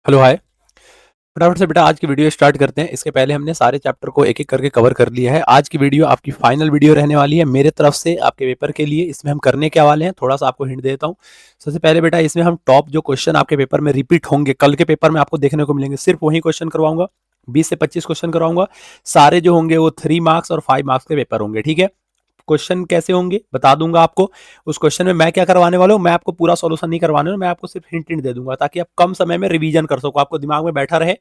Hello hi. फटाफट से बेटा आज की वीडियो स्टार्ट करते हैं। इसके पहले हमने सारे चैप्टर को एक एक करके कवर कर लिया है। आज की वीडियो आपकी फाइनल वीडियो रहने वाली है मेरे तरफ से आपके पेपर के लिए। इसमें हम करने क्या वाले हैं थोड़ा सा आपको हिंट देता हूँ। सबसे पहले बेटा इसमें हम टॉप जो क्वेश्चन आपके पेपर में रिपीट होंगे कल के पेपर में आपको देखने को मिलेंगे, सिर्फ वही क्वेश्चन करवाऊंगा। 20 से 25 क्वेश्चन करवाऊंगा। सारे जो होंगे वो 3 मार्क्स और 5 मार्क्स के पेपर होंगे, ठीक है। क्वेश्चन कैसे होंगे बता दूंगा आपको। उस क्वेश्चन में मैं क्या करवाने वाला हूँ, मैं आपको पूरा सॉल्यूशन नहीं करवाने वाला, मैं आपको सिर्फ हिंट हिंट दे दूंगा ताकि आप कम समय में रिवीजन कर सको, आपको दिमाग में बैठा रहे।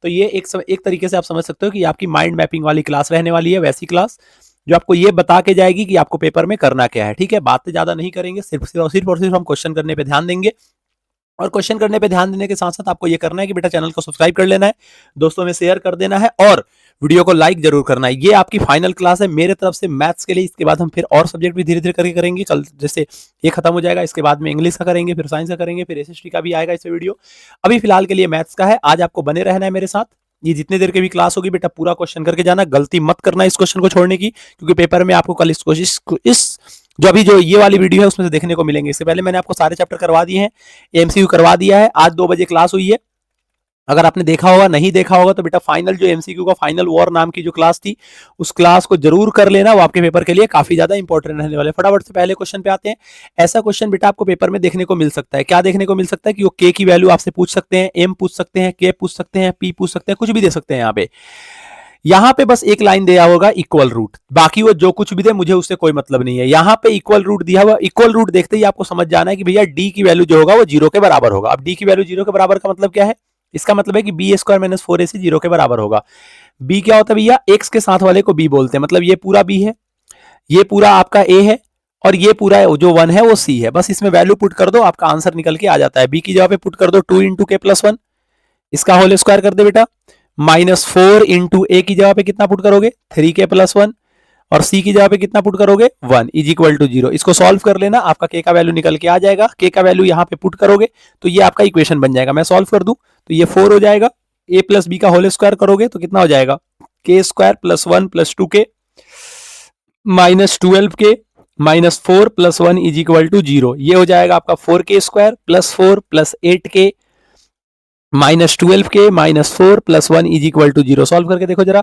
तो ये एक तरीके से आप समझ सकते हो कि आपकी माइंड मैपिंग वाली क्लास रहने वाली है, वैसी क्लास जो आपको ये बता के जाएगी कि आपको पेपर में करना क्या है, ठीक है। बातें ज्यादा नहीं करेंगे, सिर्फ हम क्वेश्चन करने पे ध्यान देंगे। और क्वेश्चन करने पे ध्यान देने के साथ साथ आपको ये करना है कि बेटा चैनल को सब्सक्राइब कर लेना है, दोस्तों में शेयर कर देना है और वीडियो को लाइक जरूर करना है। ये आपकी फाइनल क्लास है मेरे तरफ से मैथ्स के लिए। इसके बाद हम फिर और सब्जेक्ट भी धीरे धीरे करके करेंगे। कल जैसे ये खत्म हो जाएगा, इसके बाद में इंग्लिश का करेंगे, फिर साइंस का करेंगे, फिर एसएसटी का भी आएगा इसमें वीडियो। अभी फिलहाल के लिए मैथ्स का है। आज आपको बने रहना है मेरे साथ। ये जितने देर की भी क्लास होगी बेटा पूरा क्वेश्चन करके जाना, गलती मत करना इस क्वेश्चन को छोड़ने की, क्योंकि पेपर में आपको कल इस जो अभी जो ये वाली वीडियो है उसमें से देखने को मिलेंगे। इससे पहले मैंने आपको सारे चैप्टर करवा दिए हैं, एमसीक्यू करवा दिया है। आज 2 बजे क्लास हुई है। अगर आपने देखा होगा, नहीं देखा होगा तो बेटा फाइनल जो एमसीक्यू का फाइनल वॉर नाम की जो क्लास थी उस क्लास को जरूर कर लेना, वो आपके पेपर के लिए काफी ज्यादा इंपॉर्टेंट रहने वाले। फटाफट से पहले क्वेश्चन पे आते हैं। ऐसा क्वेश्चन बेटा आपको पेपर में देखने को मिल सकता है, क्या देखने को मिल सकता है कि वो के की वैल्यू आपसे पूछ सकते हैं, एम पूछ सकते हैं, के पूछ सकते हैं, पी पूछ सकते हैं, कुछ भी दे सकते हैं। यहाँ पे बस एक लाइन दिया होगा इक्वल रूट, बाकी वो जो कुछ भी दे मुझे उससे कोई मतलब नहीं है। यहाँ पे इक्वल रूट दिया हुआ, इक्वल रूट देखते ही आपको समझ जाना है कि भैया डी की वैल्यू जो होगा वो 0 के बराबर होगा। अब डी की वैल्यू 0 के बराबर का मतलब क्या है, इसका मतलब है कि बी स्क्वायर माइनस 4ac 0 के बराबर होगा। बी क्या होता है भैया, एक्स के साथ वाले को बी बोलते हैं, मतलब ये पूरा बी है, ये पूरा आपका ए है और ये पूरा जो 1 है वो सी है। बस इसमें वैल्यू पुट कर दो, आपका आंसर निकल के आ जाता है। बी की जगह पे पुट कर दो 2 इंटू के प्लस 1, इसका होल स्क्वायर कर दे बेटा, -4 इंटू ए की जगह पे कितना पुट करोगे 3k प्लस 1 और सी की जगह पे कितना पुट करोगे 1 इज इक्वल टू 0। इसको सॉल्व कर लेना, आपका के का वैल्यू निकल के आ जाएगा। के का वैल्यू यहाँ पे पुट करोगे तो ये आपका इक्वेशन बन जाएगा। मैं सॉल्व कर दूं तो ये 4 हो जाएगा। ए प्लस बी का होल स्क्वायर करोगे तो कितना हो जाएगा, k square plus 1 plus 2k minus 12k minus 4 plus 1 is equal to 0। ये हो जाएगा आपका 4k square plus 4 plus 8k minus 12k minus 4 plus 1 is equal to 0। Solve करके देखो जरा,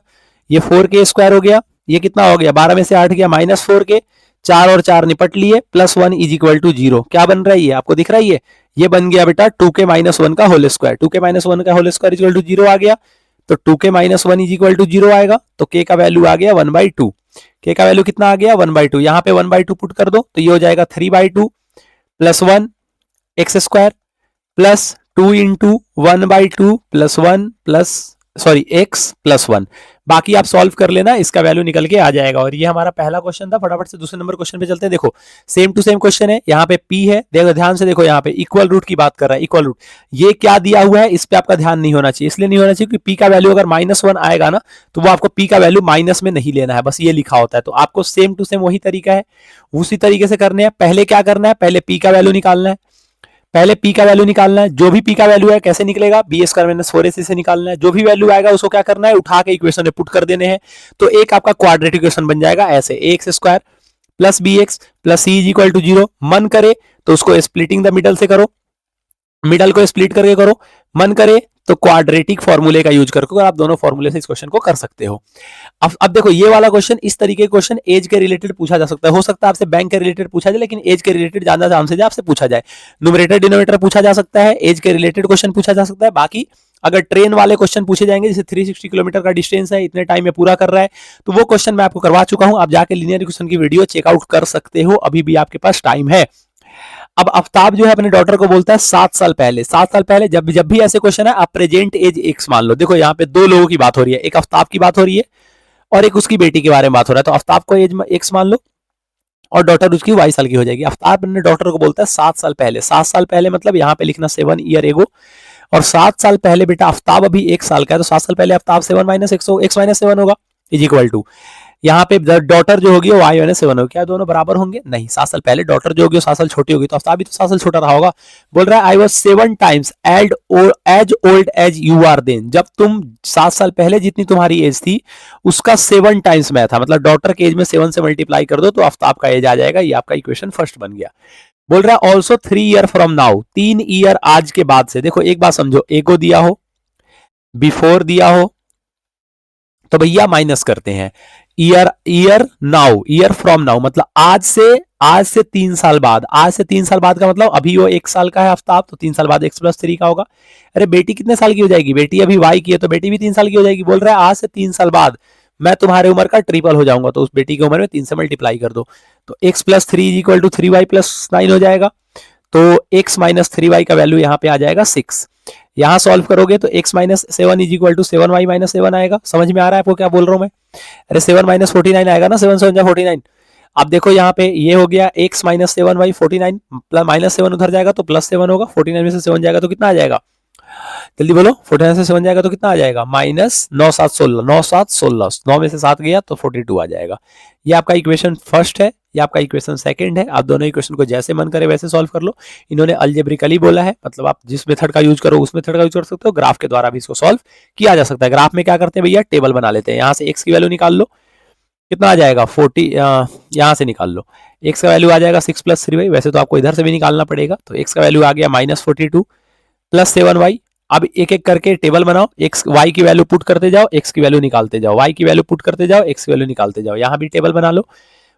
ये 4k स्क्वायर हो गया, ये कितना हो गया 12 में से 8 गया माइनस 4k, 4 और 4 निपट लिए, प्लस 1 इज इक्वल टू 0। क्या बन रहा है ये आपको दिख रहा है, ये बन गया बेटा 2k माइनस 1 का होल स्क्वायर। 2k माइनस 1 का whole square is equal to 0 आ गया, तो 2k minus 1 is equal to 0 आएगा, तो k का वैल्यू आ गया 1/2। k का वैल्यू कितना आ गया 1/2, यहाँ पे 1/2 पुट कर दो तो ये हो जाएगा 3/2 plus 1 x square plus 2 into 1/2 plus 1 plus x plus 1। बाकी आप सॉल्व कर लेना, इसका वैल्यू निकल के आ जाएगा। और ये हमारा पहला क्वेश्चन था। फटाफट से दूसरे नंबर क्वेश्चन पे चलते हैं। देखो सेम टू सेम क्वेश्चन है, यहाँ पे p है, देखो ध्यान से देखो, यहाँ पे इक्वल रूट की बात कर रहा है। इक्वल रूट ये क्या दिया हुआ है, इस पे आपका ध्यान नहीं होना चाहिए, इसलिए नहीं होना चाहिए कि p का वैल्यू अगर -1 आएगा ना तो वो आपको p का वैल्यू माइनस में नहीं लेना है, बस ये लिखा होता है। तो आपको सेम टू सेम वही तरीका है, उसी तरीके से करने हैं। पहले क्या करना है, पहले p का वैल्यू निकालना है, पहले p का वैल्यू निकालना है। जो भी p का वैल्यू है कैसे निकलेगा, बी स्क्वायर माइनस 4ac से निकालना है। जो भी वैल्यू आएगा उसको क्या करना है, उठा के इक्वेशन में पुट कर देने हैं। तो एक आपका क्वाड्रेटिक इक्वेशन बन जाएगा ऐसे, ax square plus B x plus C is equal to 0। मन करे तो उसको स्प्लिटिंग द मिडल से करो, मिडल को स्प्लिट करके करो, मन करे तो क्वाड्रेटिक फॉर्मूले का यूज करके आप दोनों फॉर्मूले से इस क्वेश्चन को कर सकते हो। अब देखो ये वाला क्वेश्चन, इस तरीके के क्वेश्चन एज के रिलेटेड पूछा जा सकता है। हो सकता है आपसे बैंक के रिलेटेड पूछा जाए, लेकिन एज के रिलेटेड ज्यादा चांस है आपसे पूछा जाए। न्यूमरेटर डिनोमिनेटर पूछा जा सकता है, एज के रिलेटेड क्वेश्चन पूछा जा सकता है। बाकी अगर ट्रेन वाले क्वेश्चन पूछे जाएंगे, जैसे 360 किलोमीटर का डिस्टेंस है, इतने टाइम में पूरा कर रहा है, तो वो क्वेश्चन मैं आपको करवा चुका हूं। आप जाके लीनियर इक्वेशन की वीडियो चेकआउट कर सकते हो, अभी भी आपके पास टाइम है। अब आफ्ताब जो है अपने डॉटर को बोलता है 7 साल पहले, 7 साल पहले जब भी ऐसे क्वेश्चन है आप प्रेजेंट एज एक्स मान लो। देखो यहाँ पे 2 लोगों की बात हो रही है, एक आफ्ताब की बात हो रही है और एक उसकी बेटी के बारे में बात हो रहा है। तो आफ्ताब को एज एक्स मान लो और डॉटर उसकी 22 साल की हो जाएगी। आफ्ताब अपने डॉटर को बोलता है 7 साल पहले, 7 साल पहले मतलब यहाँ पे लिखना 7 ईयर एगो, और 7 साल पहले बेटा आफ्ताब अभी 1 साल का है, तो 7 साल पहले आफ्ताब 7 माइनस एक्स माइनस 7 होगा इज इक्वल टू, यहाँ पे डॉटर जो होगी वो y माइनस 7 होगी। क्या दोनों बराबर होंगे, नहीं। 7 साल पहले डॉटर जो होगी वो 7 साल छोटी होगी, तो आफ्ताब भी तो 7 साल छोटा रहा होगा। बोल रहा है I was 7 times as old as you are then, जब तुम 7 साल पहले जितनी तुम्हारी एज थी उसका 7 टाइम्स मैं था, मतलब डॉटर के एज में 7 से मल्टीप्लाई कर दो तो आफ्ताब का एज आ जाएगा। ये आपका इक्वेशन फर्स्ट बन गया। बोल रहा है also 3 year from now, 3 year आज के बाद से। देखो एक बात समझो, एको दिया हो, बिफोर दिया हो, तो भैया माइनस करते हैं। Year, year now, year from now मतलब आज से 3 साल बाद। आज से 3 साल बाद का मतलब अभी वो 1 साल का है आफ्ताब, तो 3 साल बाद x+3 का होगा। अरे बेटी कितने साल की हो जाएगी, बेटी अभी y की है तो बेटी भी 3 साल की हो जाएगी। बोल रहा है आज से 3 साल बाद मैं तुम्हारे उम्र का ट्रिपल हो जाऊंगा, तो उस बेटी की उम्र में 3 से मल्टीप्लाई कर दो, तो x+3 इक्वल टू 3y+9 हो जाएगा। तो x माइनस 3y का वैल्यू यहाँ पे आ जाएगा 6। यहां सॉल्व करोगे तो x minus 7 is equal to 7y minus 7 आएगा। समझ में आ रहा है आपको क्या बोल रहा हूं मैं? अरे 7 माइनस 49 आएगा ना, 7 7 49। अब देखो यहाँ पे ये हो गया x minus 7y 49 plus minus 7 उधर जाएगा तो प्लस 7 होगा, 49 में से 7 जाएगा तो कितना आ जाएगा, जल्दी बोलो, 49 से 7 जाएगा तो कितना आ जाएगा, माइनस 9 7 16, 9 7 16, 9 में से 7 गया तो 42 आ जाएगा। ये आपका इक्वेशन फर्स्ट है, ये आपका इक्वेशन सेकंड है। आप दोनों इक्वेशन को जैसे मन करे वैसे सॉल्व कर लो। इन्होंने अलजेब्रिकली बोला है, मतलब आप जिस मेथड का यूज करो उस मेथड का यूज कर सकते हो। ग्राफ के द्वारा भी इसको सॉल्व किया जा सकता है। ग्राफ में क्या करते हैं भैया, टेबल बना लेते हैं। यहाँ से x की वैल्यू निकाल लो, कितना आ जाएगा 40, यहाँ से निकाल लो, x का वैल्यू आ जाएगा 6+3y। वैसे तो आपको इधर से भी निकालना पड़ेगा, तो x का वैल्यू आ गया -42 प्लस 7y। अब एक एक करके टेबल बनाओ, x y की वैल्यू पुट करते जाओ, x की वैल्यू निकालते जाओ, y की वैल्यू पुट करते जाओ, x की वैल्यू निकालते जाओ। यहाँ भी टेबल बना लो,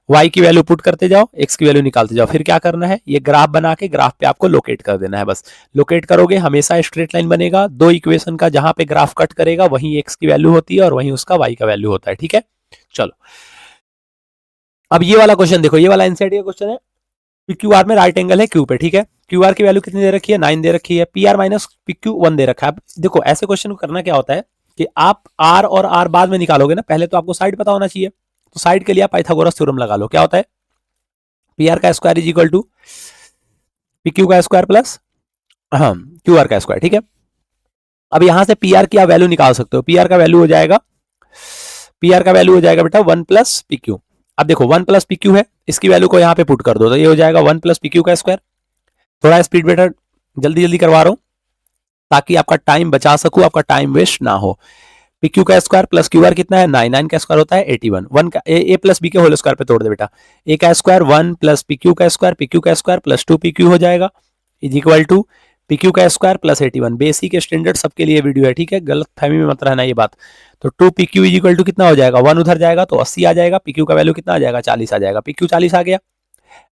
y की वैल्यू पुट करते जाओ, x की वैल्यू निकालते जाओ। फिर क्या करना है, ये ग्राफ बना के ग्राफ पे आपको लोकेट कर देना है। बस लोकेट करोगे, हमेशा स्ट्रेट लाइन बनेगा। दो इक्वेशन का जहां पे ग्राफ कट करेगा वहीं x की वैल्यू होती है और वहीं उसका y का वैल्यू होता है। ठीक है, चलो अब ये वाला क्वेश्चन देखो, ये वाला एनसीईआरटी का क्वेश्चन है। क्यू आर में राइट एंगल है क्यू पे, ठीक है। क्यू आर की वैल्यू कितनी दे रखी है, 9 दे रखी है। P are minus P Q 1 दे रखा है। अब देखो ऐसे क्वेश्चन को करना क्या होता है कि आप आर और आर बाद में निकालोगे ना, पहले तो आपको साइड पता होना चाहिए। तो साइड के लिए आप पाइथागोरस थ्योरम लगा लो। क्या होता है, पी आर का square is equal to P Q का स्क्वायर प्लस हाँ क्यू आर का स्क्वायर, ठीक है। अब यहां से पी आर की आप वैल्यू निकाल सकते हो। पी आर का वैल्यू हो जाएगा, पी आर का वैल्यू हो जाएगा बेटा 1 प्लस पी क्यू। अब देखो 1 प्लस पी क्यू है, इसकी वैल्यू को यहाँ पे पुट कर दो, तो ये हो जाएगा 1 प्लस पी क्यू का स्क्वायर। थोड़ा स्पीड बेटा, जल्दी जल्दी करवा रहा हूं ताकि आपका टाइम बचा सकूं, आपका टाइम वेस्ट ना हो। पी क्यू का स्क्वायर प्लस क्यू आर कितना है 9, 9 का स्क्वायर होता है 81। 1 का ए प्लस बी के होल स्क्वायर पे तोड़ दे बेटा, ए का स्क्वायर 1 प्लस पी क्यू का स्क्वायर प्लस 2 पी क्यू हो जाएगा is equal to P Q का स्क्वायर प्लस 81। बेसिक स्टैंडर्ड सबके लिए वीडियो है, ठीक है, गलत फहमी में मत रहना ये बात। तो 2 P Q is equal to कितना हो जाएगा, 1 उधर जाएगा तो 80 आ जाएगा। पी क्यू का वैल्यू कितना आ जाएगा, 40 आ जाएगा। पी क्यू 40 आ गया,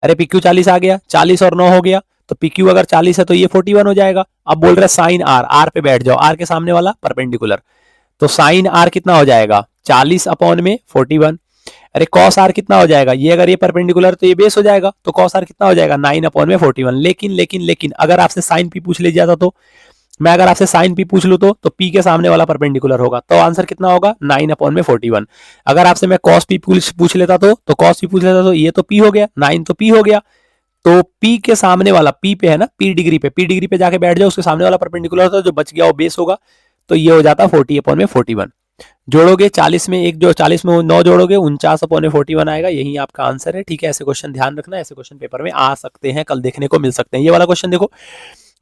अरे पी क्यू 40 आ गया, 40 और 9 हो गया, तो पी क्यू अगर 40 है तो ये 41 हो जाएगा। अब बोल रहे साइन आर, आर पे बैठ जाओ, आर के सामने वाला परपेंडिकुलर, तो साइन आर कितना हो जाएगा 40 अपॉन में 41। अरे कॉस आर कितना हो जाएगा, ये अगर ये परपेंडिकुलर तो ये बेस हो जाएगा, तो कॉस आर कितना हो जाएगा 9 अपॉन में 41। लेकिन अगर आपसे साइन पी पूछ लिया जाता, तो मैं अगर आपसे साइन पी पूछ लूं तो पी के सामने वाला परपेंडिकुलर होगा, तो आंसर कितना होगा 9 अपॉन में 41। अगर आपसे मैं कॉस पी पूछ लेता तो कॉस पी पूछ लेता तो ये तो पी हो गया, 9 तो पी हो गया। तो पी के सामने वाला, पी पे है ना, पी डिग्री पे जाके बैठ जाओ, उसके सामने वाला परपेंडिकुलर होता है, जो बच गया वो बेस होगा, तो ये हो जाता 40 अपॉन में 41। जोड़ोगे 40 में एक, जो 40 में 9 जोड़ोगे 49 अपॉन में 41 आएगा। यही आपका आंसर है, ठीक है। ऐसे क्वेश्चन ध्यान रखना, ऐसे क्वेश्चन पेपर में आ सकते हैं, कल देखने को मिल सकते हैं। ये वाला क्वेश्चन देखो,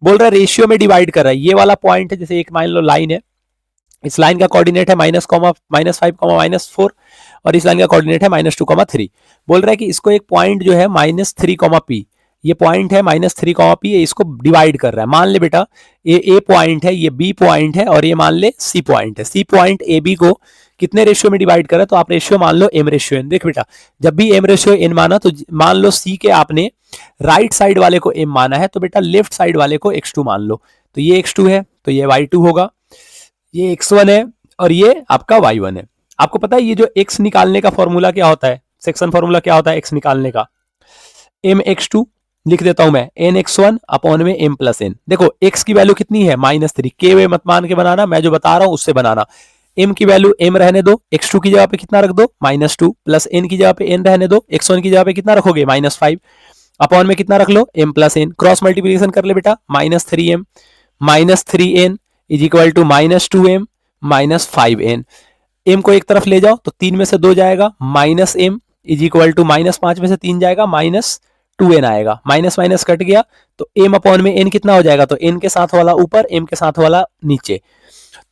बोल रहा है रेशियो में डिवाइड कर रहा है। ये वाला पॉइंट है, जैसे एक मान लो लाइन है, इस लाइन का कोऑर्डिनेट है -5, -4 और इस लाइन का कोऑर्डिनेट है -2, 3। बोल रहा है कि इसको एक पॉइंट जो है -3, P, ये पॉइंट है -3, P, इसको डिवाइड कर रहा है। मान ले बेटा ये A पॉइंट है, ये B पॉइंट है और ये मान ले C पॉइंट है। C पॉइंट ए बी को कितने रेशियो में डिवाइड कर रहा है, तो आप रेशियो मान लो m रेशियो n। देख बेटा, जब भी m रेशियो n माना तो मान लो C के आपने राइट साइड वाले को m माना है, तो बेटा लेफ्ट साइड वाले को x2 मान लो। तो ये x2 है तो ये y2 होगा, ये x1 है और ये आपका y1 है। आपको पता है ये जो x निकालने का फॉर्मूला क्या होता है, सेक्शन फॉर्मूला क्या होता है x निकालने का, mx2 लिख देता हूं मैं, nx1 अपॉन में m प्लस n। देखो x की वैल्यू कितनी है -3, के वे मत मान के बनाना, मैं जो बता रहा हूं उससे बनाना। m की वैल्यू m रहने दो, x2 की जगह पे कितना रख दो -2, प्लस n की जगह पे n रहने दो, x1 की जगह पे कितना रखोगे -5, अपॉन में कितना रख लो m plus n। Cross multiplication कर ले बेटा, -3m -3n is equal to -2m -5n। m को एक तरफ ले जाओ तो 3 में से 2 जाएगा, -m इज इक्वल टू -5 में से 3 जाएगा, -2n आएगा। माइनस माइनस कट गया तो m अपॉन में n कितना हो जाएगा, तो n के साथ वाला ऊपर, m के साथ वाला नीचे,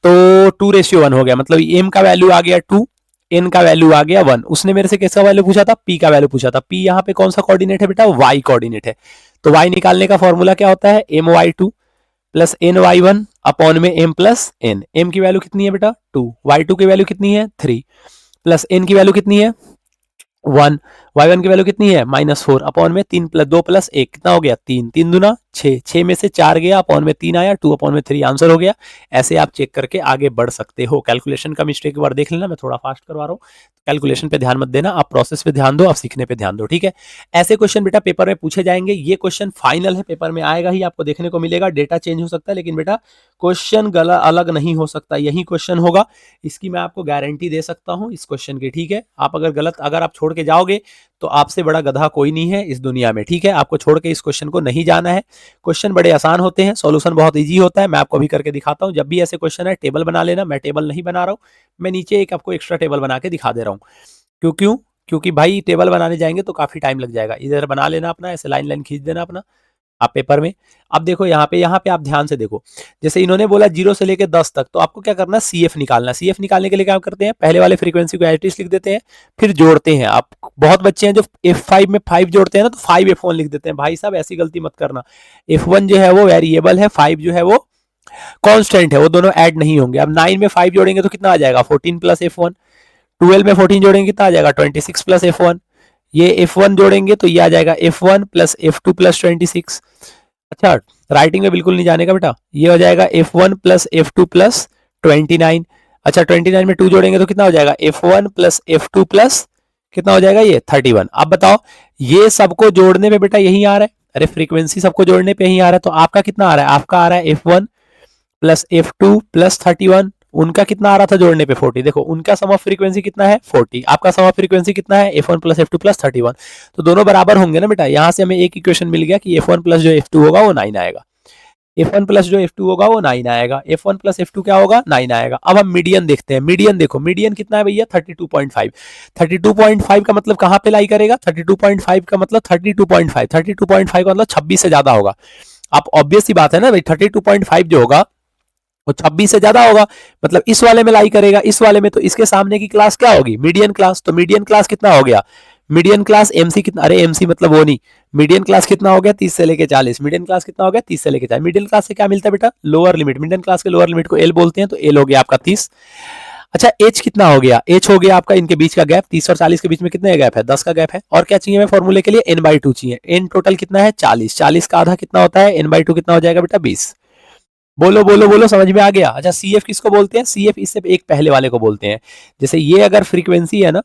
तो 2:1 हो गया। मतलब m का वैल्यू आ गया 2, एन का वैल्यू आ गया 1। उसने मेरे से किसका वैल्यू पूछा था, पी का वैल्यू पूछा था। पी यहाँ पे कौन सा कोऑर्डिनेट है बेटा, वाई कोऑर्डिनेट है। तो वाई निकालने का फॉर्मूला क्या होता है, M Y two plus N Y one upon में एम प्लस एन। एम की वैल्यू कितनी है बेटा 2, वाई टू की वैल्यू कितनी है 3, प्लस एन की वैल्यू कितनी है 1, वाई वन की वैल्यू कितनी है -4 अपॉन में 3 प्लस 2 प्लस 1 कितना हो गया 3, 3 दूना 6, 6 में से 4 गया अपॉन में 3 आया, 2 अपॉन में 3 आंसर हो गया। ऐसे आप चेक करके आगे बढ़ सकते हो। कैलकुलेशन का मिस्टेक एक बार देख लेना, मैं थोड़ा फास्ट करवा रहा हूँ। कैलकुलेशन पे ध्यान मत देना, आप प्रोसेस पे ध्यान दो, आप सीखने पे ध्यान दो, ठीक है। ऐसे क्वेश्चन बेटा पेपर में पूछे जाएंगे। ये क्वेश्चन फाइनल है, पेपर में आएगा ही, आपको देखने को मिलेगा। डेटा चेंज हो सकता है लेकिन बेटा क्वेश्चन गलत अलग नहीं हो सकता, यही क्वेश्चन होगा, इसकी मैं आपको गारंटी दे सकता हूं इस क्वेश्चन की, ठीक है। आप अगर आप छोड़ के जाओगे तो आपसे बड़ा गधा कोई नहीं है इस दुनिया में, ठीक है। आपको छोड़ के इस क्वेश्चन को नहीं जाना है। क्वेश्चन बड़े आसान होते हैं, सॉल्यूशन बहुत इजी होता है। मैं आपको अभी करके दिखाता हूं। जब भी ऐसे क्वेश्चन है टेबल बना लेना, मैं टेबल नहीं बना रहा हूं, मैं नीचे एक आपको एक्स्ट्रा टेबल बना के दिखा दे रहा हूं। क्यों क्योंकि भाई टेबल बनाने जाएंगे तो काफी टाइम लग जाएगा। इधर बना लेना अपना, ऐसे लाइन लाइन खींच देना अपना आप पेपर में। अब देखो यहाँ पे आप ध्यान से देखो, जैसे इन्होंने बोला 0 से लेकर 10 तक, तो आपको क्या करना है, सीएफ निकालना। सीएफ निकालने के लिए क्या करते हैं, पहले वाले फ्रीक्वेंसी को एज इट इज लिख देते हैं, फिर जोड़ते हैं। आप बहुत बच्चे हैं जो F5 में 5 जोड़ते हैं ना, तो 5F1 लिख देते हैं। भाई साहब ऐसी गलती मत करना। F1 जो है वो वेरिएबल है, 5 जो है वो कांस्टेंट है, वो दोनों ऐड नहीं होंगे। अब 9 में 5 जोड़ेंगे तो कितना आ जाएगा 14 प्लस F1, 12 में 14 जोड़ेंगे कितना आ जाएगा 26 प्लस F1, ये F1 जोड़ेंगे तो ये आ जाएगा F1 प्लस F2 प्लस 26। अच्छा, राइटिंग में बिल्कुल नहीं जाने का बेटा, ये हो जाएगा F1 प्लस F2 प्लस 29। अच्छा 29 में 2 जोड़ेंगे तो कितना हो जाएगा F1 प्लस F2 प्लस कितना हो जाएगा ये 31। अब बताओ ये सबको जोड़ने में बेटा यही आ रहा है, अरे फ्रीक्वेंसी सबको जोड़ने पे यही आ रहा है, तो आपका कितना आ रहा है, आपका आ रहा है F1 प्लस F2 प्लस 31। उनका कितना आ रहा था जोड़ने पे 40। देखो उनका सम ऑफ फ्रीक्वेंसी कितना है 40, आपका सम ऑफ फ्रीक्वेंसी कितना है F1 प्लस F2 प्लस 31। तो दोनों बराबर होंगे ना बेटा। यहां से हमें एक इक्वेशन मिल गया कि F1 प्लस जो F2 होगा वो 9 आएगा, F1 प्लस जो F2 होगा वो 9 आएगा, F1 प्लस F2 क्या होगा 9 आएगा। अब हम मीडियन देखते हैं। मीडियन देखो, मीडियन कितना है भैया 32.5। 32.5 का मतलब कहां पे लाई करेगा, 32.5 का मतलब 32.5, 32.5 का मतलब 26 से ज्यादा होगा। आप ऑब्वियस सी बात है ना भाई, 32.5 जो होगा वो 26 से ज्यादा होगा, मतलब इस वाले में लाई करेगा, इस वाले में। तो इसके सामने की क्लास क्या होगी, मीडियन क्लास। तो मीडियन क्लास कितना हो गया, मीडियन क्लास एमसी कितना, अरे एमसी मतलब वो नहीं, मीडियन क्लास कितना हो गया 30 से लेके 40। मीडियन क्लास कितना हो गया 30 से लेके 40। मीडियन क्लास से क्या मिलता है बेटा, लोअर लिमिट। मीडियन क्लास के लोअर लिमिट को एल बोलते हैं, तो एल हो गया आपका 30। अच्छा एच कितना हो गया, एच हो गया आपका इनके बीच का गैप, 30 और 40 के बीच में कितने गैप है 10 का गैप है। और क्या चाहिए हमें फॉर्मूले के लिए, n/2 चाहिए। n टोटल कितना है 40, 40 का आधा कितना होता है n/2 कितना हो जाएगा बेटा 20। बोलो बोलो बोलो, समझ में आ गया। अच्छा सीएफ किसको बोलते हैं, सीएफ इससे एक पहले वाले को बोलते हैं। जैसे ये अगर फ्रीक्वेंसी है ना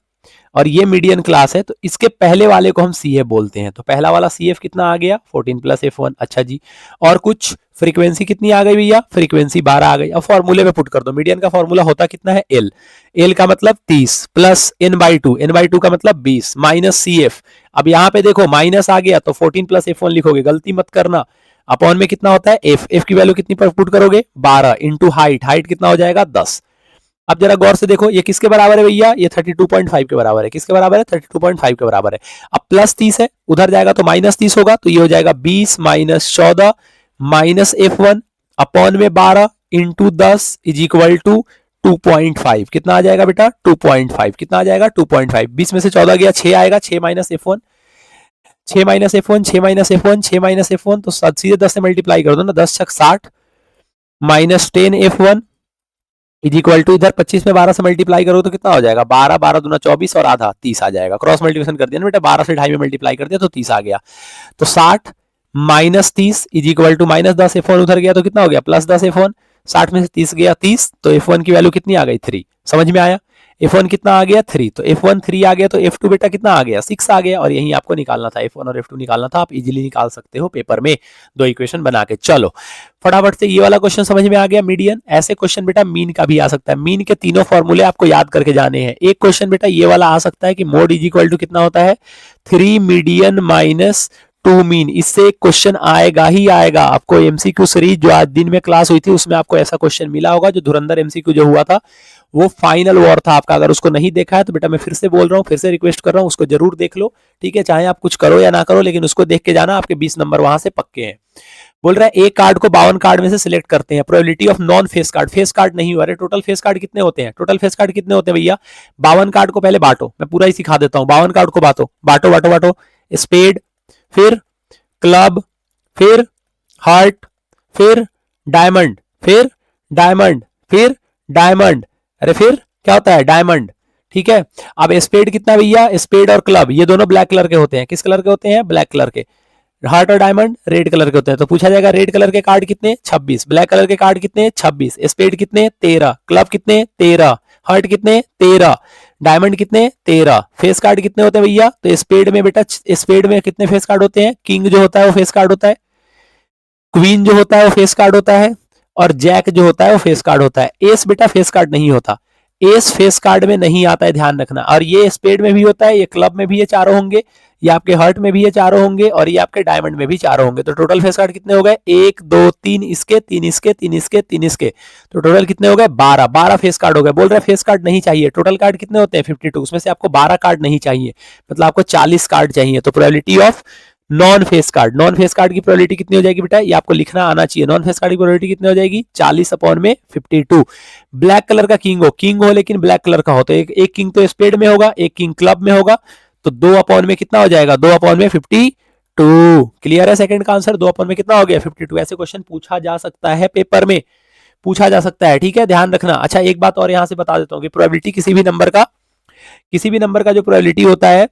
और ये मीडियन क्लास है, तो इसके पहले वाले को हम सीएफ बोलते हैं। तो पहला वाला सीएफ कितना आ गया 14 प्लस F1। अच्छा जी, और कुछ फ्रीक्वेंसी कितनी आ गई भैया, फ्रीक्वेंसी 12 आ गई। अब फॉर्मूले में पुट कर दो। मीडियन का फॉर्मूला होता कितना है एल, एल का मतलब 30 प्लस n/2, n/2 का मतलब 20 माइनस सीएफ। अब यहाँ पे देखो माइनस आ गया तो 14 प्लस F1 लिखोगे, गलती मत करना। अपॉन में कितना होता है एफ, एफ की वैल्यू कितनी पर पुट करोगे 12 इंटू हाइट, हाइट कितना हो जाएगा 10। अब जरा गौर से देखो ये किसके बराबर है भैया, ये 32.5 के बराबर है। किसके बराबर है 32.5 के बराबर है। अब प्लस 30 है, उधर जाएगा तो माइनस 30 होगा, तो ये हो जाएगा 20 माइनस 14 माइनस F1 अपॉन में 12 इंटू 10 इज इक्वल टू 2.5। कितना आ जाएगा बेटा 2.5, कितना आ जाएगा 2.5। 20 में से 14 गया 6 आएगा, 6 minus F1, 6 minus F1, 6 minus F1, 6 minus F1, तो सीधे 10 से मल्टीप्लाई कर दो ना, 10 छक 60 minus 10 F1 is equal to, इधर 25 में 12 से मल्टीप्लाई करो तो कितना हो जाएगा 12, 12 दूना 24 और आधा 30 आ जाएगा। क्रॉस मल्टीप्लिकेशन कर दिया ना बेटा, 12 से 2.5 में मल्टीप्लाई कर दिया तो 30 आ गया। तो 60 minus 30 is equal to minus 10 F1 उधर गया तो कितना हो गया प्लस 10 F1। 60 में से 30 गया 30, तो F1 की वैल्यू कितनी आ गई 3। समझ में आया, F1 कितना आ गया 3, तो F1 3 आ गया, तो F2 बेटा कितना आ गया 6 आ गया। और यही आपको निकालना था, F1 और F2 निकालना था। आप इजीली निकाल सकते हो पेपर में दो इक्वेशन बना के। चलो फटाफट से ये वाला क्वेश्चन समझ में आ गया मीडियन। ऐसे क्वेश्चन बेटा मीन का भी आ सकता है, मीन के तीनों फॉर्मूले आपको याद करके जाने हैं। एक क्वेश्चन बेटा ये वाला आ सकता है कि मोड इज इक्वल टू कितना होता है 3 मीडियन माइनस टू मीन। इससे एक क्वेश्चन आएगा ही आएगा आपको। एमसीक्यू सीरीज जो आज दिन में क्लास हुई थी उसमें आपको ऐसा क्वेश्चन मिला होगा, जो धुरंधर एमसीक्यू जो हुआ था वो फाइनल वॉर था आपका। अगर उसको नहीं देखा है तो बेटा मैं फिर से बोल रहा हूँ, फिर से रिक्वेस्ट कर रहा हूँ, उसको जरूर देख लो, ठीक है। चाहे आप कुछ करो या ना करो, लेकिन उसको देख के जाना, आपके 20 नंबर वहां से पक्के हैं। बोल रहा है एक कार्ड को 52 कार्ड में से सिलेक्ट करते हैं, probability of non face card. Face card नहीं हुआ, अरे टोटल फेस कार्ड कितने होते हैं? टोटल फेस कार्ड कितने होते हैं भैया? 52 कार्ड को पहले बांटो, मैं पूरा ही सिखा देता हूँ। 52 कार्ड को बांटो बांटो बांटो बांटो, स्पेड, फिर क्लब, फिर हार्ट, फिर डायमंड, फिर डायमंड, फिर डायमंड, अरे फिर क्या होता है? डायमंड, ठीक है। अब स्पेड कितना भैया? स्पेड और क्लब ये दोनों ब्लैक कलर के होते हैं। किस कलर के होते हैं? ब्लैक कलर के। हार्ट और डायमंड रेड कलर के होते हैं। तो पूछा जाएगा रेड कलर के कार्ड कितने? 26। ब्लैक कलर के कार्ड कितने? 26। स्पेड कितने? 13। क्लब कितने? 13। हार्ट कितने? 13। डायमंड कितने? 13। फेस कार्ड कितने होते हैं भैया? तो स्पेड में बेटा, स्पेड में कितने फेस कार्ड होते हैं? किंग जो होता है वो फेस कार्ड होता है, क्वीन जो होता है वो फेस कार्ड होता है, और जैक जो होता है वो फेस कार्ड होता है। एस बेटा फेस कार्ड नहीं होता, एस फेस कार्ड में नहीं आता है, ध्यान रखना। और ये स्पेड में भी होता है, ये क्लब में भी ये चारों होंगे, ये आपके हार्ट में भी ये चारों होंगे, और ये आपके डायमंड में भी चारों होंगे। तो टोटल फेस कार्ड कितने हो गए? 1 2 3 इसके, 3 इसके, 3 इसके, 3 इसके, तो टोटल कितने हो गए? 12। 12 फेस कार्ड हो गए। बोल रहे फेस कार्ड नहीं चाहिए। टोटल कार्ड कितने होते हैं? 52। उसमें से आपको 12 कार्ड नहीं चाहिए, मतलब आपको 40 कार्ड चाहिए। तो probability of non face card, non face card की प्रोबेबिलिटी कितनी हो जाएगी बेटा? ये आपको लिखना आना चाहिए। नॉन फेस कार्ड की प्रोबेबिलिटी कितनी हो जाएगी? 40 अपॉन में 52। ब्लैक कलर का किंग हो लेकिन ब्लैक कलर का हो, तो एक किंग तो स्पेड में होगा, एक किंग क्लब में होगा, तो 2 अपॉन में कितना हो जाएगा? 2 अपॉन में 52। क्लियर है? सेकंड का आंसर 2 अपॉन में कितना हो गया? 52। ऐसे क्वेश्चन पूछा जा सकता है, पेपर में पूछा जा सकता है, ठीक है, ध्यान रखना। अच्छा एक बात और यहां से बता देता हूं कि प्रोबेबिलिटी किसी भी नंबर का जो प्रोबेबिलिटी होता है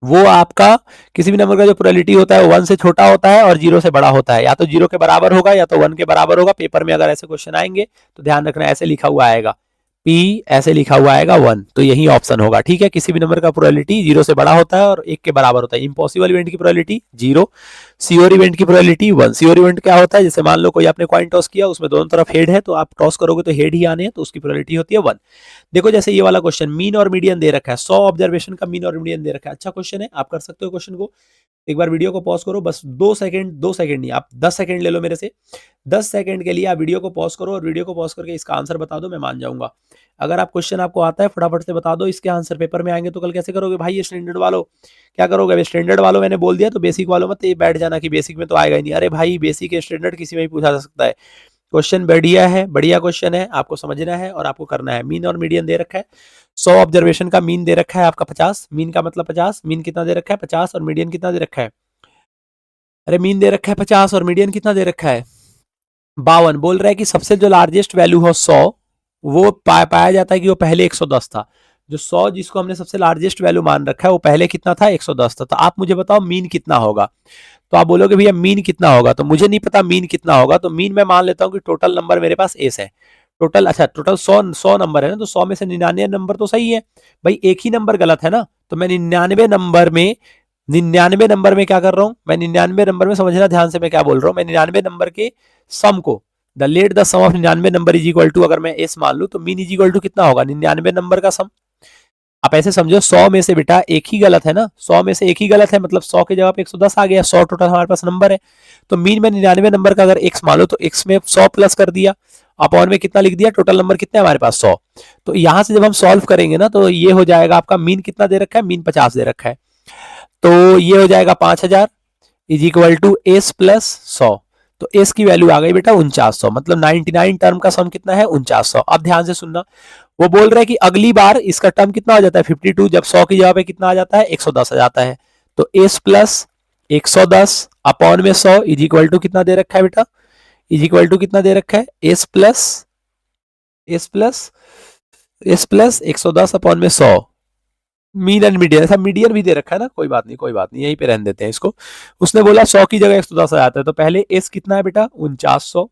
वो आपका, किसी भी नंबर का जो प्रोबेबिलिटी होता है वो 1 से छोटा होता है और 0 से बड़ा होता है। या तो 0 के बराबर होगा या तो 1 के बराबर होगा। पेपर में अगर ऐसे क्वेश्चन आएंगे तो ध्यान रखना, ऐसे लिखा हुआ आएगा P, ऐसे लिखा हुआ आएगा 1, तो यही ऑप्शन होगा, ठीक है। किसी भी नंबर का प्रोबेबिलिटी 0 से बड़ा होता है और 1 के बराबर होता है। इम्पॉसिबल इवेंट की प्रोबेबिलिटी 0, श्योर इवेंट की प्रोबेबिलिटी 1। श्योर इवेंट क्या होता है? जैसे मान लो कोई आपने कॉइन टॉस किया, उसमें दोनों तरफ हेड है, तो आप टॉस करोगे तो हेड ही आने हैं, तो उसकी प्रोबेबिलिटी होती है 1। देखो जैसे ये वाला क्वेश्चन, मीन और मीडियन दे रखा है, 100 ऑब्जर्वेशन का मीन और मीडियन दे रखा है। अच्छा क्वेश्चन है, आप कर सकते हो क्वेश्चन को। एक बार वीडियो को पॉज करो, बस 2 सेकंड, 2 सेकंड नहीं, आप 10 सेकंड ले लो मेरे से। 10 सेकंड के लिए आप वीडियो को पॉज करो और वीडियो को पॉज करके इसका आंसर बता दो, मैं मान जाऊंगा। अगर आप क्वेश्चन आपको आता है फटाफट से बता दो, इसके आंसर पेपर में आएंगे तो कल कैसे करोगे भाई? ये स्टैंडर्ड वालों क्या करोगे? स्टैंडर्ड वालों मैंने बोल दिया तो बेसिक वालों मत ये बैठ जाना कि बेसिक में तो आएगा ही नहीं। अरे भाई बेसिक स्टैंडर्ड किसी में भी पूछा जा सकता है। क्वेश्चन बढ़िया है, बढ़िया क्वेश्चन है, आपको समझना है और आपको करना है। मीन और मीडियन दे रखा है, 100 ऑब्जर्वेशन का मीन दे रखा है आपका 50, मीन का मतलब 50, मीन कितना दे रखा है? 50, और मीडियन कितना दे रखा है? अरे मीन दे रखा है 50 और मीडियन कितना दे रखा है? 52। बोल रहा है कि सबसे जो लार्जेस्ट वैल्यू हो 100, वो पाया जाता है कि वो पहले 110 था। जो 100 जिसको हमने सबसे लार्जेस्ट वैल्यू मान रखा है वो पहले कितना था? 110 था। तो आप मुझे बताओ मीन कितना होगा? तो आप बोलोगे भैया मीन कितना होगा, तो मुझे नहीं पता मीन कितना होगा। तो मीन मैं मान लेता हूं कि टोटल नंबर मेरे पास एस है। टोटल, अच्छा टोटल 100 नंबर है ना, तो 100 में से 99 नंबर तो सही है भाई, एक ही नंबर गलत है ना। तो मैं 99 नंबर में क्या कर रहा हूं? मैं 99 नंबर में, समझना ध्यान से मैं क्या बोल रहा हूं, मैं 99 नंबर के सम को, the let the sum of 99 number is equal to, अगर मैं एस मान लू तो मीन इज इक्वल टू कितना होगा? 99 नंबर का सम। आप ऐसे समझो 100 में से बेटा एक ही गलत है ना, 100 में से एक ही गलत है, मतलब 100 के जगह पे 110 आ गया। 100 टोटल हमारे पास नंबर है, तो मीन में 99 नंबर का अगर x मान लो तो x में 100 प्लस कर दिया, अपॉन में कितना लिख दिया? टोटल नंबर कितने हमारे पास? 100। तो यहां से जब हम सॉल्व करेंगे ना तो ये हो जाएगा आपका, मीन कितना दे रखा है? मीन 50 दे रखा है, तो ये हो जाएगा 5000 is equal to S plus 100। तो एस की वैल्यू आ गई बेटा 4900, मतलब 99 टर्म का सम कितना है? 4900। अब ध्यान से सुनना, वो बोल रहे हैं कि अगली बार इसका टर्म कितना हो जाता है? 52, जब 100 की जगह पे कितना आ जाता है? 110 आ जाता है। तो एस प्लस 110 अपॉन में 100 इज इक्वल टू कितना दे रखा है बेटा? इज इक्वल टू कितना दे रखा है? S plus S plus S plus 110 upon में 100। मीन एंड मीडियन, ऐसा मीडियन भी दे रखा है ना, कोई बात नहीं कोई बात नहीं, यहीं पे रहने देते हैं इसको। उसने बोला 100 की जगह 110 आ जाता है, तो पहले एस कितना है बेटा? 4900।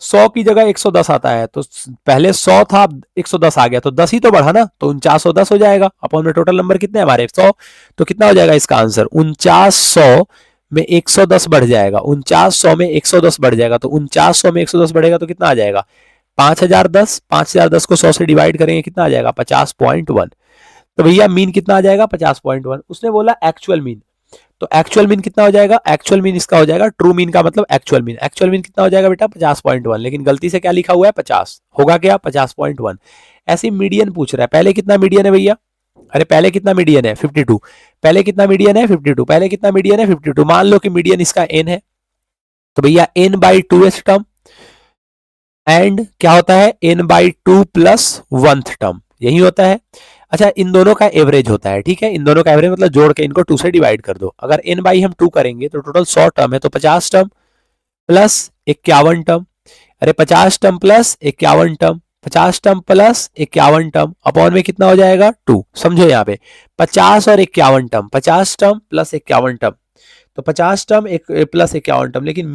100 की जगह 110 आता है, तो पहले 100 था 110 आ गया, तो 10 ही तो बढ़ा ना, तो 4910 हो जाएगा। अपॉन में टोटल नंबर कितने हमारे? 100, तो कितना हो जाएगा इसका आंसर? 4900 में 110 बढ़ जाएगा, 4900 में 110 बढ़ जाएगा, तो 4900 में 110 बढ़ेगा तो कितना आ जाएगा? 5010। 5010 को 100 से डिवाइड करेंगे कितना आ जाएगा? 50.1। तो भैया मीन कितना आ जाएगा? 50.1। उसने बोला एक्चुअल मीन, तो एक्चुअल मीन कितना हो जाएगा, एक्चुअल मीन इसका हो जाएगा ट्रू मीन का मतलब एक्चुअल मीन कितना हो जाएगा बेटा 50.1, लेकिन गलती से क्या लिखा हुआ है 50, होगा क्या 50.1। ऐसे मीडियन पूछ रहा है, पहले कितना मीडियन है भैया, अरे पहले कितना मीडियन है 52, पहले कितना मीडियन है 52, पहले कितना मीडियन है 52, मान लो कि मीडियन इसका n है, तो भैया n by 2s term and क्या होता है n by 2 plus 1th term, यही होता है। अच्छा इन दोनों का एवरेज होता है, ठीक है, इन दोनों का एवरेज मतलब जोड़ के इनको 2 से डिवाइड कर दो, अगर n बाई हम 2 करेंगे तो टोटल 100 टर्म है, तो 50 टर्म प्लस 51 टर्म, अरे 50 term plus 51 term, 50 term plus 51 term upon में कितना हो जाएगा 2, समझो यहाँ पे 50 और 51 टर्म, 50 टर्म प्लस 51 टर्म, तो 50 टर्म एक प्लस 51 टर्म, लेकिन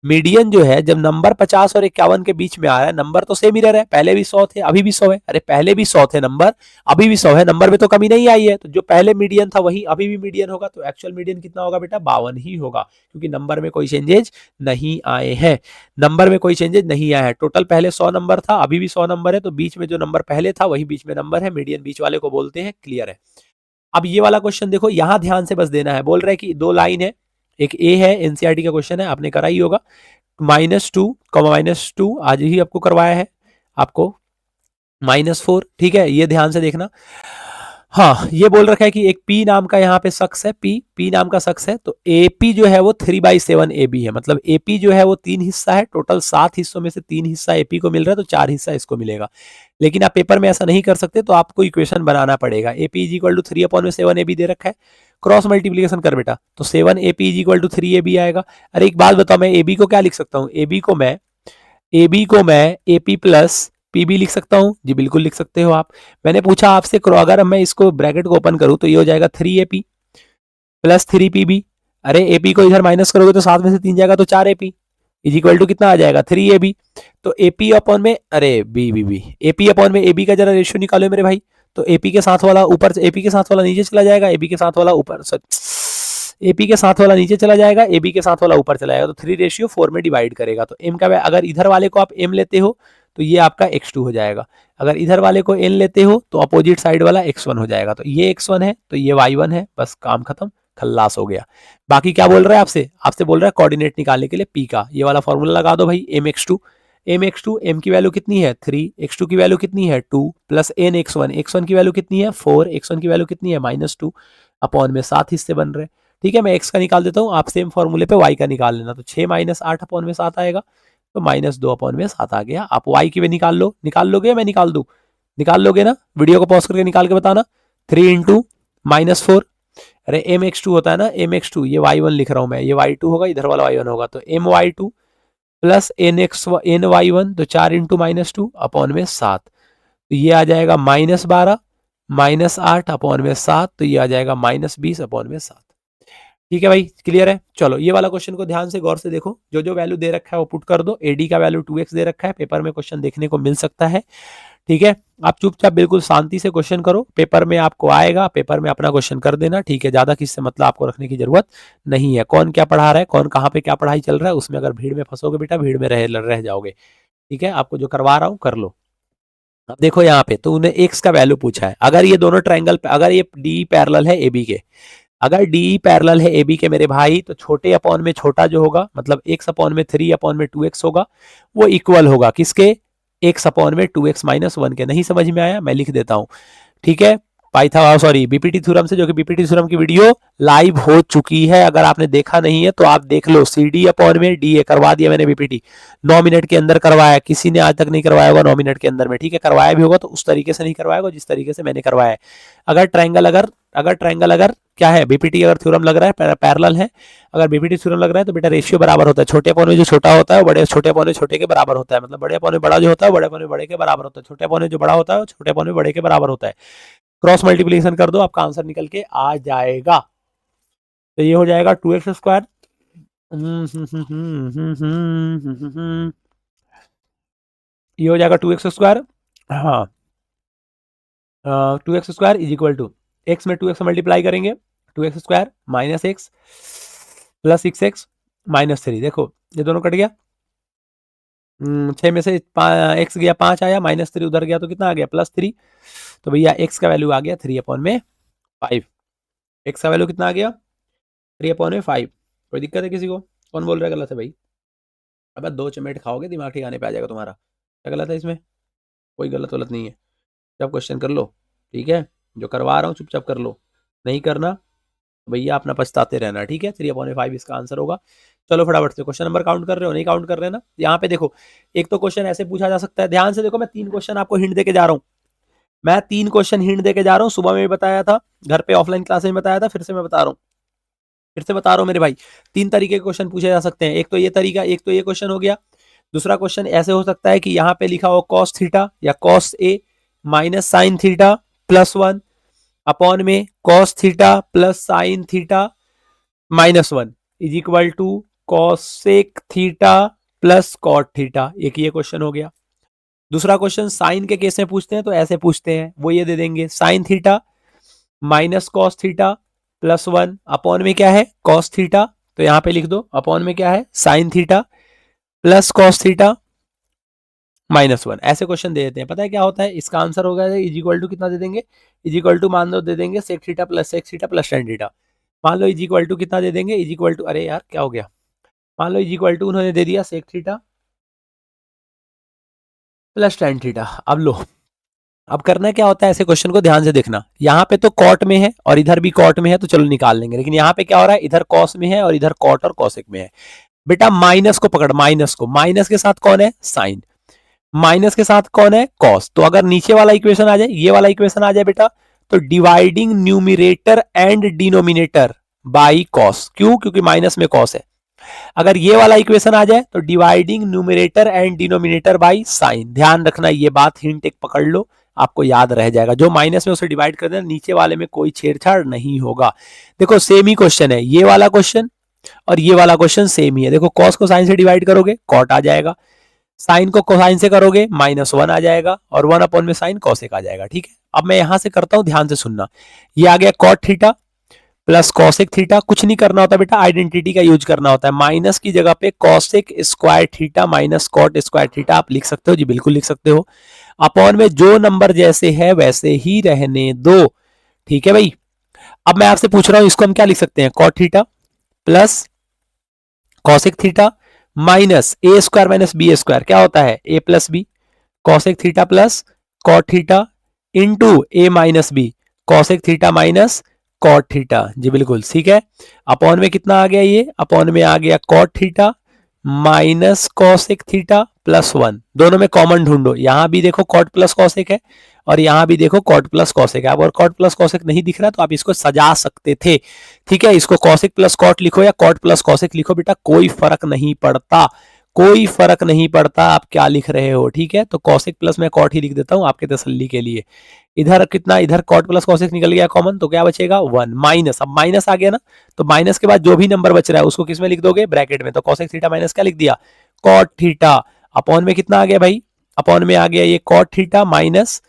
मीडियन जो है जब नंबर 50 और 51 के बीच में आ रहा है, नंबर तो सेम ही रह रहा है, पहले भी 100 थे अभी भी 100 है, अरे पहले भी 100 थे नंबर अभी भी 100 है, नंबर में तो कमी नहीं आई है, तो जो पहले मीडियन था वही अभी भी मीडियन होगा, तो एक्चुअल मीडियन कितना होगा बेटा 52 ही होगा, क्योंकि नंबर में कोई चेंजेज नहीं आए हैं, नंबर में कोई चेंजेज नहीं आया है, टोटल पहले 100 नंबर था अभी भी 100 नंबर है, तो बीच में जो नंबर पहले था वही बीच में नंबर है, मीडियन बीच वाले को बोलते हैं, क्लियर है। अब ये वाला क्वेश्चन देखो, यहां ध्यान से बस देना है, बोल रहा है कि 2 लाइन है, एक ए है, एनसीईआरटी का क्वेश्चन है, आपने करा ही होगा, -2 आज ही आपको करवाया है, आपको -4, ठीक है, ये ध्यान से देखना। हाँ ये बोल रखा है कि एक P नाम का यहाँ पे शख्स है, P नाम का शख्स है, तो AP जो है वो 3/7 AB है, मतलब AP जो है वो 3 हिस्सा है, टोटल 7 हिस्सों में से 3 हिस्सा AP को मिल रहा है, तो 4 हिस्सा इसको मिलेगा, लेकिन आप पेपर में ऐसा नहीं कर सकते, तो आपको इक्वेशन बनाना पड़ेगा। AP is equal to 3/7 AB दे रखा है, क्रॉस मल्टीप्लीकेशन कर बेटा, तो 7 AP is equal to 3 AB आएगा। अरे एक बात बताओ, मैं AB को क्या लिख सकता हूँ, AB को मैं AP प्लस PB लिख सकता हूँ, जी बिल्कुल लिख सकते हो आप। मैंने पूछा आपसे, अगर मैं इसको ब्रैकेट को ओपन करूँ तो ये हो जाएगा 3AP प्लस 3PB, अरे AP को इधर माइनस करोगे तो 7 में से 3 जाएगा, तो 4AP इज इक्वल टू कितना आ जाएगा 3AB, तो AP अपॉन में, अरे बी AP अपॉन में AB का जरा रेशियो निकालो मेरे भाई, तो AP के साथ वाला ऊपर, AP के साथ वाला नीचे चला जाएगा, AB के साथ वाला ऊपर, AP के साथ वाला नीचे चला जाएगा, AB के साथ वाला ऊपर चला जाएगा, तो 3/4 में डिवाइड करेगा, तो M का अगर इधर वाले को आप M लेते हो तो ये आपका x2 हो जाएगा, अगर इधर वाले को n लेते हो तो अपोजिट साइड वाला x1 हो जाएगा, तो ये x1 है तो ये y1 है, बस काम खत्म, खल्लास हो गया। बाकी क्या बोल रहा है आपसे बोल रहा है कोऑर्डिनेट निकालने के लिए p का ये वाला फॉर्मूला लगा दो भाई, mx2 m की वैल्यू कितनी है 3, x2 की वैल्यू कितनी है 2 प्लस n x1 की वैल्यू कितनी है 4, x1 की वैल्यू कितनी है -2 अपॉन में 7 हिस्से बन रहे हैं, ठीक है, मैं x का निकाल देता हूँ, आप सेम फॉर्मूले पे y का निकाल लेना, तो 6 - 8 अपॉन में 7 आएगा, तो -2 अपॉन में 7 आ गया। आप y की वे निकाल लोगे, मैं निकाल दूं, निकाल लोगे ना, वीडियो को पॉज करके निकाल के बताना। 3 इंटू -4, अरे mx2 होता है ना, mx2 ये y1 लिख रहा हूं मैं, ये y2 होगा, इधर वाला y1 होगा, तो my2 प्लस ny1, तो 4 इंटू -2 अपॉन में 7, तो ये आ जाएगा -12 -8 अपॉन में 7, तो ये आ जाएगा -20 अपॉन में 7। ठीक है भाई, क्लियर है। चलो ये वाला क्वेश्चन को ध्यान से गौर से देखो, जो जो वैल्यू दे रखा है वो पुट कर दो, एडी का वैल्यू 2x दे रखा है, पेपर में क्वेश्चन देखने को मिल सकता है, ठीक है, आप चुपचाप बिल्कुल शांति से क्वेश्चन करो, पेपर में आपको आएगा, पेपर में अपना क्वेश्चन कर देना, ठीक है, ज्यादा किससे मतलब आपको रखने की जरूरत नहीं है, कौन क्या पढ़ा रहा है, कौन कहाँ पे क्या पढ़ाई चल रहा है, उसमें अगर भीड़ में फंसोगे बेटा, भीड़ में रह जाओगे, ठीक है, आपको जो करवा रहा हूँ कर लो। अब देखो यहाँ पे तो उन्हें x का वैल्यू पूछा है, अगर ये दोनों ट्रायंगल, अगर ये डी पैरेलल है AB के, अगर डी पैरेलल है AB के मेरे भाई, तो छोटे अपॉन में छोटा जो होगा, मतलब x अपॉन में 3 अपॉन में 2x होगा, वो इक्वल होगा किसके, x अपॉन में 2x - 1 के। नहीं समझ में आया, मैं लिख देता हूं, ठीक है, बीपीटी थ्योरम से, जो कि बीपीटी थ्योरम की वीडियो लाइव हो चुकी है, अगर आपने देखा नहीं है तो आप देख लो, CD अपॉन में DA करवा दिया मैंने, बीपीटी 9 मिनट के अंदर करवाया, किसी ने आज तक नहीं करवाया होगा 9 मिनट के अंदर में, ठीक है, करवाया भी होगा तो उस तरीके से नहीं करवाया होगा जिस तरीके से मैंने करवाया है। अगर ट्रायंगल अगर क्या है, बीपीटी अगर थ्योरम लग रहा है, पैरेलल है, अगर बीपीटी थ्योरम लग रहा है तो बेटा रेशियो बराबर होता है, छोटे अपॉन में जो छोटा होता है बड़े, छोटे अपॉन में छोटे के बराबर होता है, मतलब बड़े अपॉन में बड़ा जो होता है बड़े अपॉन में बड़े के बराबर होता है, छोटे अपॉन में जो बड़ा होता है छोटे अपॉन में बड़े के बराबर होता है। क्रॉस मल्टीप्लीकेशन कर दो, आपका आंसर निकल के आ जाएगा, तो ये हो जाएगा 2x², ये हो जाएगा 2x², हाँ 2x² is equal to, x में 2x मल्टीप्लाई करेंगे, 2x² minus x plus 6x -3, देखो ये दोनों कट गया, 6 में से x गया 5 आया, -3 उधर गया तो कितना आ गया +3, तो भैया x का वैल्यू आ गया 3/5। एक्स का वैल्यू कितना आ गया 3/5। कोई दिक्कत है किसी को? कौन बोल रहा है गलत है भाई? अब 2 चमेट खाओगे दिमाग ठिकाने पे आ जाएगा तुम्हारा। क्या गलत है इसमें? कोई गलत नहीं है। जब क्वेश्चन कर लो, ठीक है, जो करवा रहा हूँ चुपचाप कर लो, नहीं करना भैया अपना पछताते रहना, ठीक है। 3/5 इसका आंसर होगा। चलो फटाफट से क्वेश्चन नंबर काउंट कर रहे हो, नहीं काउंट कर रहे ना? यहाँ पे देखो, एक तो क्वेश्चन ऐसे पूछा जा सकता है, ध्यान से देखो, मैं 3 क्वेश्चन आपको हिंट देके जा रहा हूँ। मैं 3 क्वेश्चन हिंट देके जा रहा हूँ, सुबह में भी बताया था, घर पे ऑफलाइन क्लास में बताया था, फिर से मैं बता रहा हूँ, फिर से बता रहा हूँ मेरे भाई। 3 तरीके के क्वेश्चन पूछे जा सकते हैं। एक तो ये तरीका, एक तो ये क्वेश्चन हो गया। दूसरा क्वेश्चन ऐसे हो सकता है कि यहाँ पे लिखा हो कॉस थीटा या cos A minus sine theta +1 upon में cos theta plus sine theta -1 is equal to cosec theta plus cot theta. एक ये क्वेश्चन हो गया। दूसरा क्वेश्चन साइन के केस में पूछते हैं तो ऐसे पूछते हैं, वो ये दे देंगे sine theta minus cos theta +1 upon में क्या है कॉस थीटा, तो यहां पे लिख दो अपॉन में क्या है sine theta plus cos theta -1। ऐसे क्वेश्चन दे देते हैं। पता है क्या होता है इसका आंसर होगा इज इक्वल टू कितना दे देंगे, इज इक्वल टू मान लो दे देंगे sec theta plus tan theta. मान लो इज इक्वल टू कितना दे देंगे, इज इक्वल टू, अरे यार क्या हो गया, मान लो इज इक्वल टू उन्होंने दे दिया sec theta plus tan theta. अब लो, अब करना क्या होता है ऐसे क्वेश्चन को ध्यान से देखना, यहाँ पे तो कॉट में है और इधर भी कॉट में है तो चलो निकाल लेंगे, लेकिन यहाँ पे क्या हो रहा है इधर कॉस में है और इधर कॉट और कॉसेक में है। बेटा माइनस को पकड़, माइनस को, माइनस के साथ कौन है साइन, माइनस के साथ कौन है कॉस। तो अगर नीचे वाला इक्वेशन आ जाए, ये वाला इक्वेशन आ जाए बेटा, तो dividing numerator and denominator by cos. क्यों? क्योंकि माइनस में कॉस है। अगर ये वाला इक्वेशन आ जाए तो dividing numerator and denominator by sine. ध्यान रखना ये बात, हिंट एक पकड़ लो, आपको याद रह जाएगा। जो माइनस में उसे डिवाइड कर देना, नीचे वाले में कोई छेड़छाड़ नहीं होगा। देखो सेम ही क्वेश्चन है, ये वाला क्वेश्चन और ये वाला क्वेश्चन सेम ही है। देखो कॉस को साइन से डिवाइड करोगे कॉट आ जाएगा, साइन को कोसाइन से करोगे -1 आ जाएगा और 1 अपॉन में साइन कॉसेक आ जाएगा, ठीक है। अब मैं यहां से करता हूं, ध्यान से सुनना। ये आ गया cot theta plus cosec theta. कुछ नहीं करना होता बेटा, आइडेंटिटी का यूज करना होता है। माइनस की जगह पे cosec square theta minus cot square theta आप लिख सकते हो जी, बिल्कुल लिख सकते हो। अपॉन में जो नंबर जैसे है वैसे ही रहने दो, ठीक है भाई। अब मैं आपसे पूछ रहा हूं इसको हम क्या लिख सकते हैं, cot theta plus cosec theta minus a square minus b square, क्या होता है a plus b, cosec theta plus cot theta into a minus b, cosec theta minus cot theta. जी बिल्कुल ठीक है। अपॉन में कितना आ गया, ये अपॉन में आ गया cot theta minus cosec theta +1। दोनों में कॉमन ढूंढो, यहां भी देखो कॉट प्लस कॉसेक है और यहां भी देखो कॉट प्लस कॉसेक है। अब और कॉट प्लस कॉसेक नहीं दिख रहा तो आप इसको सजा सकते थे, ठीक है। इसको कॉसेक प्लस कॉट लिखो या कॉट प्लस कॉसेक लिखो बेटा, कोई फर्क नहीं पड़ता, कोई फर्क नहीं पड़ता आप क्या लिख रहे हो, ठीक है। तो कॉसेक प्लस मैं कॉट ही लिख देता हूं आपके तसल्ली के लिए। इधर कितना, इधर कॉट प्लस कॉसेक निकल गया कॉमन, तो क्या बचेगा 1 माइनस, अब माइनस आ गया ना, तो माइनस के बाद जो भी नंबर बच रहा है उसको किस में लिख दोगे, ब्रैकेट में। तो कॉसेक थीटा माइनस क्या लिख दिया, कॉट थीटा। अपॉन में कितना आ गया भाई, अपॉन में आ गया ये cot theta minus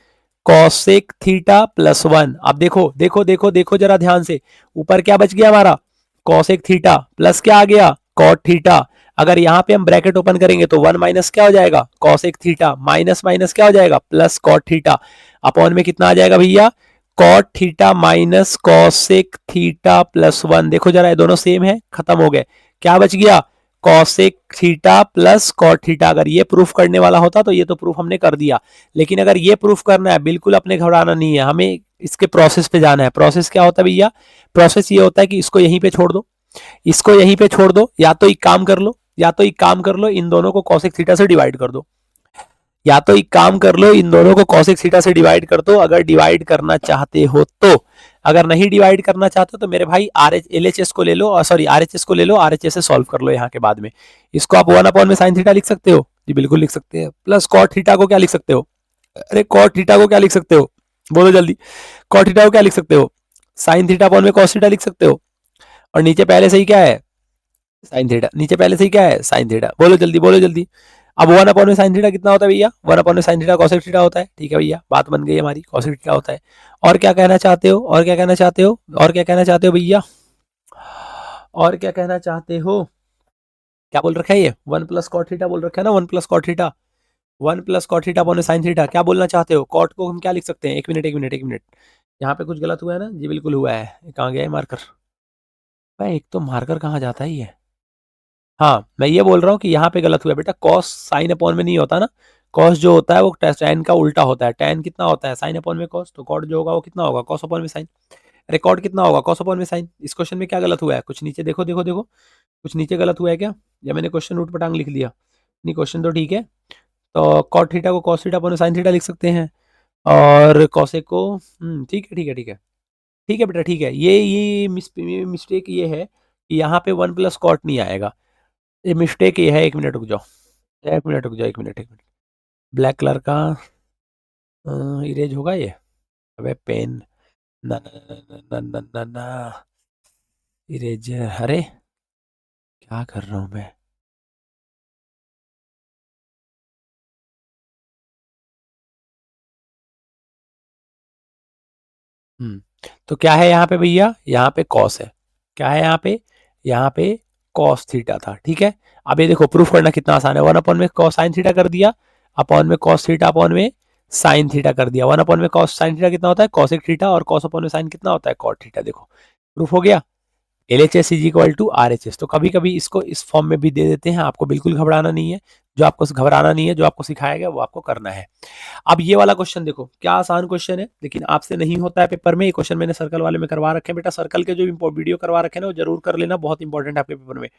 cosec theta +1। अब देखो देखो देखो देखो जरा ध्यान से, ऊपर क्या बच गया हमारा कॉसेक थीटा प्लस क्या आ गया कॉट थीटा। अगर यहां पे हम ब्रैकेट ओपन करेंगे तो 1 माइनस क्या हो जाएगा कॉसेक थीटा माइनस माइनस क्या हो जाएगा प्लस कॉट थीटा। अपॉन में कितना आ जाएगा भैया cot theta minus cosec theta +1। देखो जरा ये दोनों सेम है, खत्म हो गए। क्या बच गया cosec theta plus cot theta. अगर ये प्रूफ करने वाला होता तो ये तो प्रूफ हमने कर दिया, लेकिन अगर ये प्रूफ करना है बिल्कुल अपने घबराना नहीं है, हमें इसके प्रोसेस पे जाना है। प्रोसेस क्या होता है भैया, प्रोसेस ये होता है कि इसको यहीं पे छोड़ दो, इसको यहीं पे छोड़ दो, या तो एक काम कर लो, या तो एक काम कर लो इन दोनों को कॉसेक थीटा से डिवाइड कर दो, या तो एक काम कर लो इन दोनों को कॉसेक थीटा से डिवाइड कर दो, अगर डिवाइड करना चाहते हो तो। अगर नहीं डिवाइड करना चाहते तो मेरे भाई LHS को ले लो, सॉरी RHS को ले लो, RHS से सॉल्व कर लो यहाँ के बाद में। इसको आप 1 अपॉन में साइन थीटा लिख सकते हो जी, बिल्कुल लिख सकते हैं। प्लस कॉट थीटा को क्या लिख सकते हो, अरे कॉट थीटा को क्या लिख सकते हो, बोलो जल्दी, कॉट थीटा को क्या लिख सकते हो, साइन थीटा अपॉन में कॉस थीटा लिख सकते हो। और नीचे पहले से ही क्या है साइन थीटा, नीचे पहले से ही क्या है साइन थीटा, बोलो जल्दी बोलो जल्दी। अब 1 अपॉन में साइन थीटा कितना होता है भैया, 1 अपॉन में साइन थीटा कॉसेक थीटा होता है, ठीक है भैया, बात बन गई हमारी, कॉसेक थीटा होता है। और क्या कहना चाहते हो, और क्या कहना चाहते हो, और क्या कहना चाहते हो भैया, और क्या कहना चाहते हो, क्या बोल रखा है ये 1 प्लस कॉट थीटा बोल रखा है ना, 1 plus cot theta, 1 plus cot theta upon sine theta. क्या बोलना चाहते हो, कॉट को हम क्या लिख सकते हैं, एक मिनट एक मिनट एक मिनट, यहाँ पे कुछ गलत हुआ है ना जी, बिल्कुल हुआ है। ये कहाँ गया है मार्कर? भाई एक तो मार्कर कहाँ जाता है ये? हाँ, मैं ये बोल रहा हूँ कि यहाँ पे गलत हुआ है बेटा, कॉस साइन अपॉन में नहीं होता ना। कॉस जो होता है वो tan का उल्टा होता है। tan कितना होता है? साइन अपॉन में कॉस। तो कॉट जो होगा वो कितना होगा? कॉस अपॉन में साइन। रिकॉर्ड कितना होगा? कॉस अपॉन में साइन। इस क्वेश्चन में क्या गलत हुआ है? कुछ नीचे देखो देखो देखो, कुछ नीचे गलत हुआ है क्या? या मैंने क्वेश्चन रूट पटांग लिख लिया? नहीं, क्वेश्चन तो ठीक है। तो कॉट थीटा को cos theta upon sine theta लिख सकते हैं, और कॉसेक को ठीक है ठीक है ठीक है ठीक है बेटा, ठीक है। ये मिस्टेक ये है कि यहाँ पे 1 प्लस कॉट नहीं आएगा। ये मिस्टेक ये है, 1 मिनट रुक जाओ, 1 मिनट रुक जाओ, 1 मिनट 1 मिनट। ब्लैक कलर का इरेज होगा ये? अबे पेन, ना ना ना ना ना ना ना ना, इरेजर, अरे क्या कर रहा हूँ मैं? तो क्या है यहाँ पे भैया? यहाँ पे कॉस है। क्या है यहाँ पे? यहाँ पे कॉस थीटा था, ठीक है। अब ये देखो प्रूफ करना कितना आसान है। 1 अपॉन में कॉस साइन थीटा कर दिया, अपॉन में कॉस थीटा अपॉन में साइन थीटा कर दिया। 1 अपॉन में कॉस साइन थीटा कितना होता है? कॉसेक थीटा, और कॉस अपॉन में साइन कितना होता है? Cot theta. देखो प्रूफ हो गया। LHS is equal to RHS। तो कभी कभी इसको इस फॉर्म में भी दे देते हैं, आपको बिल्कुल घबराना नहीं है। जो आपको घबराना नहीं है, जो आपको सिखाया गया वो आपको करना है। अब ये वाला क्वेश्चन देखो, क्या आसान क्वेश्चन है, लेकिन आपसे नहीं होता है पेपर में। ये क्वेश्चन मैंने सर्कल वाले में करवा रखे हैं बेटा। सर्कल के जो वीडियो करवा रखे हैं ना, वो जरूर कर लेना, बहुत इंपॉर्टेंट है आपके पेपर में।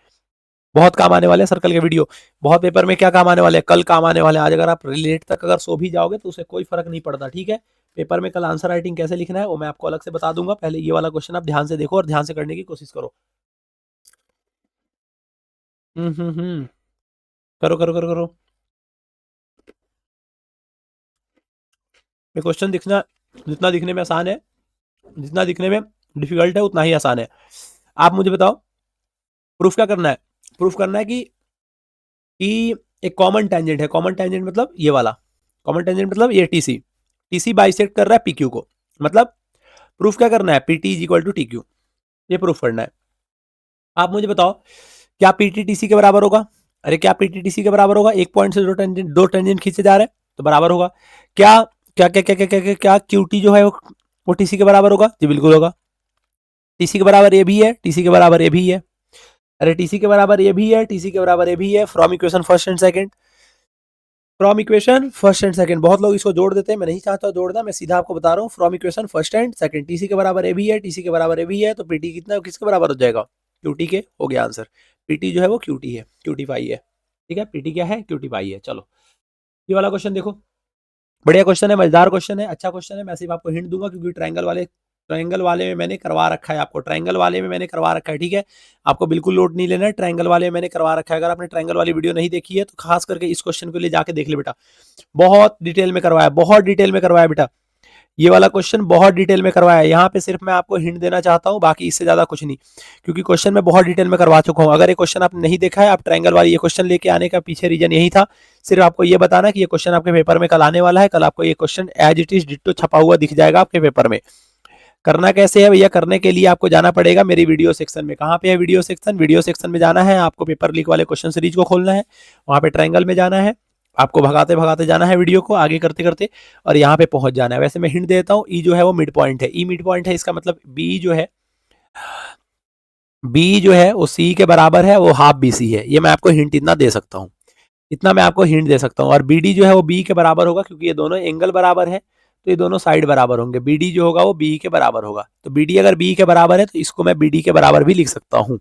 बहुत काम आने वाले हैं सर्कल के वीडियो। बहुत पेपर में क्या काम आने वाले हैं? कल काम आने वाले हैं। आज अगर आप रिलेट तक अगर सो भी जाओगे तो उसे कोई फर्क नहीं पड़ता, ठीक है। पेपर में कल आंसर राइटिंग कैसे लिखना है वो मैं आपको अलग से बता दूंगा। पहले ये वाला क्वेश्चन आप ध्यान से देखो और ध्यान से करने की कोशिश करो। हम्म, करो करो करो करो। ये क्वेश्चन दिखना, जितना दिखने में आसान है, जितना दिखने में डिफिकल्ट है, उतना ही आसान है। आप मुझे बताओ प्रूफ क्या करना है? प्रूफ करना है कि एक कॉमन टेंजेंट है। कॉमन टेंजेंट मतलब ये वाला। कॉमन टेंजेंट मतलब ये टीसी। टीसी बाइसेक्ट कर रहा है पीक्यू को। मतलब प्रूफ क्या करना है? PT is equal to TQ. ये प्रूफ करना है। आप मुझे बताओ क्या पीटी टीसी के बराबर होगा? अरे क्या पीटी टीसी के बराबर होगा? एक पॉइंट से दो टेंजेंट खींचे जा रहे हैं तो बराबर होगा। क्या क्या क्या क्या क्या क्या क्या, क्या क्यूटी जो है वो टीसी के बराबर होगा? जी बिल्कुल होगा। टीसी के बराबर ये भी है, टीसी के बराबर ये भी है। अरे टीसी के बराबर ये भी है, टीसी के बराबर ये भी है। From equation first and second, from equation first and second. बहुत लोग इसको जोड़ देते हैं, मैं नहीं चाहता जोड़ना, मैं सीधा आपको बता रहा हूँ। From equation first and second, TC के बराबर ए भी है, टीसी के बराबर ए भी है, तो पीटी कितना किसके बराबर हो जाएगा? क्यूटी के। हो गया आंसर। पीटी जो है वो क्यूटी है, क्यूटी पाई है, ठीक है। पीटी क्या है? क्यूटी पाई है। चलो ये वाला क्वेश्चन देखो, बढ़िया क्वेश्चन है, मजेदार क्वेश्चन है, अच्छा क्वेश्चन है। मैं सिर्फ आपको हिंट दूंगा क्योंकि ट्रायंगल वाले में मैंने करवा रखा है आपको। ट्रायंगल वाले में मैंने करवा रखा है, ठीक है। आपको बिल्कुल लोड नहीं लेना है, ट्रायंगल वाले में मैंने करवा रखा है। अगर आपने ट्रायंगल वाली वीडियो नहीं देखी है तो खास करके इस क्वेश्चन को ले जाके देख ले बेटा। बहुत डिटेल में करवाया, बहुत डिटेल में करवाया बेटा। ये वाला क्वेश्चन बहुत डिटेल में करवाया है। यहाँ पे सिर्फ मैं आपको हिंट देना चाहता हूँ, बाकी इससे ज्यादा कुछ नहीं, क्योंकि क्वेश्चन मैं बहुत डिटेल में करवा चुका हूँ। अगर ये क्वेश्चन आपने नहीं देखा है, आप ट्रायंगल वाली ये क्वेश्चन लेके आने का पीछे रीजन यही था, सिर्फ आपको ये बताना कि ये क्वेश्चन आपके पेपर में कल आने वाला है। कल आपको ये question as it is ditto छपा हुआ दिख जाएगा आपके पेपर में। करना कैसे है भैया? करने के लिए आपको जाना पड़ेगा मेरी वीडियो सेक्शन में। कहाँ पे है वीडियो सेक्शन? वीडियो सेक्शन में जाना है आपको, पेपर लीक वाले क्वेश्चन सीरीज को खोलना है, वहां पे ट्रायंगल में जाना है, आपको भगाते भगाते जाना है वीडियो को आगे करते करते, और यहाँ पे पहुंच जाना है। वैसे मैं हिंट देता हूँ, ई जो है वो मिड पॉइंट है। ई मिड पॉइंट है, इसका मतलब बी जो है वो सी के बराबर है, वो हाफ बी सी है। ये मैं आपको हिंट इतना दे सकता हूँ, इतना मैं आपको हिंट दे सकता हूँ। और बी डी जो है वो बी के बराबर होगा, क्योंकि ये दोनों एंगल बराबर है तो ये दोनों साइड बराबर होंगे। बी डी जो होगा वो बी के बराबर होगा, तो बी डी अगर बी के बराबर है तो इसको मैं बी डी के बराबर भी लिख सकता हूँ,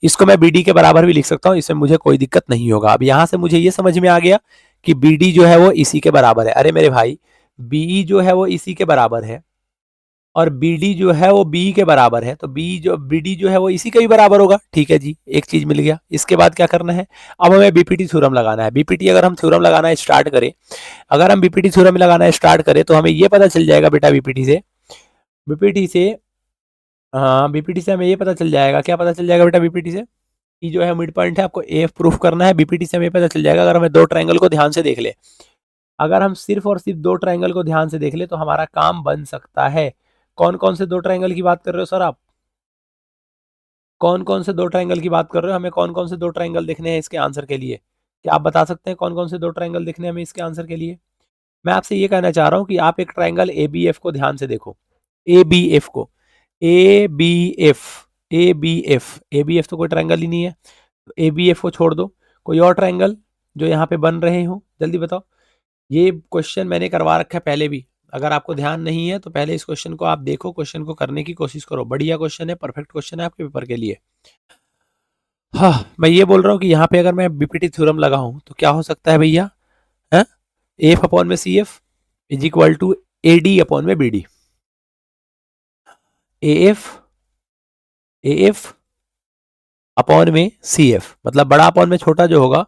इसको मैं बी डी के बराबर भी लिख सकता हूँ, इसमें मुझे कोई दिक्कत नहीं होगा। अब यहाँ से मुझे ये समझ में आ गया कि बी डी जो है वो इसी के बराबर है। अरे मेरे भाई, बी जो है वो इसी के बराबर है और बी डी जो है वो बी के बराबर है, तो बी डी जो है वो इसी के भी बराबर होगा। ठीक है जी, एक चीज मिल गया। इसके बाद क्या करना है? अब हमें बीपीटी थ्योरम लगाना है। बीपीटी अगर हम थ्योरम लगाना स्टार्ट करें, अगर हम बीपीटी थ्योरम लगाना स्टार्ट करें तो हमें ये पता चल जाएगा बेटा, बीपीटी से हाँ, बीपीटी से हमें ये पता चल जाएगा। क्या पता चल जाएगा बेटा बीपीटी से? कि जो है मिड पॉइंट है, आपको एफ प्रूफ करना है। बीपीटी से हमें पता चल जाएगा, अगर हमें दो ट्रायंगल को ध्यान से देख ले, अगर हम सिर्फ और सिर्फ दो ट्रायंगल को ध्यान से देख ले तो हमारा काम बन सकता है। कौन कौन से दो ट्रायंगल की बात कर रहे हो सर आप? कौन कौन से दो ट्रायंगल की बात कर रहे हो? हमें कौन कौन से दो ट्रायंगल देखने हैं इसके आंसर के लिए? क्या आप बता सकते हैं कौन कौन से दो ट्रायंगल देखने हैं हमें इसके आंसर के लिए? मैं आपसे ये कहना चाह रहा हूँ कि आप एक ट्रायंगल ए बी एफ को ध्यान से देखो। ABF को, ABF, ABF तो कोई ट्रायंगल ही नहीं है, तो ABF को छोड़ दो, कोई और ट्रायंगल जो यहाँ पे बन रहे हो, जल्दी बताओ। ये क्वेश्चन मैंने करवा रखा है पहले भी, अगर आपको ध्यान नहीं है तो पहले इस क्वेश्चन को आप देखो, क्वेश्चन को करने की कोशिश करो, बढ़िया क्वेश्चन है, परफेक्ट क्वेश्चन है आपके पेपर के लिए। हाँ, मैं ये बोल रहा हूँ कि यहाँ पे अगर मैं बीपीटी थ्योरम लगाऊं तो क्या हो सकता है भैया, है एफ अपॉन में c f is equal to a d upon में b d, a f upon में सी एफ, मतलब बड़ा अपॉन में छोटा जो होगा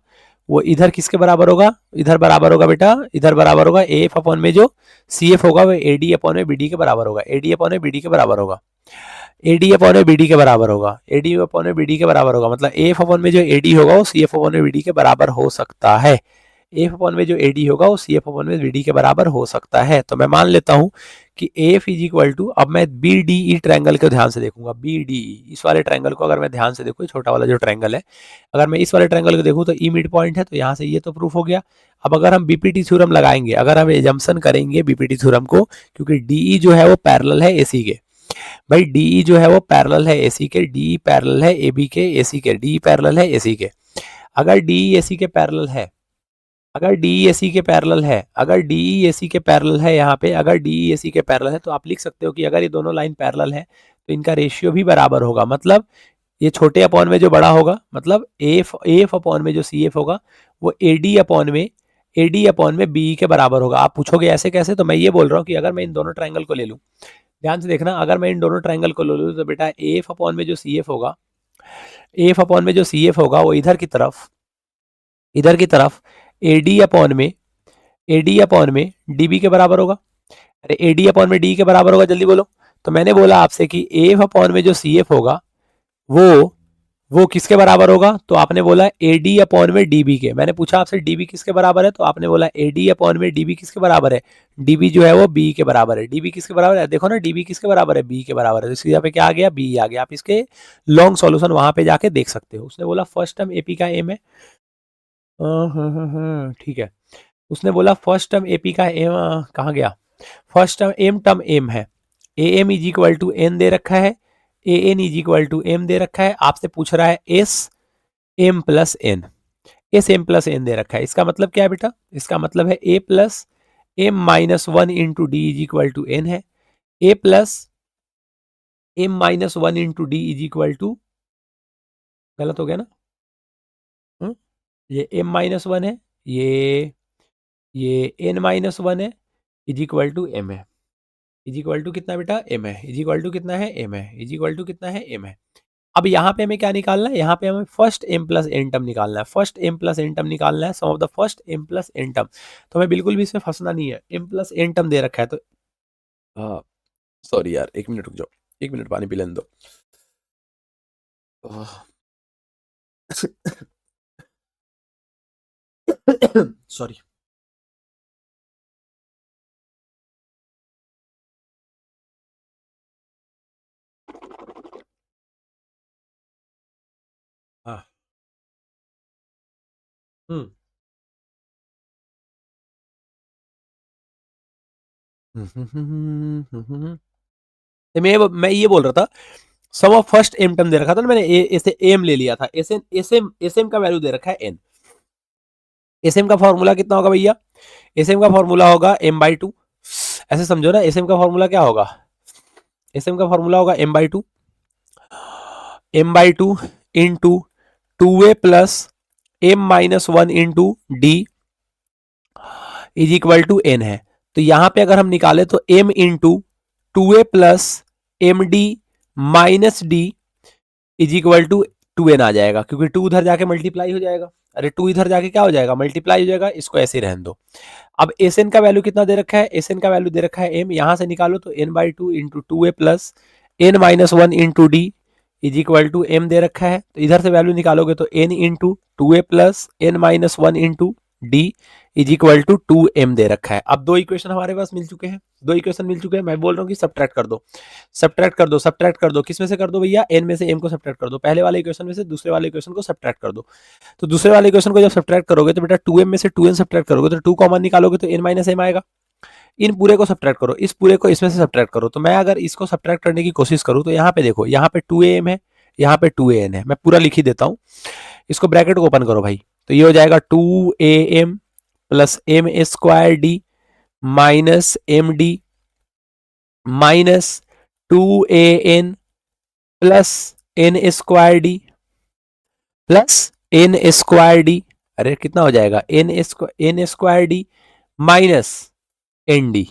वो इधर किसके बराबर होगा, इधर बराबर होगा बेटा, इधर बराबर होगा ए एफ अपॉन में जो सी एफ होगा वो ए डी अपॉन में बी डी के बराबर होगा, ए डी अपॉन में बी डी के बराबर होगा, ए डी अपॉन में बी डी के बराबर होगा, ए डी अपॉन में बी डी के बराबर होगा, मतलब ए एफ अपॉन में जो ए डी होगा वो सी एफ अपॉन में बी डी के बराबर हो सकता है, एफ अपॉन में जो ए डी होगा वो सी एफ अपॉन में बी डी के बराबर हो सकता है। तो मैं मान लेता हूं कि एफ इज इक्वल टू, अब मैं बी डी ई ट्रायंगल को ध्यान से देखूंगा, बी डी ई इस वाले ट्रायंगल को अगर मैं ध्यान से देखूं, छोटा वाला जो ट्रायंगल है, अगर मैं इस वाले ट्रायंगल को देखूं तो ई मिड पॉइंट है, तो यहाँ से ये तो प्रूफ हो गया। अब अगर हम बीपीटी थ्योरम लगाएंगे, अगर हम एजम्पशन करेंगे बीपीटी थ्योरम को, क्योंकि डीई जो है वो पैरेलल है एसी के, भाई डीई जो है वो पैरेलल है एसी के, डीई पैरेलल है एबी के, एसी के, डीई पैरेलल है एसी के, अगर डीई एसी के पैरेलल है, अगर डीई एसी के पैरेलल है, अगर डीई एसी के पैरेलल है यहाँ पे, अगर डीई एसी के पैरेलल है तो आप लिख सकते हो कि अगर ये दोनों लाइन पैरेलल है तो इनका रेशियो भी बराबर होगा, मतलब ये छोटे अपॉन में जो बड़ा होगा, मतलब एफ अपॉन में जो सी एफ होगा वो एडी अपॉन में बी के बराबर होगा। आप पूछोगे ऐसे कैसे, तो मैं ये बोल रहा हूँ कि अगर मैं इन दोनों ट्रायंगल को ले लूँ, ध्यान से देखना, अगर मैं इन दोनों ट्रायंगल को ले लूँ तो बेटा एफ अपॉन में जो सी एफ होगा, एफ अपॉन में जो सी एफ होगा वो इधर की तरफ एडी अपॉन में डीबी के बराबर होगा। अरे एडी अपॉन में डी के बराबर होगा, जल्दी बोलो। तो मैंने बोला आपसे कि एफ अपॉन में जो सी एफ होगा वो किसके बराबर होगा, तो आपने बोला एडी अपॉन में डीबी के। मैंने पूछा आपसे डीबी किसके बराबर है, तो आपने बोला एडी अपॉन में डीबी किसके बराबर है, डीबी जो है वो बी के बराबर है। डीबी किसके बराबर है, देखो ना डीबी किसके बराबर है, बी के बराबर है, तो इसकी पे क्या आ गया, बी आ गया। आप इसके लॉन्ग सॉल्यूशन वहां पे जाके देख सकते हो। उसने बोला फर्स्ट टर्म एपी का एम है, ठीक है। उसने बोला फर्स्ट टर्म एपी का एम कहाँ गया, फर्स्ट टर्म एम है, a m is equal to n दे रखा है, a n is equal to m दे रखा है। आपसे पूछ रहा है s m plus n, S m plus n दे रखा है। इसका मतलब क्या है बेटा, इसका मतलब है a plus m minus one into d is equal to n है, a plus m minus one into d is equal to, गलत हो गया ना, ये m माइनस वन है, ये n माइनस वन है, इज इक्वल टू एम है, इज इक्वल टू कितना बेटा, m है, इज इक्वल टू कितना है, m है, इज इक्वल टू कितना है, m है। अब यहाँ पे हमें क्या निकालना है, यहाँ पे हमें first m plus n term निकालना है, first m plus n term निकालना है, sum of the first m plus n term. तो हमें बिल्कुल भी इसमें फंसना नहीं है, m प्लस एन टर्म दे रखा है तो सॉरी यार, एक मिनट रुक जाओ, एक मिनट पानी पी लेने दो। सॉरी। हाँ, हम्म तो मैं ये बोल रहा था, sum of first m term दे रखा था ना, मैंने ऐसे एम ले लिया था, एस एम का वैल्यू दे रखा है एन। एस एम का फॉर्मूला कितना होगा भैया, एस एम का फॉर्मूला होगा एम बाई टू, ऐसे समझो ना, एस एम का फॉर्मूला क्या होगा, एस एम का फॉर्मूला होगा m by two into two a plus m minus one into d is equal to n है। तो यहां पे अगर हम निकाले तो m into two a plus m d minus d is equal to two n आ जाएगा, क्योंकि टू उधर जाके मल्टीप्लाई हो जाएगा, अरे टू इधर जाके क्या हो जाएगा, मल्टीप्लाई हो जाएगा, इसको ऐसे रहने दो। अब एस एन का वैल्यू कितना दे रखा है, एस एन का वैल्यू दे रखा है एम, यहां से निकालो तो n by two into two a plus n minus one into d is equal to m दे रखा है। तो इधर से वैल्यू निकालोगे तो n into two a plus n minus one into d is equal to two m दे रखा है। अब दो इक्वेशन हमारे पास मिल चुके हैं, दो इक्वेशन मिल चुके हैं। मैं बोल रहा हूँ कि सब्ट्रैक्ट कर दो, सब्ट्रैक्ट कर दो, सब्ट्रैक्ट कर दो, किस में से कर दो भैया, एन में से एम को सब्ट्रैक्ट कर दो, पहले वाले इक्वेशन में से दूसरे वाले इक्वेशन को सब्ट्रैक्ट कर दो। तो दूसरे वाले इक्वेशन को जब सब्ट्रैक्ट करोगे तो बेटा टू एम में से टू एन सब्ट्रैक्ट करोगे तो टू कॉमन निकालोगे तो एन माइनस एम आएगा, इन पूरे को सब्ट्रैक्ट करो, इस पूरे को इसमें से सब्ट्रैक्ट करो। तो मैं अगर इसको सब्ट्रैक्ट करने की कोशिश करूँ तो यहाँ पे देखो, यहाँ पे 2am है, यहाँ पे 2an है। मैं पूरा लिख ही देता हूँ, इसको ब्रैकेट को ओपन करो भाई। तो ये हो जाएगा 2am plus m square d minus m d minus 2an plus n square d plus n square d. अरे कितना हो जाएगा, n square d minus n d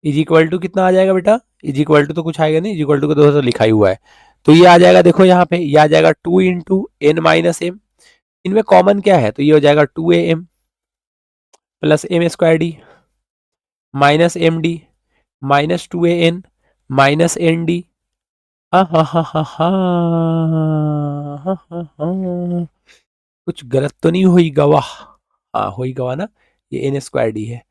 is equal to कितना आ जाएगा बेटा, इज इक्वल टू तो कुछ आएगा नहीं, इज इक्वल टू को दोस्तों लिखा ही हुआ है। तो ये आ जाएगा, देखो यहाँ पे ये आ जाएगा 2 इंटू एन माइनस एम, इनमें कॉमन क्या है, तो ये हो जाएगा 2am plus m square d minus m d minus 2an minus n d. हाँ हाँ हाँ हाँ हाँ हाँ हाँ हाँ, कुछ गलत तो नहीं हुई गवाह, हाँ हुई गवाह ना, ये एन स्क्वायर डी है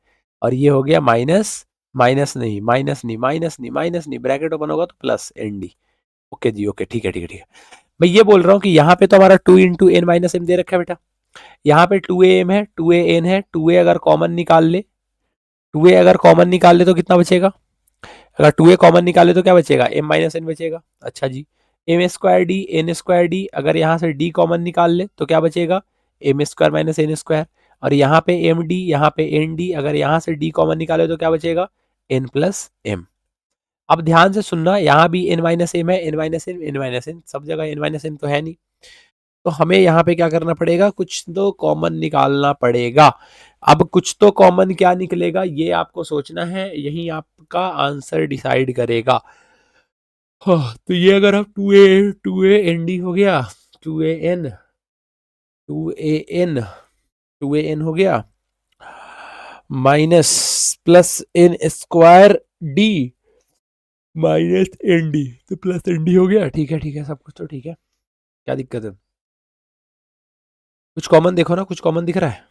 और ये हो गया माइनस, माइनस नहीं माइनस नहीं माइनस नहीं माइनस नहीं, ब्रैकेट ओपन होगा तो प्लस एन डी। ओके जी ओके, ठीक है ठीक है ठीक है। मैं ये बोल रहा हूँ कि यहाँ पे तो हमारा 2 इंटू एन माइनस एम दे रखा है बेटा, यहाँ पे 2am है 2an है, 2a अगर कॉमन निकाल ले, 2a अगर कॉमन निकाल ले तो कितना बचेगा, अगर 2a कॉमन निकाले तो क्या बचेगा, m माइनस एन बचेगा। अच्छा जी, m square d n square d, अगर यहाँ से d कॉमन निकाल ले तो क्या बचेगा, m square minus n square. और यहाँ पे एम डी, यहाँ पे एन डी, अगर यहाँ से d कॉमन निकाले तो क्या बचेगा, n प्लस एम। अब ध्यान से सुनना, यहाँ भी n माइनस एम है, n minus n n minus n, सब जगह n माइनस एन तो है नहीं, तो हमें यहाँ पे क्या करना पड़ेगा, कुछ तो कॉमन निकालना पड़ेगा। अब कुछ तो कॉमन क्या निकलेगा ये आपको सोचना है, यही आपका आंसर डिसाइड करेगा। हाँ, तो ये अगर आप 2a हो गया, 2an 2an 2an हो गया minus plus n square d minus n d, तो प्लस एन डी हो गया। ठीक है सब कुछ तो ठीक है, क्या दिक्कत है, कुछ कॉमन देखो ना, कुछ कॉमन दिख रहा है,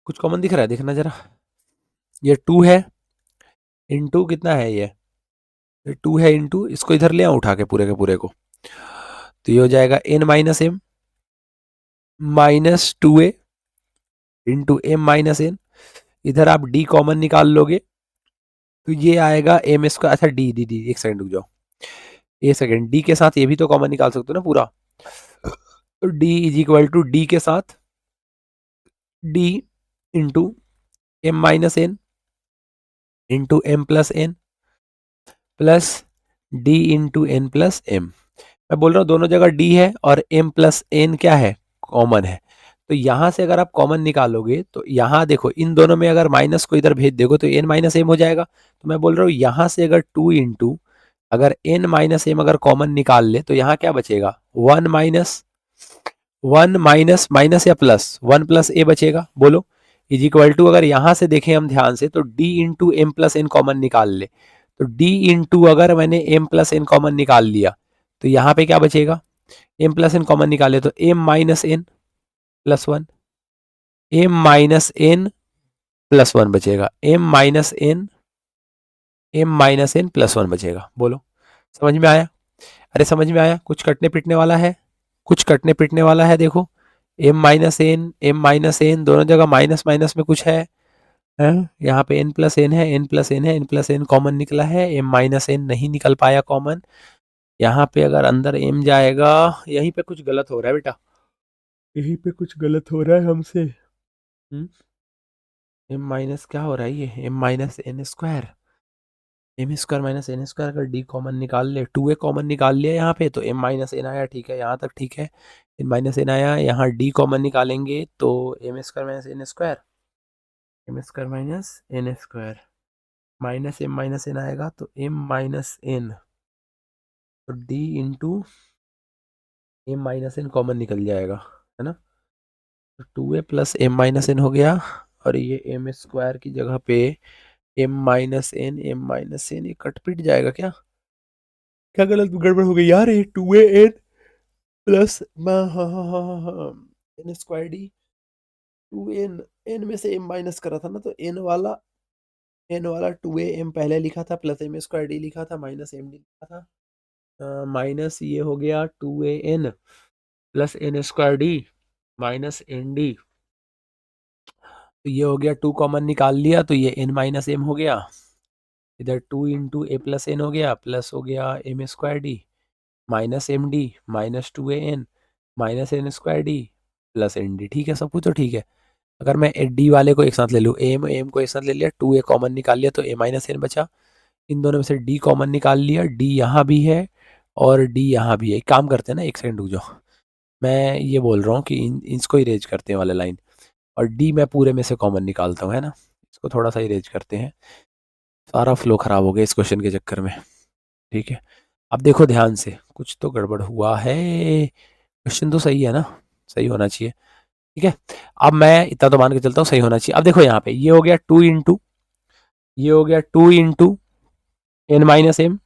कुछ कॉमन दिख रहा है, देखना जरा। ये 2 है इंटू कितना है, ये 2 है इंटू, इसको इधर ले आऊं उठा के पूरे को, तो ये हो जाएगा n minus m minus 2a into m minus n, इधर आप d कॉमन निकाल लोगे तो ये आएगा एम स्क्वायर। अच्छा डी डी डी, एक सेकंड रुक जाओ, एक सेकंड, डी के साथ ये भी तो कॉमन निकाल सकते हो ना पूरा, तो d is equal to d के साथ d into m minus n into m plus n plus d into n plus m. मैं बोल रहा हूँ दोनों जगह डी है और m प्लस एन क्या है, कॉमन है। तो यहां से अगर आप कॉमन निकालोगे तो यहाँ देखो, इन दोनों में अगर माइनस को इधर भेज दोगे तो n माइनस एम हो जाएगा। तो मैं बोल रहा हूँ यहाँ से अगर 2 इंटू अगर n माइनस एम अगर कॉमन निकाल ले तो यहाँ क्या बचेगा, 1 माइनस माइनस या प्लस 1 प्लस ए बचेगा, बोलो इज इक्वल टू, अगर यहाँ से देखें हम ध्यान से तो d into m plus n common निकाल ले, तो d इंटू अगर मैंने m प्लस एन कॉमन निकाल लिया तो यहाँ पे क्या बचेगा, m प्लस एन कॉमन निकाले तो m minus n plus one, m minus n plus one बचेगा, m minus n plus one बचेगा। बोलो समझ में आया, अरे समझ में आया, कुछ कटने पिटने वाला है, कुछ कटने पिटने वाला है, देखो m माइनस एन दोनों जगह माइनस माइनस में कुछ है? यहाँ पे n प्लस एन है, n प्लस एन है, n प्लस एन कॉमन निकला है, m माइनस एन नहीं निकल पाया कॉमन। यहाँ पे अगर अंदर m जाएगा, यहीं पे कुछ गलत हो रहा है बेटा, यहीं पे कुछ गलत हो रहा है हमसे। एम माइनस क्या हो रहा है, ये m minus n square, m square minus n square, अगर डी कॉमन निकाल ले, 2a कॉमन निकाल लिया यहाँ पे तो m माइनस एन आया, ठीक है यहाँ तक ठीक है, एन माइनस एन आया, यहाँ डी कॉमन निकालेंगे तो m square minus n square, m square minus n square minus m आएगा तो एम माइनस एन, तो d into m minus n common निकल जाएगा, है ना, तो 2a plus m minus N हो गया, और ये एम स्क्वायर की जगह पे एम माइनस एन, ये कट पिट जाएगा क्या, क्या गलत गड़बड़ हो गई यार, ये 2an प्लस हाँ हाँ हाँ हाँ हाँ N square D, 2n, n में से m माइनस करा था ना, तो n वाला 2am पहले लिखा था, प्लस एम स्क्वायर डी लिखा था, माइनस एम डी लिखा था, माइनस ये हो गया 2an plus n square d minus n d, तो ये हो गया 2 कॉमन निकाल लिया तो ये n माइनस एम हो गया, इधर 2 इंटू ए प्लस एन हो गया, प्लस हो गया m square d minus m d minus 2 an minus n square d plus n d. ठीक है, सब कुछ तो ठीक है। अगर मैं डी वाले को एक साथ ले लूँ, एम एम को एक साथ ले लिया, 2a कॉमन निकाल लिया तो a माइनस एन बचा। इन दोनों में से d कॉमन निकाल लिया, d यहाँ भी है और d यहाँ भी है। एक काम करते हैं ना, एक सेकंड रुक जाओ, मैं ये बोल रहा हूँ कि इसको इरेज करते हैं वाला लाइन, और d मैं पूरे में से कॉमन निकालता हूँ, है ना। इसको थोड़ा सा इरेज करते हैं, सारा फ्लो खराब हो गया इस क्वेश्चन के चक्कर में। ठीक है, अब देखो ध्यान से, कुछ तो गड़बड़ हुआ है, क्वेश्चन तो सही है ना, सही होना चाहिए। ठीक है, अब मैं इतना तो मान के चलता हूँ सही होना चाहिए। अब देखो यहाँ पे ये हो गया 2 इंटू, ये हो गया 2 into n minus m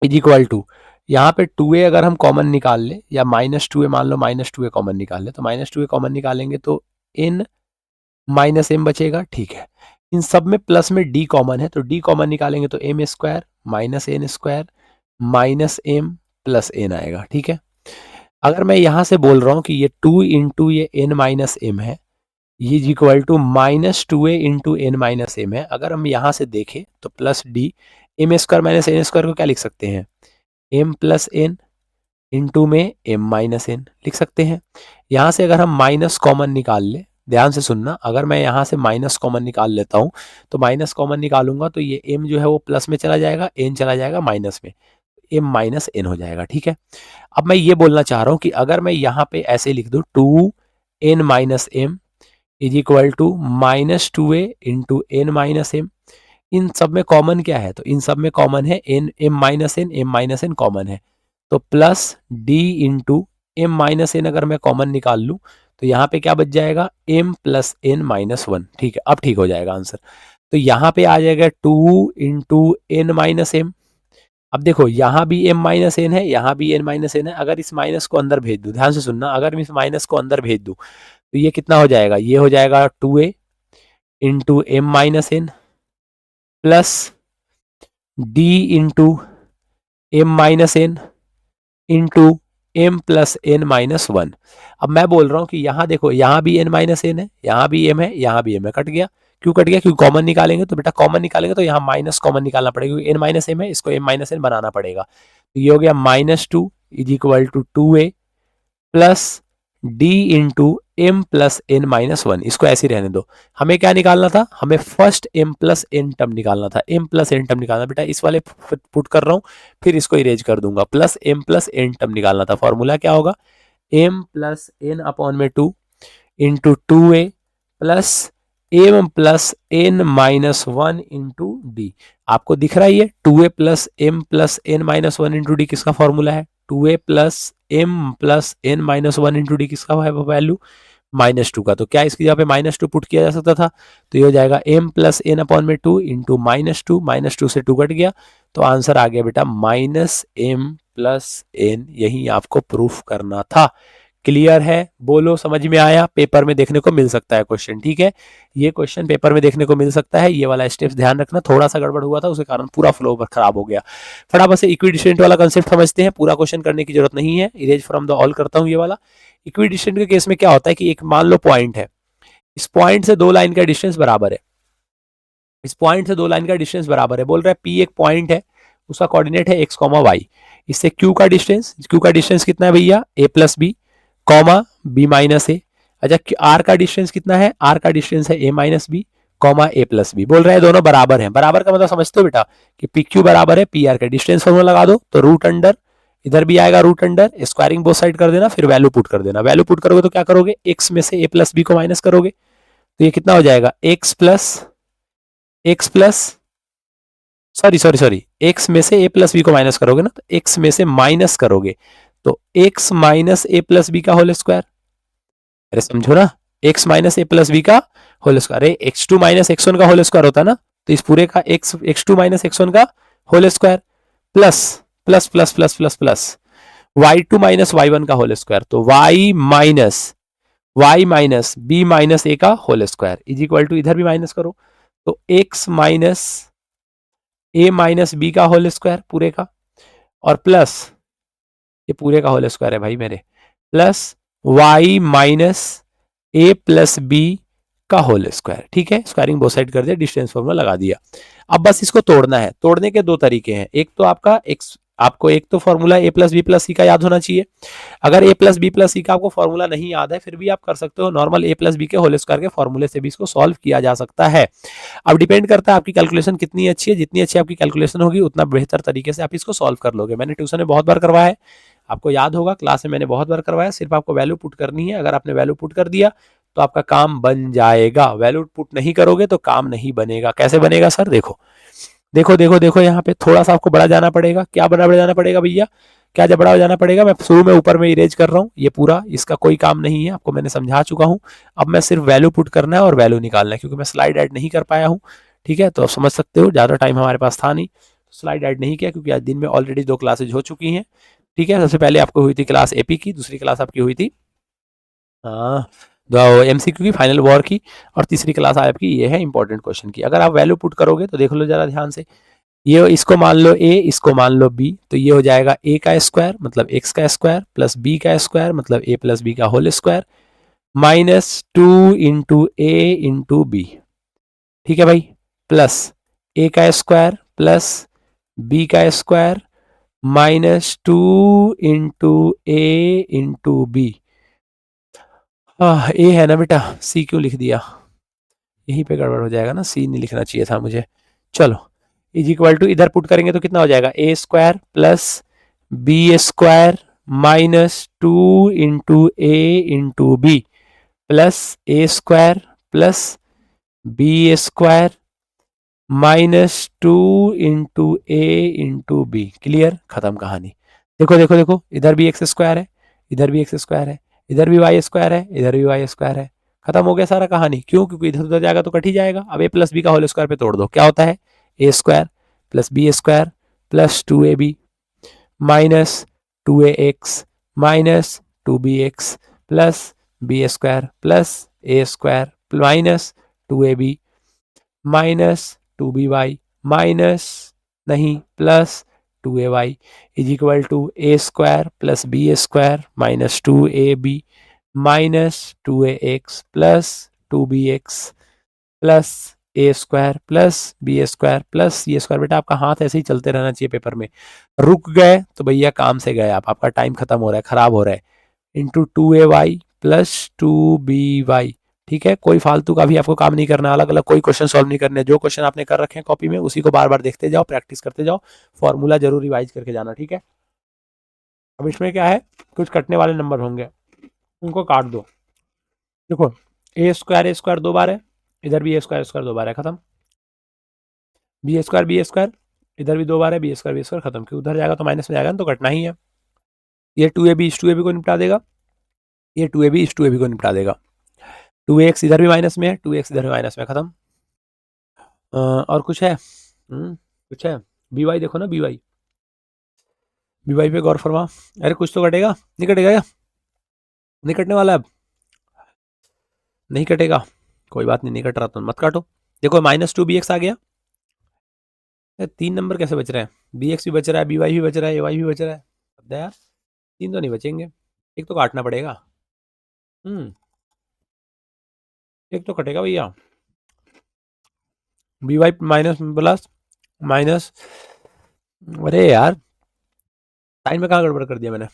is equal to, यहाँ पे 2a अगर हम कॉमन निकाल ले, या माइनस 2a, मान लो माइनस 2a कॉमन निकाल ले, तो माइनस 2a कॉमन निकालेंगे तो n माइनस एम बचेगा। ठीक है, इन सब में प्लस में d कॉमन है, तो d कॉमन निकालेंगे तो m square minus n square minus m plus n आएगा। ठीक है, अगर मैं यहाँ से बोल रहा हूँ कि ये 2 इंटू ये n माइनस एम है, ये is equal to minus 2a into n minus m है, अगर हम यहाँ से देखें तो plus d m square minus n square को क्या लिख सकते हैं, एम प्लस एन इंटू में एम माइनस एन लिख सकते हैं। यहाँ से अगर हम माइनस कॉमन निकाल ले, ध्यान से सुनना, अगर मैं यहाँ से माइनस कॉमन निकाल लेता हूँ तो माइनस कॉमन निकालूंगा तो ये एम जो है वो प्लस में चला जाएगा, एन चला जाएगा माइनस में, एम माइनस एन हो जाएगा। ठीक है, अब मैं ये बोलना चाह रहा हूँ कि अगर मैं यहाँ पे ऐसे लिख दूँ 2 n minus m is equal to minus 2a into n minus m, इन सब में कॉमन क्या है, तो इन सब में कॉमन है n, m minus n common है, तो plus d into m minus n अगर मैं कॉमन निकाल लूँ तो यहाँ पे क्या बच जाएगा, m plus n minus one. ठीक है, अब ठीक हो जाएगा आंसर। तो यहाँ पे आ जाएगा 2 इंटू एन माइनस एम। अब देखो यहाँ भी एम माइनस एन है, यहाँ भी एन माइनस एन है, अगर इस माइनस को अंदर भेज दूँ, ध्यान से सुनना, अगर मैं इस माइनस को अंदर भेज दूँ तो ये कितना हो जाएगा, ये हो जाएगा 2a into m minus n plus d into m minus n into m plus n minus one. अब मैं बोल रहा हूँ कि यहाँ देखो, यहाँ भी एन माइनस एन है, यहाँ भी एम है, यहाँ भी एम है, कट गया। क्यों कट गया, क्योंकि कॉमन निकालेंगे, तो बेटा कॉमन निकालेंगे तो यहाँ माइनस कॉमन निकालना पड़ेगा, क्योंकि एन माइनस एम है, इसको एम माइनस एन बनाना पड़ेगा। तो ये हो गया minus 2 is equal to 2a plus d into m plus n minus one. इसको ऐसे रहने दो, हमें क्या निकालना था, हमें first m plus n term निकालना था, एम प्लस एन टर्म निकालना। बेटा इस वाले पुट कर रहा हूँ, फिर इसको इरेज कर दूंगा, plus m plus n term निकालना था। फॉर्मूला क्या होगा, एम प्लस एन अपॉन में 2 into 2a plus m plus n minus one into d. आपको दिख रहा है ये 2a plus m plus n minus one into d किसका फॉर्मूला है, 2a plus m plus n minus one into d किसका है वैल्यू, माइनस 2 का। तो क्या इसकी जगह पे माइनस 2 पुट किया जा सकता था, तो ये हो जाएगा एम प्लस एन अपॉन में 2 इंटू माइनस टू से 2 कट गया, तो आंसर आ गया बेटा माइनस एम प्लस एन। यही आपको प्रूफ करना था। क्लियर है, बोलो समझ में आया, पेपर में देखने को मिल सकता है क्वेश्चन। ठीक है, ये क्वेश्चन पेपर में देखने को मिल सकता है, ये वाला स्टेप्स ध्यान रखना, थोड़ा सा गड़बड़ हुआ था उसके कारण पूरा फ्लो खराब हो गया। फटाफट से इक्विडिस्टेंट वाला कंसेप्ट समझते हैं, पूरा क्वेश्चन करने की जरूरत नहीं है, इरेज फ्रॉम द ऑल करता हूं। ये वाला इक्विडिस्टेंट के केस में क्या होता है कि एक मान लो पॉइंट है, इस पॉइंट से दो लाइन का डिस्टेंस बराबर है, इस पॉइंट से दो लाइन का डिस्टेंस बराबर है, बोल रहा है पी एक पॉइंट है, उसका कोऑर्डिनेट है एक्स कॉमा वाई, इससे क्यू का डिस्टेंस कितना है भैया, a plus b comma b minus a. अच्छा, आर का डिस्टेंस कितना है, आर का डिस्टेंस है ए माइनस बी कॉमा ए प्लस बी। बोल रहे हैं दोनों बराबर हैं, बराबर का मतलब समझते हो बेटा कि पी क्यू बराबर है पी आर का, डिस्टेंस फॉर्मूला लगा दो तो रूट अंडर, इधर भी आएगा root under, squaring both side कर देना, फिर वैल्यू पुट कर देना। वैल्यू पुट करोगे तो क्या करोगे, एक्स में से ए प्लस बी को माइनस करोगे, तो ये कितना हो जाएगा, एक्स प्लस सॉरी एक्स में से ए प्लस बी को माइनस करोगे ना, तो एक्स में से माइनस करोगे तो x minus a plus B का होल स्क्वायर। अरे समझो ना, x minus a plus B का होल स्क्वायर, अरे x two minus x one का होल स्क्वायर होता है ना, तो इस पूरे का x two minus x one का whole square plus plus plus plus plus plus y two minus Y one का होल स्क्वायर, तो y minus b minus a का whole square is equal to, इधर भी माइनस करो तो x minus a minus b का whole square पूरे का, और प्लस ये पूरे का होल स्क्वायर है भाई मेरे, plus Y minus a plus B का होल स्क्वायर। ठीक है, स्क्वायरिंग बोथ साइड कर दिया, डिस्टेंस फॉर्मूला लगा दिया। अब बस इसको तोड़ना है। तोड़ने के दो तरीके हैं, एक तो आपका एक्स, आपको एक तो फॉर्मूला ए प्लस बी प्लस सी का याद होना चाहिए। अगर ए प्लस बी प्लस सी का आपको फॉर्मूला नहीं याद है, फिर भी आप कर सकते हो नॉर्मल ए प्लस बी के होल स्क्वायर के फॉर्मूले से भी इसको सॉल्व किया जा सकता है। अब डिपेंड करता है आपकी कैलकुलेशन कितनी अच्छी है, जितनी अच्छी आपकी कैलकुलेशन होगी उतना बेहतर तरीके से आप इसको सॉल्व कर लोगे। मैंने ट्यूशन में बहुत बार करवाया है, आपको याद होगा, क्लास में मैंने बहुत बार करवाया। सिर्फ आपको वैल्यू पुट करनी है, अगर आपने वैल्यू पुट कर दिया तो आपका काम बन जाएगा। वैल्यू पुट नहीं करोगे तो काम नहीं बनेगा। कैसे बनेगा सर? देखो देखो देखो देखो, यहाँ पे थोड़ा सा आपको बड़ा जाना पड़ेगा। क्या बड़ा बड़ा जाना पड़ेगा भैया? क्या जब बड़ा हो जाना पड़ेगा? मैं शुरू में ऊपर में इरेज कर रहा हूँ, ये पूरा इसका कोई काम नहीं है, आपको मैंने समझा चुका हूँ। अब मैं सिर्फ वैल्यू पुट करना है और वैल्यू निकालना है, क्योंकि मैं स्लाइड ऐड नहीं कर पाया हूँ। ठीक है, तो आप समझ सकते हो, ज़्यादा टाइम हमारे पास था नहीं, स्लाइड ऐड नहीं किया, क्योंकि आज दिन में ऑलरेडी 2 क्लासेज हो चुकी हैं। ठीक है, सबसे पहले आपको हुई थी क्लास एपी की, दूसरी क्लास आपकी हुई थी एमसीक्यू की, फाइनल वॉर की, और तीसरी क्लास आपकी ये है इंपॉर्टेंट क्वेश्चन की। अगर आप वैल्यू पुट करोगे तो देख लो जरा ध्यान से, ये इसको मान लो ए, इसको मान लो बी, तो ये हो जाएगा ए का स्क्वायर मतलब एक्स का स्क्वायर प्लस बी का स्क्वायर मतलब ए प्लस बी का whole square minus 2 into a into B. ठीक है भाई, प्लस ए का स्क्वायर प्लस बी का square -2 into a into B. ए है ना बेटा, सी क्यों लिख दिया? यहीं पे गड़बड़ हो जाएगा ना, सी नहीं लिखना चाहिए था मुझे। चलो, इज इक्वल टू, इधर पुट करेंगे तो कितना हो जाएगा? A square plus b square -2 into a into b plus a square plus b square -2 into a into b. Clear, खत्म कहानी। देखो देखो देखो, इधर भी एक्स स्क्वायर है, इधर भी एक्स स्क्वायर है, इधर भी वाई स्क्वायर है, इधर भी वाई स्क्वायर है। खत्म हो गया सारा कहानी। क्यों? क्योंकि इधर उधर जाएगा तो कट ही जाएगा। अब ए प्लस बी का होल स्क्वायर पे तोड़ दो, क्या होता है? A square plus b square plus 2ab -2ax -2bx plus b square plus a square -2ab -2by minus नहीं plus 2ay is equal to a square plus b square -2ab -2ax plus 2bx plus a square plus b square plus ये square. बेटा आपका हाथ ऐसे ही चलते रहना चाहिए paper में, रुक गए तो भैया काम से गए आप, आपका टाइम खत्म हो रहा है, खराब हो रहा है। Into 2ay plus 2by। ठीक है, कोई फालतू का भी आपको काम नहीं करना, अलग अलग कोई क्वेश्चन सॉल्व नहीं करने। जो क्वेश्चन आपने कर रखे हैं कॉपी में उसी को बार बार देखते जाओ, प्रैक्टिस करते जाओ, फॉर्मूला जरूर रिवाइज करके जाना। ठीक है, अब इसमें क्या है, कुछ कटने वाले नंबर होंगे, उनको काट दो। देखो, ए स्क्वायर 2 बार है, इधर भी ए स्क्वायर 2 बार है, खत्म। बी स्क्वायर इधर भी 2 बार है, बी स्क्वायर खत्म। क्यों? उधर जाएगा तो माइनस में जाएगा ना, तो कटना ही है। ये 2ab इस 2ab को निपटा देगा, ये 2ab इस 2ab को निपटा देगा। 2x इधर भी माइनस में है, 2x इधर भी माइनस में, खत्म। और कुछ है? कुछ है? बी वाई देखो ना, बी वाई पे गौर फरमा। अरे कुछ तो कटेगा, नहीं कटेगा क्या? नहीं कटने वाला अब, नहीं कटेगा, कोई बात नहीं, नहीं कट रहा तो मत काटो। देखो -2bx आ गया, 3 नंबर कैसे बच रहे हैं? bx भी बच रहा है, by भी बच रहा है, ay भी बच रहा है, यार 3 तो नहीं बचेंगे, एक तो काटना पड़ेगा। एक तो कटेगा भैया, b y minus plus minus, अरे यार साइन में कहाँ गड़बड़ कर दिया मैंने?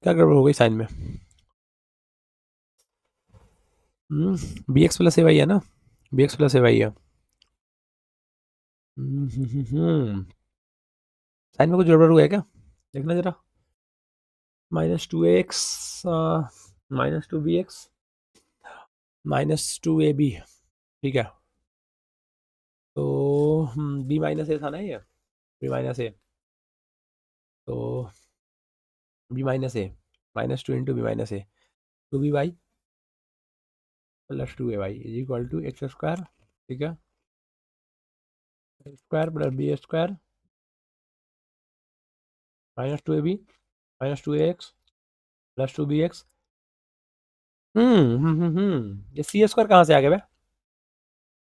क्या गड़बड़ हो गई साइन में? बी एक्स प्लस ए वाई है ना, बी एक्स प्लस ए वाई है। साइन में कुछ गड़बड़ हुआ है क्या? देखना जरा, -2x -2bx -2ab। ठीक है, तो बी माइनस ए था ना ये, बी माइनस ए, तो b minus a -2 × b - a 2b/, plus 2ay is equal to x square. ठीक है, square plus b square -2ab -2ax plus 2bx। ये सी स्क्वायर कहाँ से आ गया बे?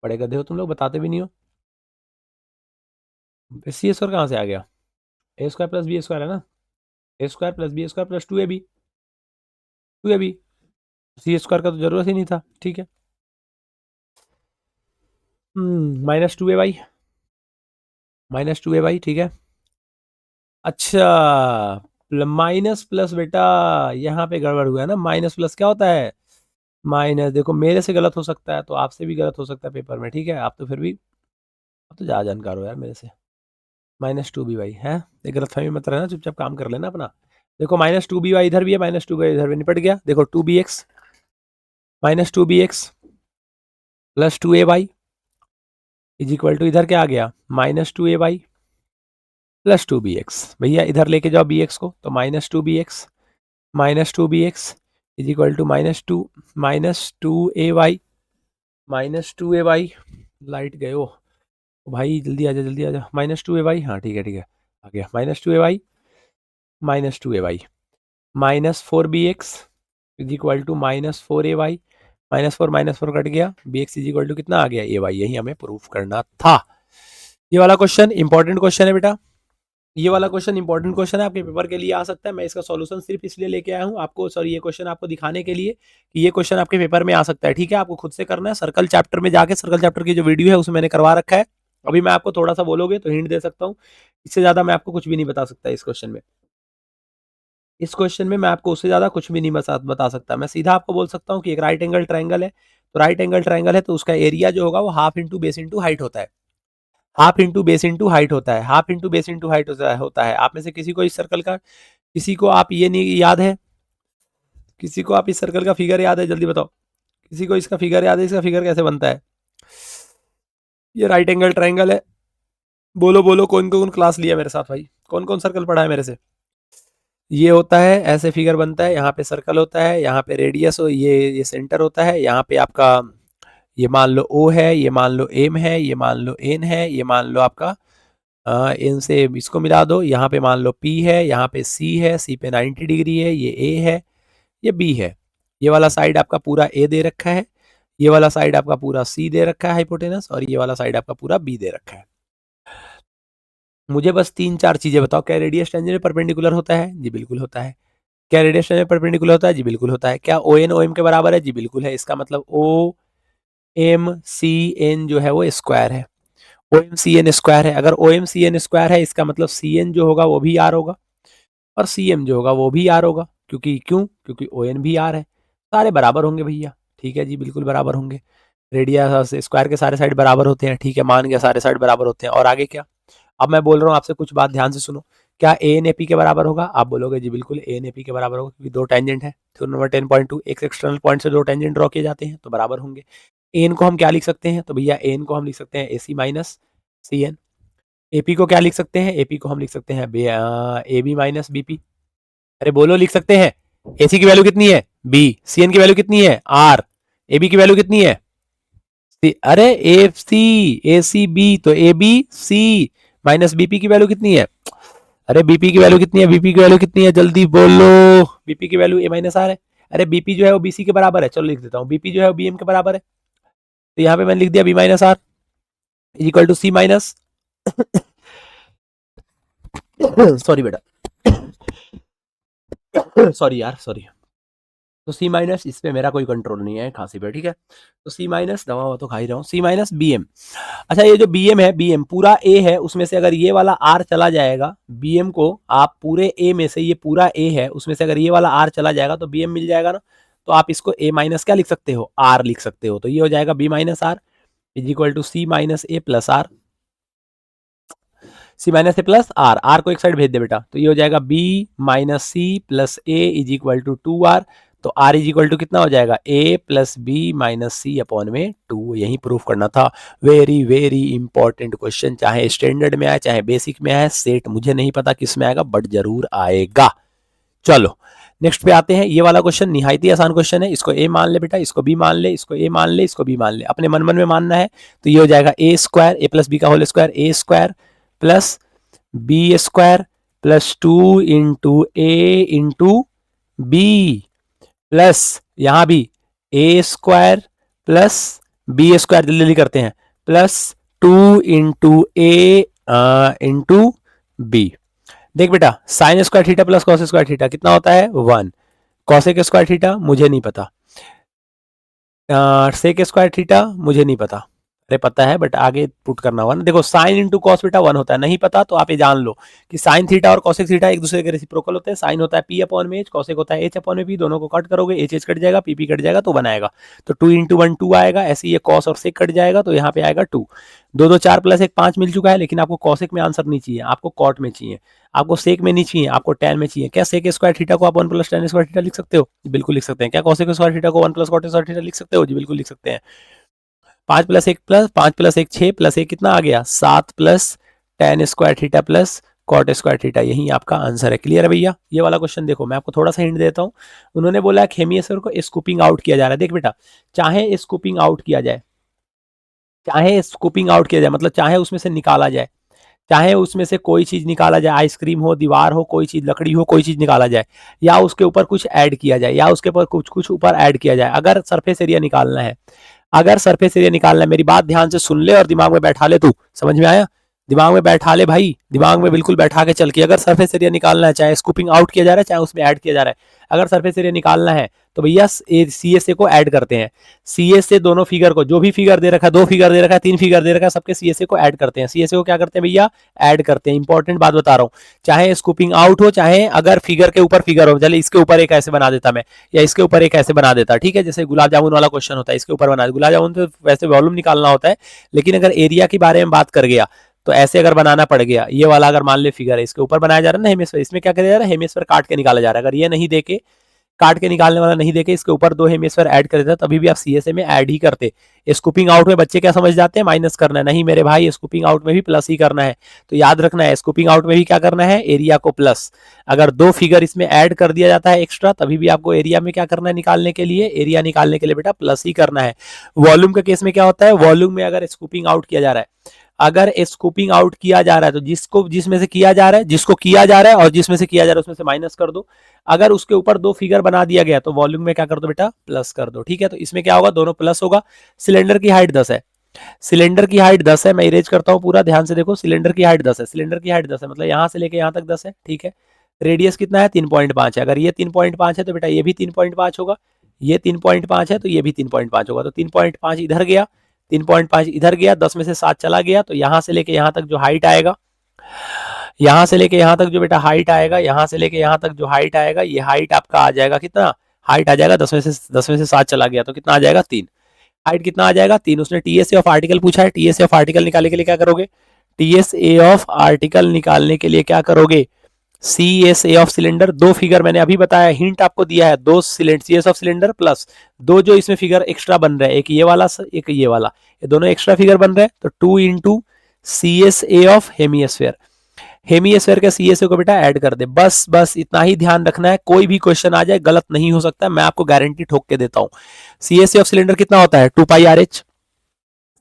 बड़े गधे हो तुम लोग, बताते भी नहीं हो। सी स्क्वायर कहाँ से आ गया? A square plus b square है ना, a square plus b square plus 2ab c square का तो जरूरत ही नहीं था, ठीक है। Minus two a y, minus two a y, ठीक है। अच्छा, माइनस प्लस बेटा, यहाँ पे गड़बड़ हुआ है ना। माइनस प्लस क्या होता है? माइनस। देखो मेरे से गलत हो सकता है तो आपसे भी गलत हो सकता है पेपर में, ठीक है। आप तो फिर भी, आप तो ज़्यादा जानकार हो यार मेरे से। माइनस टू बी वाई है, ये गलतफहमी मत रहना, चुपचाप काम कर लेना अपना। देखो माइनस टू बी वाई इधर भी है, माइनस टू बी इधर भी निपट गया। देखो two b x minus two b x plus two a y is equal to, इधर क्या आ गया? Minus two a y plus two b x. भैया इधर लेके जाओ बी एक्स को, तो minus two b x is equal to minus two a y. Light गए हो भाई, जल्दी आजा जल्दी आजा। माइनस टू ए वाई, हाँ ठीक है ठीक है, आ गया। Minus two a y, minus two a y minus four b x is equal to minus four a y. Minus four cut गया, b x is equal to कितना आ गया? A y. यही हमें प्रूफ करना था। ये वाला क्वेश्चन इंपॉर्टेंट क्वेश्चन है बेटा, ये वाला क्वेश्चन इंपॉर्टेंट क्वेश्चन है, आपके पेपर के लिए आ सकता है। मैं इसका सॉल्यूशन सिर्फ इसलिए लेके आया हूँ आपको, सॉरी ये क्वेश्चन आपको दिखाने के लिए कि ये क्वेश्चन आपके पेपर में आ सकता है, ठीक है। आपको खुद से करना है, सर्कल चैप्टर में जाके, सर्कल चैप्टर की जो वीडियो है उसमें मैंने करवा रखा है। अभी मैं आपको थोड़ा सा बोलोगे तो हिंट दे सकता हूँ, इससे ज्यादा मैं आपको कुछ भी नहीं बता सकता इस क्वेश्चन में। इस क्वेश्चन में मैं आपको उससे ज्यादा कुछ भी नहीं बता सकता। मैं सीधा आपको बोल सकता हूँ कि एक राइट एंगल ट्रायंगल है, तो राइट एंगल ट्रायंगल है तो उसका एरिया जो होगा वो half into base into height होता है। Half into base into height होता है, half into base into height होता है। आप में से किसी को इस सर्कल का, किसी को आप ये नहीं याद है, किसी को आप इस सर्कल का फिगर याद है? जल्दी बताओ, किसी को इसका फिगर याद है? इसका फिगर कैसे बनता है? ये राइट एंगल ट्रायंगल है। बोलो बोलो, कौन कौन क्लास लिया मेरे साथ भाई, कौन कौन सर्कल पढ़ा है मेरे से? ये होता है, ऐसे फिगर बनता है, यहाँ पे सर्कल होता है, यहाँ पे रेडियस हो, ये सेंटर होता है, यहाँ पे आपका ये मान लो ओ है, ये मान लो एम है, ये मान लो एन है, ये मान लो आपका इन से इसको मिला दो, यहाँ पे मान लो पी है, यहाँ पे सी है, सी पे 90 डिग्री है, ये ए है, ये बी है। ये वाला साइड आपका पूरा ए दे रखा है, ये वाला साइड आपका पूरा सी दे रखा है हाइपोटेनस, और ये वाला साइड आपका पूरा बी दे रखा है। मुझे बस तीन चार चीजें बताओ, क्या रेडियस टेंजेंट परपेंडिकुलर होता है? जी बिल्कुल होता है। क्या रेडियस टेंजेंट परपेंडिकुलर होता है? जी बिल्कुल होता है। क्या ओ एन ओ एम के बराबर है? जी बिल्कुल है। इसका मतलब ओ एम सी एन जो है वो स्क्वायर है, O M C N square है। अगर O M C N square है, इसका मतलब सी एन जो होगा वो भी आर होगा, और सी एम जो होगा वो भी आर होगा। क्योंकि ओ एन भी आर है, सारे बराबर होंगे भैया। ठीक है जी, बिल्कुल बराबर होंगे। रेडियस स्क्वायर के सारे साइड बराबर होते हैं, ठीक है, मान गया सारे साइड बराबर होते हैं। और आगे क्या? अब मैं बोल रहा हूँ आपसे, कुछ बात ध्यान से सुनो। क्या ए एन ए पी के बराबर होगा? आप बोलोगे जी बिल्कुल ए एन ए पी के बराबर होगा, क्योंकि दो टेंजेंट है। तो नंबर 10.2, एक एक्सटर्नल पॉइंट से दो टेंजेंट ड्रॉ किए जाते हैं तो बराबर होंगे। एन को हम क्या लिख सकते हैं? तो भैया एन को हम लिख सकते हैं ए सी माइनस सी एन। एपी को क्या लिख सकते हैं? एपी को हम लिख सकते हैं ए बी माइनस बीपी। अरे बोलो, लिख सकते हैं। एसी की वैल्यू कितनी है? बी। सी एन की वैल्यू कितनी है? आर। ए बी की वैल्यू कितनी है? अरे A C, A C B, तो A B C minus BP की वैल्यू कितनी है? अरे बीपी की वैल्यू कितनी है? बीपी की वैल्यू कितनी है? जल्दी बोलो। बीपी की वैल्यू ए माइनस आर है। अरे बीपी जो है वो बीसी के बराबर है, चलो लिख देता हूँ, बीपी जो है वो बीएम के बराबर है। तो यहाँ पे मैंने लिख दिया b minus r is equal to c minus sorry बेटा, सॉरी यार सॉरी। तो सी माइनस, इस पे मेरा कोई कंट्रोल नहीं है खांसी पे, ठीक है। तो सी माइनस, दवा हुआ तो खा ही रहा हूँ, सी माइनस बी एम। अच्छा, ये जो बी एम है, बी एम पूरा ए है, उसमें से अगर ये वाला आर चला जाएगा, बी एम को आप पूरे ए में से, ये पूरा ए है उसमें से अगर ये वाला आर चला जाएगा तो बी एम मिल जाएगा ना। तो आप इसको ए माइनस क्या लिख सकते हो? आर लिख सकते हो। तो ये हो जाएगा b minus r is equal to c minus a plus r. C minus a plus r, r को एक साइड भेज दे बेटा, तो ये हो जाएगा b minus c plus a is equal to two r. तो आर इज इक्वल टू कितना हो जाएगा? ए plus b minus c upon में टू। यही प्रूफ करना था। वेरी वेरी इंपॉर्टेंट क्वेश्चन, चाहे स्टैंडर्ड में आए चाहे बेसिक में आए, सेट मुझे नहीं पता किस में आएगा, बट जरूर आएगा। चलो नेक्स्ट पे आते हैं। ये वाला क्वेश्चन निहायत ही आसान क्वेश्चन है। इसको ए मान ले बेटा, इसको बी मान ले, इसको ए मान ले, इसको बी मान ले, अपने मन मन में मानना है। तो ये हो जाएगा a square, a plus B का whole square, a square plus b square plus two into a into b plus यहां भी a square plus b square, जल्दी जल्दी करते हैं, plus two into a into b. देख बेटा, sine square theta plus cos square theta कितना होता है? 1। कॉसेक स्क्वायर थीटा मुझे नहीं पता, सेक स्क्वायर थीटा मुझे नहीं पता, अरे पता है बट आगे पुट करना होगा ना। देखो साइन इंटू कॉस बेटा 1 होता है, नहीं पता तो आप ये जान लो कि साइन थीटा और कॉसेक थीटा एक दूसरे के रेसिप्रोकल होते हैं। साइन होता है पी अपॉन में एच, कॉसेक होता है एच अपॉन में पी, दोनों को कट करोगे एच एच कट जाएगा, पी पी कट जाएगा तो बनाएगा, तो 2 इंटू 1 2 आएगा। ऐसे ये कॉस और सेक कट जाएगा तो यहाँ पे आएगा 2, 2 2 4 प्लस 1 5 मिल चुका है। लेकिन आपको कॉसेक में आंसर नहीं चाहिए, आपको कॉट में चाहिए, आपको सेक में नहीं चाहिए, आपको टैन में चाहिए। क्या सेक स्क्वायर थीटा को आप 1 प्लस टैन स्क्वायर थीटा लिख सकते हो? बिल्कुल लिख सकते हैं। क्या कॉसेक स्क्वायर थीटा को 1 प्लस कॉट स्क्वायर थीटा लिख सकते हो? जी बिल्कुल लिख सकते हैं। 5 प्लस 1 प्लस 5 प्लस 1 6 प्लस 1 कितना आ गया 7 plus tan square theta plus cot square theta, यही आपका आंसर है। क्लियर है भैया? ये वाला क्वेश्चन देखो, मैं आपको थोड़ा सा हिंट देता हूँ। उन्होंने बोला हेमिस्फीयर को स्कूपिंग आउट किया जा रहा है। देख बेटा, चाहे स्कूपिंग आउट किया जाए, चाहे स्कूपिंग आउट किया जाए मतलब चाहे उसमें से निकाला जाए, चाहे उसमें से कोई चीज निकाला जाए, आइसक्रीम हो, दीवार हो, कोई चीज लकड़ी हो, कोई चीज निकाला जाए, या उसके ऊपर कुछ ऐड किया जाए, या उसके ऊपर कुछ कुछ ऊपर ऐड किया जाए, अगर सरफेस एरिया निकालना है, अगर सरफेस एरिया निकालना है, मेरी बात ध्यान से सुन ले और दिमाग में बैठा ले। तू समझ में आया? दिमाग में बैठा ले भाई, दिमाग में बिल्कुल बैठा के चल के, अगर सरफेस एरिया निकालना है, चाहे स्कूपिंग आउट किया जा रहा है, चाहे उसमें ऐड किया जा रहा है, अगर सरफेस एरिया निकालना है तो भैया सी एस ए को ऐड करते हैं। सी एस ए दोनों फिगर को, जो भी फिगर दे रखा है, 2 फिगर दे रखा है, 3 फिगर दे रखा है, सबके सी एस ए को ऐड करते हैं। सी एस ए को क्या करते हैं भैया? ऐड करते हैं। इंपॉर्टेंट बात बता रहा हूँ, चाहे स्कूपिंग आउट हो, चाहे अगर फिगर के ऊपर फिगर हो, चले इसके ऊपर एक ऐसे बना देता मैं, या इसके ऊपर एक ऐसे बना देता, ठीक है, जैसे गुलाब जामुन वाला क्वेश्चन होता है, इसके ऊपर बना, गुलाब जामुन तो वैसे वॉल्यूम निकालना होता है, लेकिन अगर एरिया के बारे में बात कर गया तो ऐसे अगर बनाना पड़ गया, ये वाला अगर मान ले फिगर है, इसके ऊपर बनाया जा रहा है ना हेमिस्फीयर, इसमें क्या किया जा रहा है? हेमिस्फीयर काट के निकाला जा रहा है। अगर ये नहीं देके, काट के निकालने वाला नहीं देके, इसके ऊपर 2 हेमिस्फीयर ऐड कर देता, तभी भी आप सीएसए में ऐड ही करते। स्कूपिंग आउट में बच्चे क्या समझ जाते हैं? माइनस करना है। नहीं मेरे भाई, स्कूपिंग आउट में भी प्लस ही करना है। तो याद रखना है, स्कूपिंग आउट में भी क्या करना है? एरिया को प्लस। अगर 2 फिगर इसमें ऐड कर दिया जाता है एक्स्ट्रा, तभी भी आपको एरिया में क्या करना है? निकालने के लिए, एरिया निकालने के लिए बेटा प्लस ही करना है। वॉल्यूम के केस में क्या होता है? वॉल्यूम में अगर स्कूपिंग आउट किया जा रहा है, अगर स्कूपिंग आउट किया जा रहा है तो जिसको, जिसमें से किया जा रहा है, जिसको किया जा रहा है और जिसमें से किया जा रहा है उसमें से माइनस कर दो। अगर उसके ऊपर 2 फिगर बना दिया गया तो वॉल्यूम में क्या कर दो बेटा? प्लस कर दो। ठीक है, तो इसमें क्या होगा? दोनों प्लस होगा। सिलेंडर की हाइट 10 है, सिलेंडर की हाइट 10 है, मैं इरेज करता हूं पूरा, ध्यान से देखो। सिलेंडर की हाइट 10 है, सिलेंडर की हाइट 10 है, मतलब यहां से लेके यहां तक 10 है। ठीक है, रेडियस कितना है? 3.5 है। अगर ये 3.5 है तो बेटा ये भी 3.5 होगा, ये 3.5 है तो ये भी 3.5 होगा। तो 3.5 इधर गया, 3.5 इधर गया, 10 में से 7 चला गया, तो यहां से लेके यहां तक जो हाइट आएगा, यहां से लेके यहां तक जो बेटा हाइट आएगा, यहां से लेके यहां तक जो हाइट आएगा, ये हाइट आपका आ जाएगा कितना? हाइट आ जाएगा 10 में से 7 चला गया तो कितना आ जाएगा? 3। हाइट कितना आ जाएगा? 3। उसने टीएसए ऑफ आर्टिकल पूछा है, टीएसए ऑफ आर्टिकल निकालने के लिए क्या करोगे? टीएसए ऑफ आर्टिकल निकालने के लिए क्या करोगे? C S A of cylinder, 2 figure मैंने अभी बताया, हिंट आपको दिया है, 2 cylinder, C S of cylinder plus 2 जो इसमें फिगर एक्स्ट्रा बन रहे हैं, एक ये वाला एक ये वाला, ये दोनों एक्स्ट्रा फिगर बन रहे हैं, तो 2 into C S A of hemisphere. Hemisphere के सीएसए को बेटा ऐड कर दे। बस बस इतना ही ध्यान रखना है, कोई भी क्वेश्चन आ जाए गलत नहीं हो सकता, मैं आपको गारंटी ठोक के देता हूं। सीएसए ऑफ सिलेंडर कितना होता है? 2 pi r h.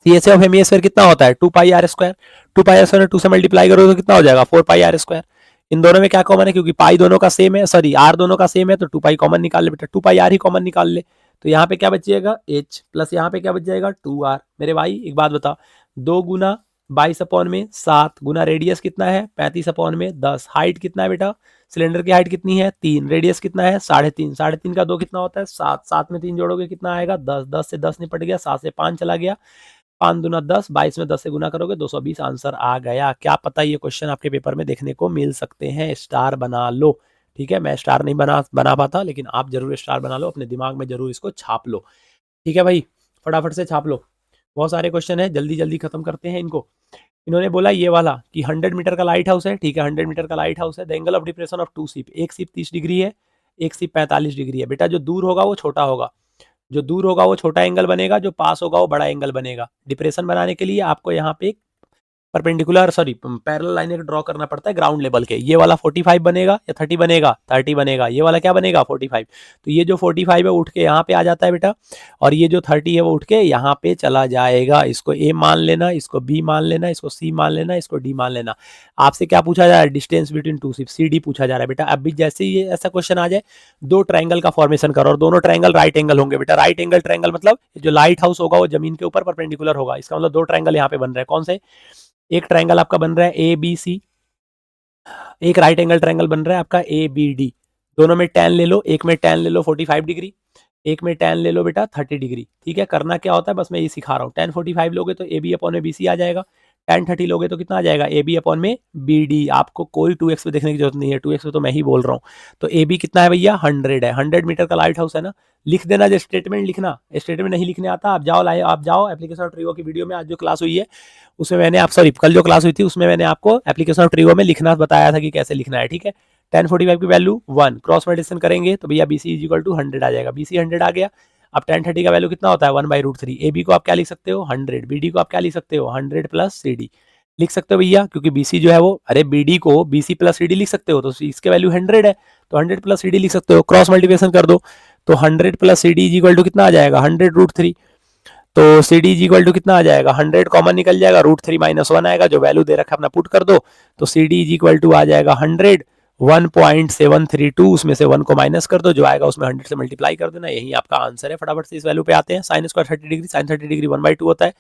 CSA of hemisphere कितना होता है? 2 pi r square. 2 pi r square 2 से मल्टीप्लाई करोगे तो कितना हो जाएगा? 4 पाई आर स्क्वायर। इन दोनों में क्या कॉमन है? क्योंकि पाई दोनों का सेम है, सॉरी आर दोनों का सेम है, तो 2 पाई कॉमन निकाल ले बेटा, 2 पाई आर ही कॉमन निकाल ले। तो यहाँ पे क्या बच जाएगा? एच प्लस यहाँ पे क्या बच जाएगा? 2 आर। मेरे भाई एक बात बता, 2 गुना 22 अपॉन में 7 गुना रेडियस कितना है? 35 अपॉन में 10। हाइट कितना है बेटा? सिलेंडर की हाइट कितनी है? 3। रेडियस कितना है? 3.5। 3.5 का 2 कितना होता है? 7। 7 में 3 जोड़ोगे कितना आएगा? 10। 10 से 10 निपट गया, 7 से 5 चला गया, 5 दूना 10, 22 में 10 से गुना करोगे 220 आंसर आ गया। क्या पता ये क्वेश्चन आपके पेपर में देखने को मिल सकते हैं। स्टार बना लो। ठीक है, मैं स्टार नहीं बना पाता, लेकिन आप जरूर स्टार बना लो, अपने दिमाग में जरूर इसको छाप लो। ठीक है भाई, फटाफट से छाप लो। बहुत सारे क्वेश्चन है, जल्दी जल्दी खत्म करते हैं इनको। इन्होंने बोला ये वाला कि 100 मीटर का लाइट हाउस है। ठीक है, 100 मीटर का लाइट हाउस है। The angle of depression of 2 ship, एक शिप 30 डिग्री है, एक शिप 45 डिग्री है। बेटा जो दूर होगा वो छोटा होगा, जो दूर होगा वो छोटा एंगल बनेगा, जो पास होगा वो बड़ा एंगल बनेगा। डिप्रेशन बनाने के लिए आपको यहाँ पे परपेंडिकुलर सॉरी पैरेलल लाइन एक ड्रॉ करना पड़ता है ग्राउंड लेवल के। ये वाला 45 बनेगा या 30 बनेगा? 30 बनेगा। ये वाला क्या बनेगा? 45। तो ये जो 45 है उठ के यहाँ पे आ जाता है बेटा, और ये जो 30 है वो उठ के यहाँ पे चला जाएगा। इसको ए मान लेना, इसको बी मान लेना, इसको सी मान लेना, इसको डी मान लेना। आपसे क्या पूछा जा रहा है? Distance between 2 ship, C D पूछा जा रहा है बेटा। अब भी जैसे ही ऐसा क्वेश्चन आ जाए, 2 ट्रायंगल का फॉर्मेशन करो, और दोनों ट्रायंगल राइट एंगल होंगे बेटा। राइट एंगल ट्रायंगल मतलब जो लाइट हाउस होगा वो जमीन के ऊपर परपेंडिकुलर होगा। इसका मतलब 2 ट्रायंगल यहाँ पे बन रहे हैं। कौन से? एक ट्रायंगल आपका बन रहा है ए बी सी, एक राइट एंगल ट्रायंगल बन रहा है आपका ए बी डी। दोनों में tan ले लो, एक में tan ले लो 45 डिग्री, एक में tan ले लो बेटा 30 डिग्री, ठीक है। करना क्या होता है बस मैं ये सिखा रहा हूँ। tan 45 लोगे तो AB अपॉन में BC आ जाएगा, tan 30 लोगे तो कितना आ जाएगा AB अपॉन में BD। आपको कोई 2x पे देखने की जरूरत नहीं है, 2x पे तो मैं ही बोल रहा हूँ। तो AB कितना है भैया 100 है, 100 मीटर का लाइट हाउस है ना। लिख देना, जो स्टेटमेंट लिखना, स्टेटमेंट नहीं लिखने आता आप जाओ एप्लीकेशन ऑफ ट्रिगो की वीडियो में आज जो क्लास हुई है उसमें मैंने आप सॉरी कल जो क्लास हुई थी उसमें मैंने आपको एप्लीकेशन ऑफ ट्रिगो में लिखना बताया था कि कैसे लिखना है, ठीक है। tan 45 की वैल्यू 1, क्रॉस मल्टीप्लिकेशन करेंगे तो भैया BC इज इक्वल टू 100 आ जाएगा, BC 100 आ गया। अब tan 30 का वैल्यू कितना होता है 1/√3। AB को आप क्या लिख सकते हो 100, BD को आप क्या लिख सकते हो 100 प्लस CD लिख सकते हो भैया, क्योंकि BC जो है वो, अरे BD को BC प्लस CD लिख सकते हो तो इसके वैल्यू 100 है तो 100 प्लस CD लिख सकते हो, क्रॉस मल्टीप्लिकेशन कर दो तो 100 plus CD is equal to कितना आ जाएगा 100√3। तो CD इज इक्वल टू कितना आ जाएगा 100 कॉमन निकल जाएगा, √3 माइनस 1 आएगा, जो वैल्यू दे रखा है अपना पुट कर दो तो CD इज इक्वल टू आ जाएगा 100 1.732, उसमें से 1 को माइनस कर दो, जो आएगा उसमें 100 से मल्टीप्लाई कर देना, यही आपका आंसर है। फटाफट से इस वैल्यू पे आते हैं। Sine square 30 degree, sine 30 degree 1/2 होता है,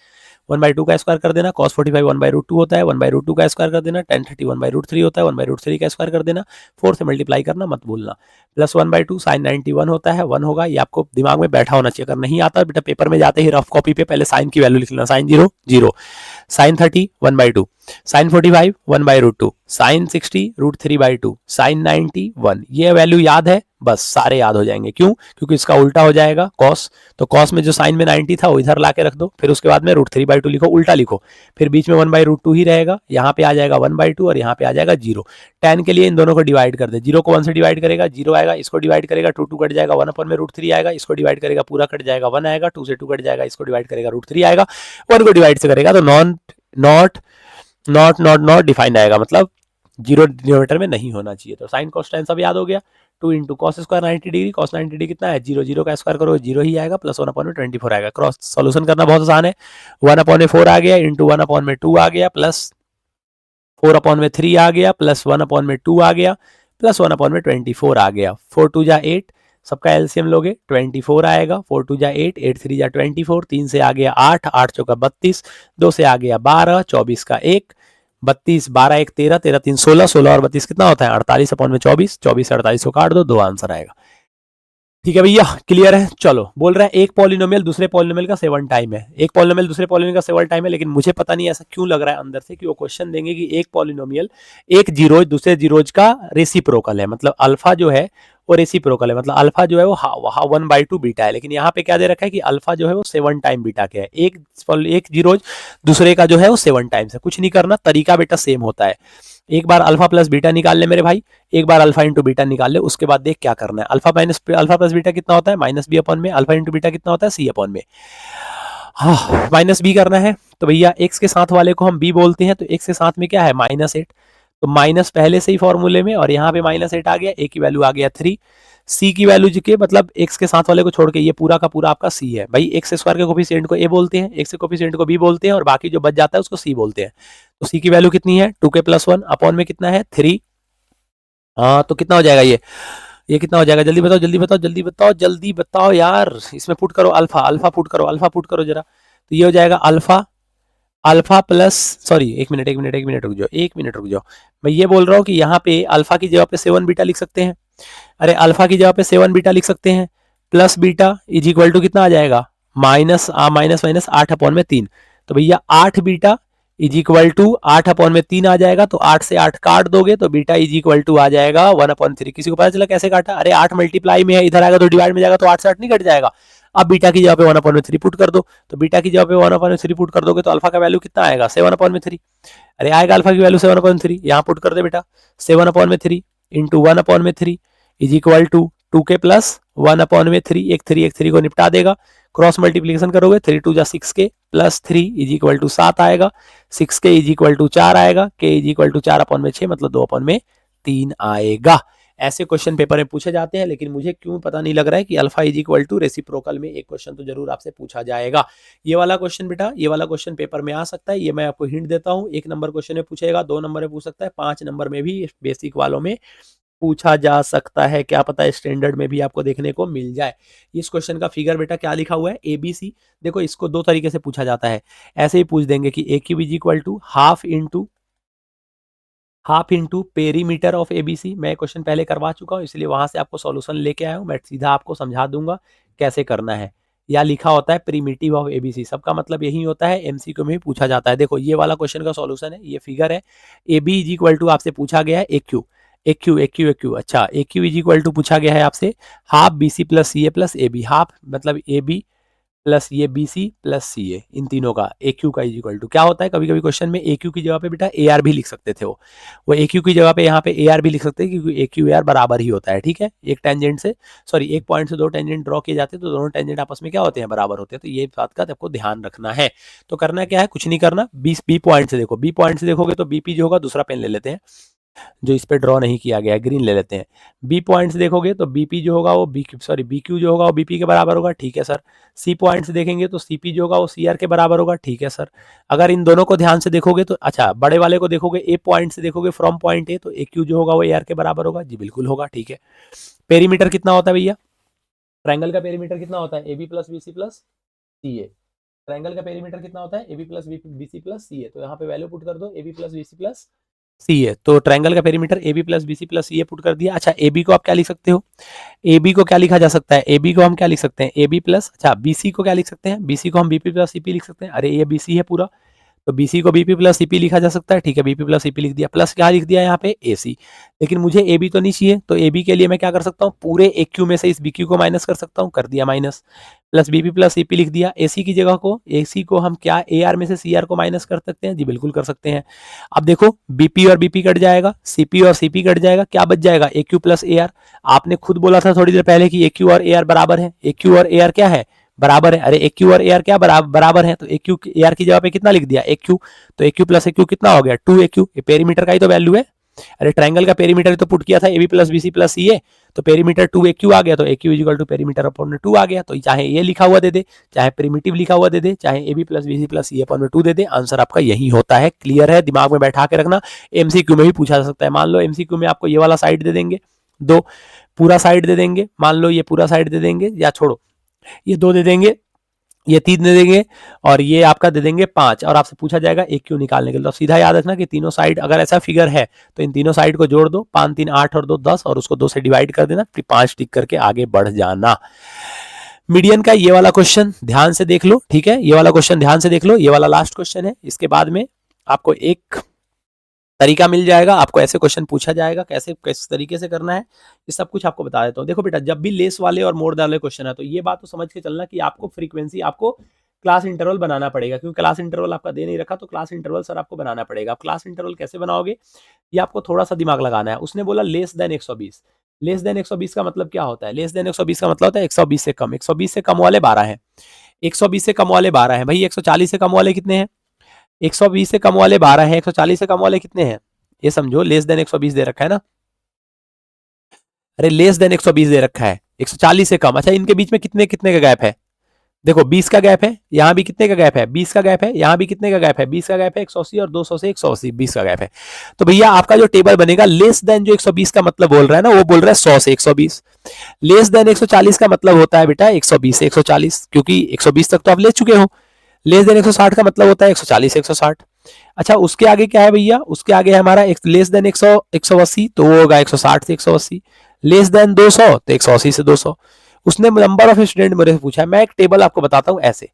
1/2 का स्क्वायर कर देना। cos 45 1/√2 होता है, 1/√2 का स्क्वायर कर देना। tan 30 1/√3 होता है, 1/√3 का स्क्वायर कर देना। 4 से मल्टीप्लाई करना मत भूलना, प्लस 1/2 साइन 91 होता है, 1 होगा, ये आपको दिमाग में बैठा होना चाहिए। अगर नहीं आता बेटा पेपर में जाते ही रफ कॉपी पे पहले साइन की वैल्यू लिख लेना, sine 0 0, sine 30 1/2, sine 45 1/√2, sine 60 √3/2, sine 90 1। ये वैल्यू याद है बस, सारे याद हो जाएंगे। क्यों? क्योंकि इसका उल्टा हो जाएगा कॉस, तो कॉस में जो साइन में 90 था वो इधर ला के रख दो, फिर उसके बाद में √3/2 लिखो, उल्टा लिखो, फिर बीच में 1/√2 ही रहेगा, यहाँ पे आ जाएगा 1/2 और यहाँ पे आ जाएगा 0। tan के लिए इन दोनों को डिवाइड कर दे, 0 को 1 से डिवाइड करेगा 0 आएगा, इसको डिवाइड करेगा 2 2 कट जाएगा, 1 अपॉन में √3 आएगा, इसको डिवाइड करेगा पूरा कट जाएगा 1 आएगा, 2 से 2 कट जाएगा, इसको डिवाइड करेगा √3 आएगा, 1 को डिवाइड से करेगा तो नॉट डिफाइंड आएगा, मतलब 0 डिनोमिनेटर में नहीं होना चाहिए। तो साइन कॉस टेन सब याद हो गया। 2 into cos square 90 degree, cos 90 degree कितना है 0, 0 का स्क्वायर करो 0 ही आएगा, प्लस 1 अपॉन में 24 आएगा। क्रॉस सॉल्यूशन करना बहुत आसान है, 1 अपॉन में 4 आ गया, इंटू 1 अपॉन में 2 आ गया, प्लस 4 अपॉन में 3 आ गया, प्लस 1 अपॉन में 2 आ गया, प्लस 1 अपॉन में 24 आ गया। 4 2 जा 8, सबका एलसीएम लोगे 24 आएगा, 4 2 जा 8, 8 3 जा 24, 3 से आ गया 8, 8 चौका 32, 2 से आ गया 12, 24 का 1, 32, 12 1 13, 13 3 16, 16 और 32 कितना होता है 48 अपॉन में 24, 24 से 48 को काट दो, 2 आंसर आएगा। ठीक है भैया, क्लियर है। चलो बोल रहा है एक पॉलिनोमियल दूसरे पॉलिनोमियल का 7 टाइम है, एक पॉलिनोमियल दूसरे पॉलिनोमियल का 7 टाइम है, लेकिन मुझे पता नहीं ऐसा क्यों लग रहा है अंदर से कि वो क्वेश्चन देंगे कि एक पॉलिनोमियल एक जीरोज दूसरे जीरोज का रेसिप्रोकल है, मतलब अल्फा जो है वो रेसिप्रोकल है, मतलब अल्फा जो है वो 1/2 बीटा है, लेकिन यहाँ पे क्या दे रखा है कि अल्फा जो है वो 7 टाइम बीटा के है। एक जीरोज दूसरे का जो है वो 7 टाइम्स है। कुछ नहीं करना, तरीका बेटा सेम होता है। एक बार अल्फा प्लस बीटा निकाल ले मेरे भाई, एक बार अल्फा इंटू बीटा निकाल ले, उसके बाद देख क्या करना है। अल्फा प्लस बीटा कितना होता है -b अपॉन में, अल्फा इंटू बीटा कितना होता है c अपॉन में। हाँ -b करना है तो भैया x के साथ वाले को हम b बोलते हैं, तो x के साथ में क्या है -8, तो माइनस पहले से ही फॉर्मूले में, और यहाँ पे -8 आ गया, a की वैल्यू आ गया 3, c की वैल्यू जो के मतलब x के साथ वाले को छोड़ के ये पूरा का पूरा आपका c है भाई। x स्क्वायर के कोफिशिएंट को a बोलते हैं, x के कोफिशिएंट को b बोलते हैं, और बाकी जो बच जाता है उसको c बोलते हैं। तो c की वैल्यू कितनी है 2k + 1 अपॉन में कितना है 3। हाँ तो कितना हो जाएगा ये कितना हो जाएगा, जल्दी बताओ जल्दी बताओ जल्दी बताओ जल्दी बताओ यार, इसमें पुट करो अल्फा, अल्फा पुट करो, अल्फा पुट करो जरा, तो ये हो जाएगा अल्फा, अल्फा प्लस, सॉरी एक मिनट रुक जाओ, मैं ये बोल रहा हूँ कि यहाँ पे अल्फा की जगह पे 7 बीटा लिख सकते हैं, अरे अल्फा की जगह पे 7 बीटा लिख सकते हैं, plus beta is equal to कितना आ जाएगा माइनस माइनस 8 अपॉन में 3, तो भैया 8 beta is equal to 8 upon में 3 आ जाएगा, तो 8 से 8 काट दोगे तो बीटा इज इक्वल टू आ जाएगा 1/3। किसी को पता चला कैसे काटा, अरे 8 मल्टीप्लाई में है, इधर आएगा तो डिवाइड में जाएगा, तो 8 से 8 नहीं कट जाएगा। अब बीटा की जगह पे 1/3 पुट कर दो, तो बीटा की जगह पे 1/3 पुट कर दोगे तो अल्फा का वैल्यू कितना आएगा 7/3। अरे आएगा अल्फा की वैल्यू 7/3, यहाँ पुट कर दे बेटा 7/3 into 1/3 is equal to 2k plus 1/3, एक 3 को निपटा देगा, क्रॉस मल्टीप्लीकेशन करोगे 3 2 जा 6k plus 3 is equal to 7 आएगा, 6k इज इक्वल टू 4 आएगा, k इज इक्वल टू 4/6 मतलब 2/3 आएगा। ऐसे क्वेश्चन पेपर में पूछे जाते हैं, लेकिन मुझे क्यों पता नहीं लग रहा है कि alpha is equal to reciprocal में एक क्वेश्चन तो जरूर आपसे पूछा जाएगा। ये वाला क्वेश्चन बेटा, ये वाला क्वेश्चन पेपर में आ सकता है, ये मैं आपको हिंट देता हूँ। 1 नंबर क्वेश्चन में पूछेगा, 2 नंबर में पूछ सकता है, 5 नंबर में भी बेसिक वालों में पूछा जा सकता है, क्या पता स्टैंडर्ड में भी आपको देखने को मिल जाए। इस क्वेश्चन का फिगर बेटा क्या लिखा हुआ है ABC, देखो इसको दो तरीके से पूछा जाता है, ऐसे ही पूछ देंगे कि a cube is equal to half into perimeter of ABC। मैं क्वेश्चन पहले करवा चुका हूँ, इसलिए वहां से आपको सॉल्यूशन लेके आया हूँ, मैं सीधा आपको समझा दूंगा कैसे करना है, या लिखा होता है प्रीमिटिव ऑफ एबीसी। सबका मतलब यही होता है, एमसीक्यू में भी पूछा जाता है। देखो ये वाला क्वेश्चन का सॉल्यूशन है, ये फिगर है, ए बी इज इक्वल टू आपसे पूछा गया है ए क्यू, अच्छा A Q is equal to पूछा गया है आपसे half B C plus C A plus A B. Half मतलब ए बी प्लस ये B C plus C A, इन तीनों का ए क्यू का इज इक्वल टू क्या होता है। कभी कभी क्वेश्चन में ए क्यू की जगह पे बेटा ए आर भी लिख सकते थे, वो ए क्यू की जगह पे यहाँ पे ए आर भी लिख सकते हैं, क्योंकि ए क्यू ए आर बराबर ही होता है। ठीक है, एक टेंजेंट से सॉरी एक पॉइंट से दो टेंजेंट ड्रॉ किए जाते हैं तो दोनों टेंजेंट आपस में क्या होते हैं, बराबर होते हैं। तो ये बात का आपको ध्यान रखना है। तो करना क्या है, कुछ नहीं करना, बी पॉइंट से देखो, बी पॉइंट से देखोगे तो बीपी जो होगा, दूसरा पेन ले लेते हैं जो इस पे ड्रॉ नहीं किया गया, ग्रीन ले लेते हैं। बी पॉइंट से देखोगे तो बीपी जो होगा वो बी क्यू जो होगा वो बीपी के बराबर होगा, ठीक है सर। सी पॉइंट से देखेंगे तो सीपी जो होगा वो सी आर के बराबर होगा, ठीक है सर। अगर इन दोनों को ध्यान से देखोगे तो अच्छा, बड़े वाले को देखोगे ए पॉइंट से देखोगे फ्रॉम पॉइंट ए, तो ए क्यू जो होगा वो ए आर के बराबर होगा, जी बिल्कुल होगा, ठीक है। पेरीमीटर कितना होता है भैया, ट्रायंगल का पेरीमीटर कितना होता है, A B plus B C plus C a. Triangle का पेरीमीटर कितना होता है, A B plus B C plus C a. तो यहाँ पे वैल्यू पुट कर दो, a B plus B C plus c है। तो ट्रायंगल का perimeter a B plus B C plus C a put कर दिया। अच्छा ए बी को आप क्या लिख सकते हो, ए बी को क्या लिखा जा सकता है, ए बी को हम क्या लिख सकते हैं, ए बी प्लस, अच्छा बी सी को क्या लिख सकते हैं, बी सी को हम B P plus C P लिख सकते हैं। अरे ये बी सी है पूरा, तो बीसी को बीपी प्लस सीपी लिखा जा सकता है, ठीक है, बीपी प्लस सीपी लिख दिया, प्लस क्या लिख दिया यहाँ पे एसी। लेकिन मुझे ए बी तो नहीं चाहिए, तो ए बी के लिए मैं क्या कर सकता हूँ, पूरे ए क्यू में से इस बी क्यू को माइनस कर सकता हूँ, कर दिया minus, plus BP plus CP लिख दिया। एसी की जगह को, एसी को हम क्या ए आर में से सी आर को माइनस कर सकते हैं, जी बिल्कुल कर सकते हैं। अब देखो बीपी और बीपी कट जाएगा, सीपी और सीपी कट जाएगा, क्या बच जाएगा, ए क्यू प्लस ए आर। आपने खुद बोला था थोड़ी देर पहले कि ए क्यू और ए आर बराबर है, ए क्यू और ए आर क्या है, बराबर है। अरे ए क्यू और ए आर क्या बराबर है, तो ए क्यू ए आर की जगह पे कितना लिख दिया, ए क्यू, तो a Q plus A Q कितना हो गया, 2 ये पेरीमीटर का ही तो वैल्यू है। अरे ट्रायंगल का पेरीमीटर तो पुट किया था a B plus B C plus C a, तो पेरीमीटर 2 ए क्यू आ गया, तो a q is equal to perimeter upon 2 आ गया। तो चाहे ये लिखा हुआ दे दे, चाहे प्रीमिटिव लिखा हुआ दे दे, चाहे A B plus B C plus C upon 2 दे दे, आंसर आपका यही होता है। क्लियर है, दिमाग में बैठा के रखना, एमसीक्यू में भी पूछा जा सकता है। मान लो एमसीक्यू में आपको ये वाला साइड दे देंगे, दो पूरा साइड दे देंगे, मान लो ये पूरा साइड दे देंगे, या छोड़ो ये 2 दे देंगे, ये 3 दे देंगे, और ये आपका दे देंगे 5, और आपसे पूछा जाएगा ए क्यू निकालने के लिए। तो सीधा याद रखना कि तीनों साइड, अगर ऐसा फिगर है तो इन तीनों साइड को जोड़ दो, 5 3 8 और 2 10, और उसको 2 से डिवाइड कर देना, फिर 5 टिक करके आगे बढ़ जाना। मीडियन का ये वाला क्वेश्चन ध्यान से देख लो, ठीक है, ये वाला क्वेश्चन ध्यान से देख लो, ये वाला लास्ट क्वेश्चन है। इसके बाद में आपको एक तरीका मिल जाएगा, आपको ऐसे क्वेश्चन पूछा जाएगा, कैसे किस तरीके से करना है, ये सब कुछ आपको बता देता हूँ। देखो बेटा, जब भी लेस वाले और मोड़ वाले क्वेश्चन है तो ये बात तो समझ के चलना कि आपको फ्रीक्वेंसी, आपको क्लास इंटरवल बनाना पड़ेगा, क्योंकि क्लास इंटरवल आपका दे नहीं रखा, तो क्लास इंटरवल सर आपको बनाना पड़ेगा। आप क्लास इंटरवल कैसे बनाओगे, ये आपको थोड़ा सा दिमाग लगाना है। उसने बोला लेस देन 120, लेस देन 120 का मतलब क्या होता है, लेस देन 120 का मतलब होता है 120 से कम, 120 से कम वाले 12 हैं, 120 से कम वाले 12 हैं। भाई 140 से कम वाले कितने हैं, 120 से कम वाले 12 हैं, 140 से कम वाले कितने हैं, ये समझो, लेस देन 120 दे रखा है ना, अरे लेस देन 120 दे रखा है, 140 से कम। अच्छा इनके बीच में कितने कितने का गैप है, देखो 20 का गैप है, यहाँ भी कितने का गैप है, 20 का गैप है, यहाँ भी कितने का गैप है, 20 का गैप है, 180, और 200 से 180 20 का गैप है। तो भैया आपका जो टेबल बनेगा, लेस देन जो 120 का मतलब बोल रहा है ना, वो बोल रहा है 100 से 120, लेस देन 140 का मतलब होता है बेटा 120 से 140, क्योंकि 120 तक तो आप ले चुके हो। लेस देन 160 का मतलब होता है 140 से 160। अच्छा उसके आगे क्या है भैया, उसके आगे है हमारा लेस देन 180, तो वो होगा 160 से 180, लेस देन 200 तो 180 से 200। उसने नंबर ऑफ स्टूडेंट मेरे से पूछा है, मैं एक टेबल आपको बताता हूं ऐसे।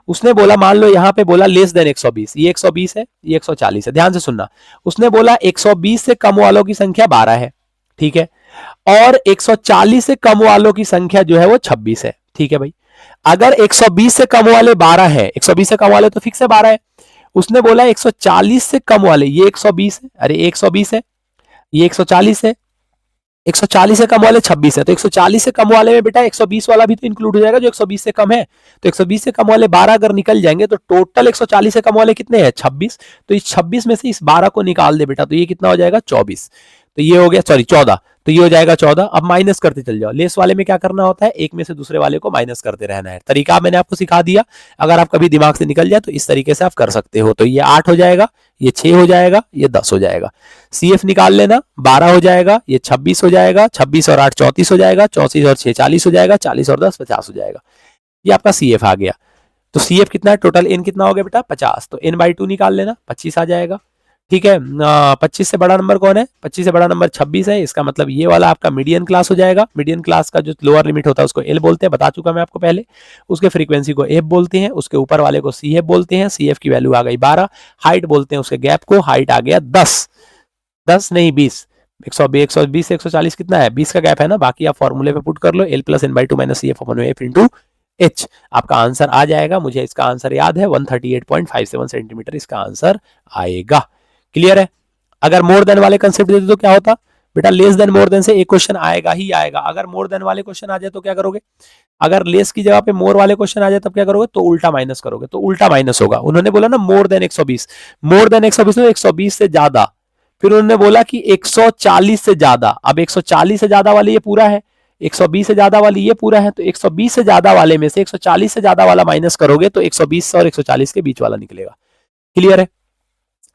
उसने बोला, मान लो यहाँ पे बोला लेस देन 120, ये 120 है, ये 140 है, ध्यान से सुनना। उसने बोला 120 से कम वालों की संख्या 12 है, ठीक है, और 140 से कम वालों की संख्या जो है वो 26 है, ठीक है भाई। अगर 120 से कम वाले 12 है, 120 से कम वाले तो फिक्स है 12 है। उसने बोला 140 से कम वाले, ये 120 है, अरे 120 है, ये 140 है, 140 से कम वाले 26 है, तो 140 से कम वाले में बेटा 120 वाला भी तो इंक्लूड हो जाएगा जो 120 से कम है। तो 120 से कम वाले 12 अगर निकल जाएंगे तो टोटल 140 से कम वाले कितने हैं, 26। तो इस 26 में से इस 12 को निकाल दे बेटा, तो ये कितना हो जाएगा 24। तो ये हो गया, सॉरी 14, तो ये हो जाएगा 14। अब माइनस करते चल जाओ, लेस वाले में क्या करना होता है, एक में से दूसरे वाले को माइनस करते रहना है। तरीका मैंने आपको सिखा दिया, अगर आप कभी दिमाग से निकल जाए तो इस तरीके से आप कर सकते हो। तो ये 8 हो जाएगा, ये 6 हो जाएगा, ये 10 हो जाएगा। CF निकाल लेना, 12 हो जाएगा, ये 26 हो जाएगा, 26 और 8 34 हो जाएगा, 34 और 6 40 हो जाएगा, 40 और 10 50 हो जाएगा। ये आपका CF आ गया। तो CF कितना है, टोटल N कितना हो गया बेटा 50, तो N/2 निकाल लेना, 25 आ जाएगा, ठीक है। 25 से बड़ा नंबर कौन है? 25 से बड़ा नंबर 26 है। इसका मतलब ये वाला आपका मीडियन क्लास हो जाएगा। मीडियन क्लास का जो लोअर लिमिट होता है उसको एल बोलते हैं, बता चुका मैं आपको पहले। उसके फ्रीक्वेंसी को एफ बोलते हैं, उसके ऊपर वाले को सी एफ बोलते हैं। सी एफ की वैल्यू आ गई 12। हाइट बोलते हैं उसके गैप को, हाइट आ गया 10, 10 नहीं 20। 120 से 140 कितना है? 20 का गैप है ना। बाकी आप फॉर्मूले पे पुट कर लो, l plus n by two minus c f upon f into h. आपका आंसर आ जाएगा। मुझे इसका आंसर याद है, 138.57 सेंटीमीटर इसका आंसर आएगा। क्लियर है? अगर मोर देन वाले कंसेप्ट देते तो क्या होता बेटा? लेस देन मोर देन से एक क्वेश्चन आएगा ही आएगा। अगर मोर देन वाले क्वेश्चन आ जाए तो क्या करोगे? अगर लेस की जगह पे मोर वाले क्वेश्चन आ जाए तब क्या करोगे? तो उल्टा माइनस करोगे। तो उल्टा माइनस होगा। उन्होंने बोला ना मोर देन 120, मोर देन 120 में 120 से ज्यादा। फिर उन्होंने बोला कि 140 से ज्यादा। अब 140 से ज्यादा वाले ये पूरा है, 120 से ज्यादा वाली ये पूरा है, तो 120 से ज्यादा वाले में से 140 से ज्यादा वाला माइनस करोगे तो 120 और 140 के बीच वाला निकलेगा। क्लियर है?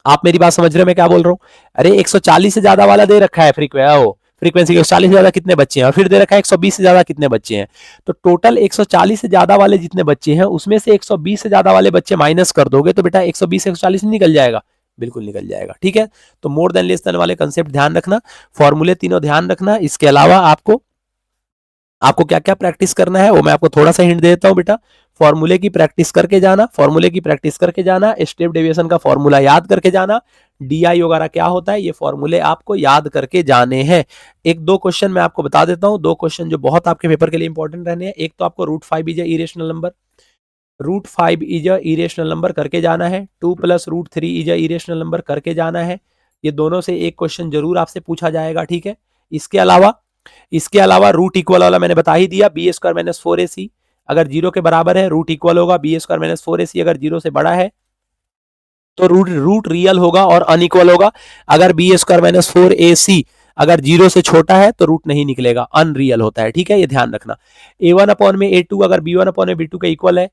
आप मेरी बात समझ रहे हो मैं क्या बोल रहा हूं? अरे 140 से ज्यादा वाला दे रखा है फ्रीक्वेंसी के 140 से ज्यादा कितने बच्चे हैं, और फिर दे रखा है 120 से ज्यादा कितने बच्चे हैं। तो टोटल 140 से ज्यादा वाले जितने बच्चे हैं उसमें से 120 से ज्यादा वाले बच्चे माइनस कर दोगे तो बेटा 120 से 140 निकल जाएगा। बिल्कुल निकल जाएगा। ठीक है, तो मोर देन लेस देन वाले कंसेप्ट ध्यान रखना, फॉर्मूले तीनों ध्यान रखना। इसके अलावा आपको क्या क्या प्रैक्टिस करना है वो मैं आपको थोड़ा सा हिंट देता हूं बेटा। फॉर्मूले की प्रैक्टिस करके जाना, फॉर्मूले की प्रैक्टिस करके जाना, स्टेप डेविएशन का फॉर्मूला याद करके जाना, डीआई वगैरह क्या होता है ये फॉर्मूले आपको याद करके जाने हैं। एक दो क्वेश्चन मैं आपको बता देता हूं, दो क्वेश्चन जो बहुत आपके पेपर के लिए इंपॉर्टेंट रहने हैं। एक तो आपको √5 is irrational number, √5 is irrational number करके जाना है। 2 + √3 इज इरेशनल नंबर करके जाना है। ये दोनों से एक क्वेश्चन जरूर आपसे पूछा जाएगा। ठीक है, इसके अलावा रूट इक्वल वाला मैंने बता ही दिया, बी स्क्वायर माइनस 4ac अगर 0 के बराबर है रूट इक्वल होगा, बी स्क्वायर माइनस 4ac अगर 0 से बड़ा है तो रूट रियल होगा और अनइक्वल होगा। अगर बी स्क्वायर माइनस 4ac अगर 0 से छोटा है तो रूट नहीं निकलेगा, अनरियल होता है। ठीक है, ये ध्यान रखना। a1 अपॉन में a2 अगर b1 अपॉन में b2 का इक्वल है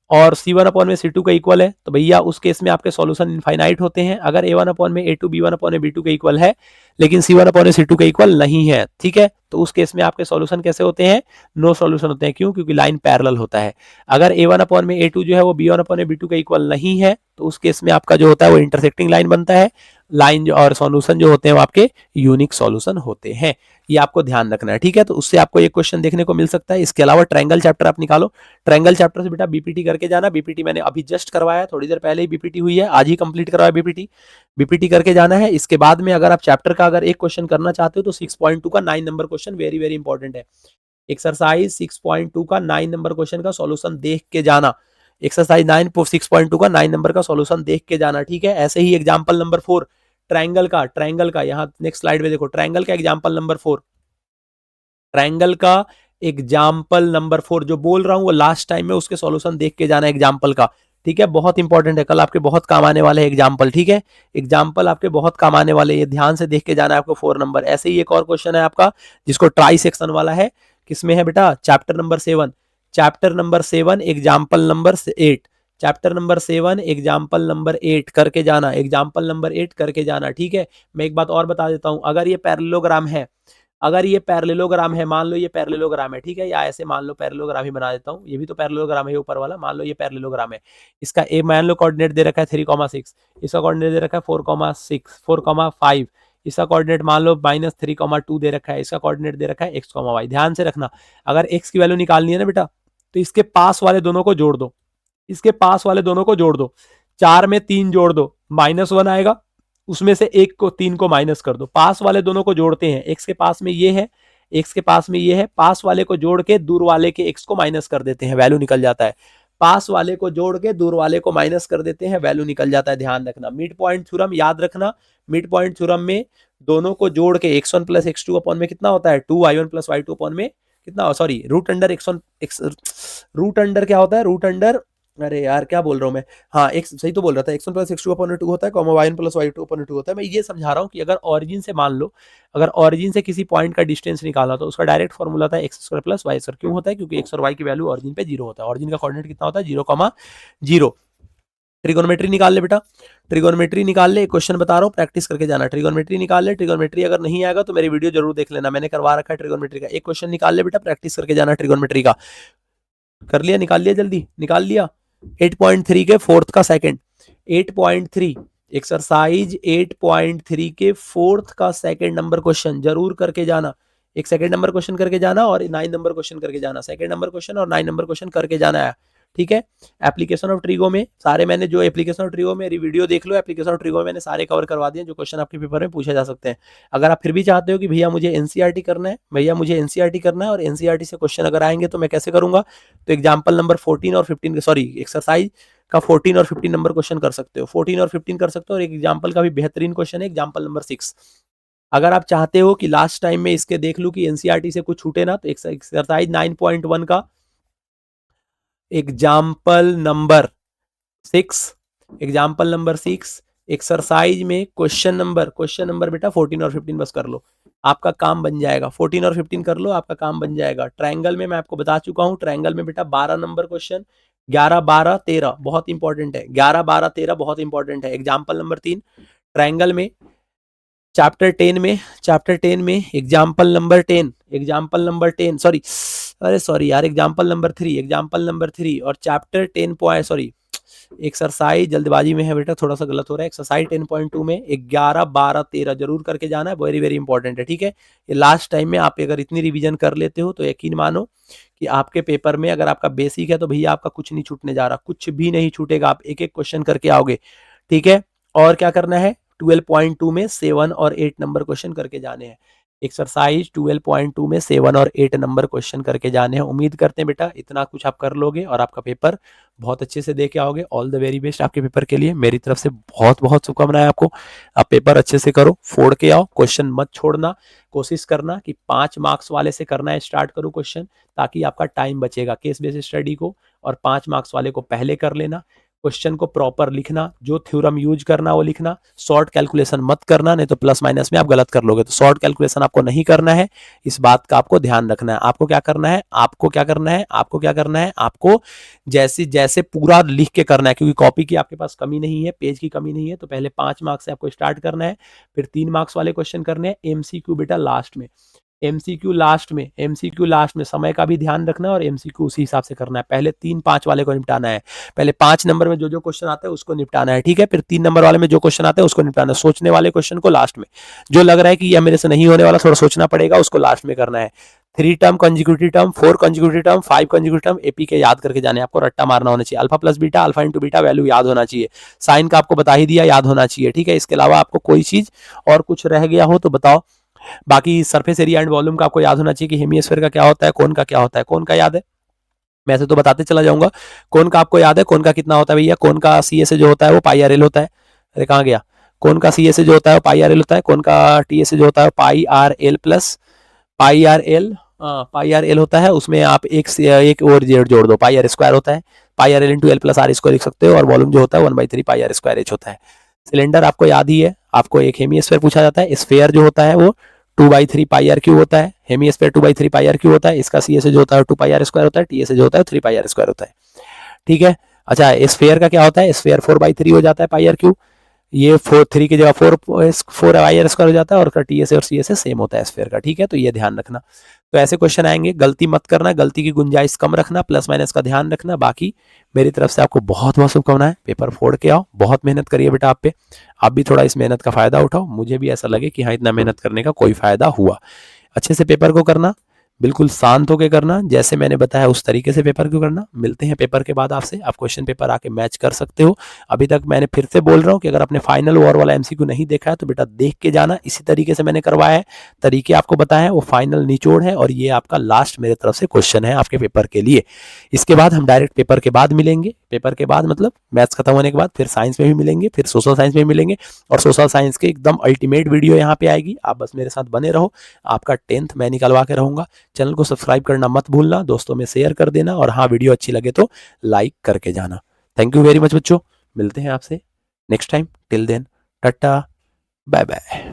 और C1 अपॉन में C2 का इक्वल है तो भैया उस केस में आपके सॉल्यूशन इनफाइनाइट होते हैं। अगर A1 अपॉन में A2 B1 अपॉन में B2 का इक्वल है लेकिन C1 अपॉन में C2 का इक्वल नहीं है, ठीक है, तो उस केस में आपके सॉल्यूशन कैसे होते हैं? नो सॉल्यूशन होते हैं। क्यों? क्योंकि लाइन पैरेलल होता है। अगर A1 अपॉन में A2 जो है वो B1 अपॉन में B2 का इक्वल नहीं है तो उस केस में आपका जो होता है वो इंटरसेक्टिंग लाइन बनता है। लाइन और सॉल्यूशन जो होते हैं वो आपके यूनिक सॉल्यूशन होते हैं। ये आपको ध्यान रखना है। ठीक है, तो उससे आपको एक क्वेश्चन देखने को मिल सकता है। इसके अलावा ट्रायंगल चैप्टर आप निकालो, ट्रायंगल चैप्टर से बेटा बीपीटी करके जाना। बीपीटी मैंने अभी जस्ट करवाया, थोड़ी देर पहले ही बीपीटी हुई है, आज ही कंप्लीट करवाया बीपीटी करके जाना है। इसके बाद में अगर आप चैप्टर का अगर एक क्वेश्चन करना चाहते हो तो 6.2 का 9 number question very very important है। एक्सरसाइज 6.2 का 9 नंबर क्वेश्चन का सॉल्यूशन देख के जाना। एक्सरसाइज 6.2 का 9 नंबर का सॉल्यूशन देख के जाना। ठीक है, ऐसे ही एग्जाम्पल नंबर 4 ट्रायंगल का यहाँ नेक्स्ट स्लाइड में देखो, ट्रायंगल का एग्जाम्पल नंबर 4, ट्रायंगल का एग्जाम्पल नंबर 4 जो बोल रहा हूं वो लास्ट टाइम में उसके सॉल्यूशन देख के जाना एग्जाम्पल का। ठीक है, बहुत इंपॉर्टेंट है, कल आपके बहुत काम आने वाले एग्जाम्पल। ठीक है, एग्जाम्पल आपके बहुत काम आने वाले, ये ध्यान से देख के जाना है आपको 4 नंबर। ऐसे ही एक और क्वेश्चन है आपका जिसको ट्राई सेक्शन वाला है, किसमें है बेटा? Chapter number 7 example number 8, chapter number 7 example number 8 करके जाना, एग्जाम्पल नंबर 8 करके जाना। ठीक है, मैं एक बात और बता देता हूं, अगर ये पैरेललोग्राम है, अगर ये पैरेललोग्राम है, मान लो ये पैरेललोग्राम है, ठीक है, या ऐसे मान लो पैरेललोग्राम ही बना देता हूँ, ये भी तो पैरेललोग्राम है ऊपर वाला, मान लो ये पैरेललोग्राम है। इसका ए मान लो कोऑर्डिनेट दे रखा है 3,6, इसका कोऑर्डिनेट दे रखा है 4,6 4,5, इसका कोऑर्डिनेट मान लो -3,2 दे रखा है, इसका कोऑर्डिनेट दे रखा है x,y। ध्यान से रखना, अगर x की वैल्यू निकालनी है ना बेटा तो इसके पास वाले दोनों को जोड़ दो, इसके पास वाले दोनों को जोड़ दो, 4 में 3 जोड़ दो, -1 आएगा, उसमें से 3 को माइनस कर दो, पास वाले दोनों को जोड़ते हैं, x के पास में ये है, x के पास में ये है, पास वाले को जोड़ के दूर वाले के x को माइनस कर देते हैं, वैल्यू निकल जाता है। पास वाले को जोड़ के दूर वाले को माइनस कर देते हैं, वैल्यू निकल जाता है। ध्यान रखना, मिड पॉइंट थ्योरम याद रखना, मिड पॉइंट थ्योरम में दोनों को जोड़ के x1 + x2 अपॉन में कितना होता है? 2y1 + y2 अपॉन में कितना, sorry root under x1 root under क्या होता है? रूट अंडर, अरे यार क्या बोल रहा हूँ मैं, हाँ एक सही तो बोल रहा था, x1 + x2 अपॉन 2 होता है, y1 + y2 अपॉन 2 होता है। मैं ये समझा रहा हूँ कि अगर ऑरिजिन से मान लो, अगर ऑरिजिन से किसी पॉइंट का डिस्टेंस निकाला तो उसका डायरेक्ट फॉर्मूला था x² + y²। क्यों होता है? क्योंकि x और y की वैल्यू ऑरिजिन पे 0 होता है। ऑरिजिन का कोऑर्डिनेट कितना होता है? 0,0। ट्रिगोनोमेट्री निकाल ले बेटा, ट्रिगोनोमेट्री निकाल ले, क्वेश्चन बता रहा हूँ प्रैक्टिस करके जाना। ट्रिगोनोमेट्री निकाल ले, ट्रिगोनोमेट्री अगर नहीं आएगा तो मेरी वीडियो जरूर देख लेना, मैंने करवा रखा है ट्रिगोनोमेट्री का। एक क्वेश्चन निकाल ले बेटा, प्रैक्टिस करके जाना ट्रिगोनोमेट्री का। कर लिया? निकाल लिया? जल्दी निकाल लिया। 8.3 के फोर्थ का सेकंड, 8.3 एक्सरसाइज 8.3 के 4th का सेकंड नंबर क्वेश्चन जरूर करके जाना। एक सेकंड नंबर क्वेश्चन करके जाना और 9 नंबर क्वेश्चन करके जाना, सेकंड नंबर क्वेश्चन और 9 नंबर क्वेश्चन करके जाना है, ठीक है। एप्लीकेशन ऑफ ट्रिगो में सारे मैंने जो एप्लीकेशन ऑफ ट्रिगो मेरी वीडियो देख लो, एप्लीकेशन ऑफ ट्रिगो में मैंने सारे कवर करवा दिए जो क्वेश्चन आपके पेपर में पूछे जा सकते हैं। अगर आप फिर भी चाहते हो कि भैया मुझे एनसीईआरटी करना है, भैया मुझे एनसीईआरटी करना है और एनसीईआरटी से क्वेश्चन अगर आएंगे तो मैं कैसे करूंगा, तो एग्जाम्पल नंबर 14 और 15 सॉरी एक्सरसाइज का 14 और 15 नंबर क्वेश्चन कर सकते हो, 14 और 15 कर सकते हो। और एक एग्जाम्पल का भी बेहतरीन क्वेश्चन है एग्जाम्पल नंबर 6। अगर आप चाहते हो कि लास्ट टाइम में इसके देख लूं कि एनसीईआरटी से कुछ छूटे ना, तो एक्सरसाइज 9.1 का example number 6, example number 6 exercise में क्वेश्चन नंबर बेटा 14 और 15 बस कर लो, आपका काम बन जाएगा। 14 और 15 कर लो, आपका काम बन जाएगा। ट्रायंगल में मैं आपको बता चुका हूं, ट्रायंगल में बेटा 12 नंबर क्वेश्चन, 11 12 13 बहुत इंपॉर्टेंट है, 11 12 13 बहुत इंपॉर्टेंट है। एग्जाम्पल नंबर 3 ट्रायंगल में चैप्टर 10 में एग्जाम्पल नंबर 10 सॉरी, अरे सॉरी यार, एग्जाम्पल नंबर 3 और चैप्टर 10 पॉइंट सॉरी एक्सरसाइज जल्दबाजी में है बेटा, थोड़ा सा गलत हो रहा है। एक्सरसाइज 10.2 में 11 12 13 जरूर करके जाना है, वेरी वेरी इंपॉर्टेंट है, ठीक है। ये लास्ट टाइम में आप अगर इतनी रिवीजन कर लेते हो तो यकीन मानो कि आपके पेपर में अगर आपका बेसिक है तो भैया आपका कुछ नहीं छूटने जा रहा, कुछ भी नहीं छूटेगा, आप एक एक क्वेश्चन करके आओगे, ठीक है। और क्या करना है, 12.2 में 7 और 8 नंबर क्वेश्चन करके जाने हैं। एक्सरसाइज 12.2 में 7 और 8 नंबर क्वेश्चन करके जाने हैं। उम्मीद करते हैं बेटा इतना कुछ आप कर लोगे और आपका पेपर बहुत अच्छे से दे के आओगे। ऑल द वेरी बेस्ट आपके पेपर के लिए, मेरी तरफ से बहुत बहुत शुभकामनाएं आपको। आप पेपर अच्छे से करो, फोड़ के आओ, क्वेश्चन मत छोड़ना, कोशिश करना कि 5 मार्क्स वाले से करना है स्टार्ट करो क्वेश्चन, ताकि आपका टाइम बचेगा केस बेस्ड स्टडी को, और 5 मार्क्स वाले को पहले कर लेना। क्वेश्चन को प्रॉपर लिखना, जो थ्योरम यूज करना वो लिखना, शॉर्ट कैलकुलेशन मत करना, नहीं तो प्लस माइनस में आप गलत कर लोगे। तो शॉर्ट कैलकुलेशन आपको नहीं करना है, इस बात का आपको ध्यान रखना है। आपको क्या करना है, आपको जैसे जैसे पूरा लिख के करना है, क्योंकि कॉपी की आपके पास कमी नहीं है, पेज की कमी नहीं है। तो पहले 5 मार्क्स से आपको स्टार्ट करना है, फिर 3 मार्क्स वाले क्वेश्चन करने हैं, एमसीक्यू बेटा लास्ट में, एमसीक्यू लास्ट में समय का भी ध्यान रखना और एमसीक्यू उसी हिसाब से करना है। पहले 3 5 वाले को निपटाना है, पहले 5 नंबर में जो जो क्वेश्चन आता है उसको निपटाना है, ठीक है। फिर 3 नंबर वाले में जो क्वेश्चन आता है उसको निपटाना है, सोचने वाले क्वेश्चन को लास्ट में, जो लग रहा है कि यह मेरे से नहीं होने वाला, थोड़ा सोचना पड़ेगा, उसको लास्ट में करना है। 3 term consecutive term, 4 consecutive term, 5 consecutive term AP के याद करके जाने, आपको रट्टा मारना होना चाहिए। Alpha plus beta, alpha into beta value याद होना चाहिए, साइन का आपको बता ही दिया, याद होना चाहिए, ठीक है। इसके अलावा आपको कोई चीज और कुछ रह गया हो तो बताओ। बाकी सरफेस एरिया एंड वॉल्यूम का आपको याद होना चाहिए कि हेमिस्फीयर का क्या होता है, कोन का क्या होता है, कोन का याद है, मैं ऐसे तो बताते चला जाऊंगा। कोन का आपको याद है, कोन का कितना होता है भैया, कोन का सी ए से जो होता है वो पाई आर एल होता है, अरे कहाँ गया, कोन का सी ए से जो होता है वो पाई आर एल होता है, कोन का टी ए से जो होता है pi r l plus pi r l होता है, उसमें आप एक और जेड जोड़ दो, पाई आर स्क्वायर होता है, pi r l into l plus r square लिख सकते हो, और वॉल्यूम जो होता है 1/3 पाई आर स्क्वायर एच होता है। सिलेंडर आपको याद ही है, आपको एक हेमिस्फीयर पूछा जाता है, स्फीयर जो होता है वो 2/3 पाई आर क्यू होता है, हेमिस्फीयर 2/3 पाई आर क्यू होता है, इसका सी ए से जो होता है 2 पाई आर स्क्वायर होता है, टी ए से जो होता है 3 पाई आर स्क्वायर होता है, ठीक है। अच्छा स्फीयर का क्या होता है, स्फीयर 4/3 हो जाता है पाई आर क्यू, ये 3 की जगह 4 पाई आर स्क्वायर हो जाता है, और टी ए से और सी ए से सेम होता है स्फीयर का, ठीक है। तो ये ध्यान रखना। तो ऐसे क्वेश्चन आएंगे, गलती मत करना, गलती की गुंजाइश कम रखना, प्लस माइनस का ध्यान रखना। बाकी मेरी तरफ से आपको बहुत बहुत शुभकामनाएं, पेपर फोड़ के आओ, बहुत मेहनत करिए बेटा आप पे, आप भी थोड़ा इस मेहनत का फायदा उठाओ, मुझे भी ऐसा लगे कि हाँ इतना मेहनत करने का कोई फायदा हुआ। अच्छे से पेपर को करना, बिल्कुल शांत होकर करना, जैसे मैंने बताया उस तरीके से पेपर को करना। मिलते हैं पेपर के बाद आपसे, आप क्वेश्चन पेपर आके मैच कर सकते हो। अभी तक मैंने फिर से बोल रहा हूँ कि अगर आपने फाइनल वॉर वाला एमसीक्यू नहीं देखा है तो बेटा देख के जाना, इसी तरीके से मैंने करवाया है, तरीके आपको बताए हैं, वो फाइनल निचोड़ है, और ये आपका लास्ट मेरे तरफ से क्वेश्चन है आपके पेपर के लिए। इसके बाद हम डायरेक्ट पेपर के बाद मिलेंगे, पेपर के बाद मतलब मैथ्स खत्म होने के बाद फिर साइंस में भी मिलेंगे, फिर सोशल साइंस में मिलेंगे, और सोशल साइंस के एकदम अल्टीमेट वीडियो यहाँ पे आएगी। आप बस मेरे साथ बने रहो, आपका 10th मैं निकलवा के रहूंगा। चैनल को सब्सक्राइब करना मत भूलना, दोस्तों में शेयर कर देना, और हाँ वीडियो अच्छी लगे तो लाइक करके जाना। थैंक यू वेरी मच बच्चों, मिलते हैं आपसे next time, till then tata bye bye.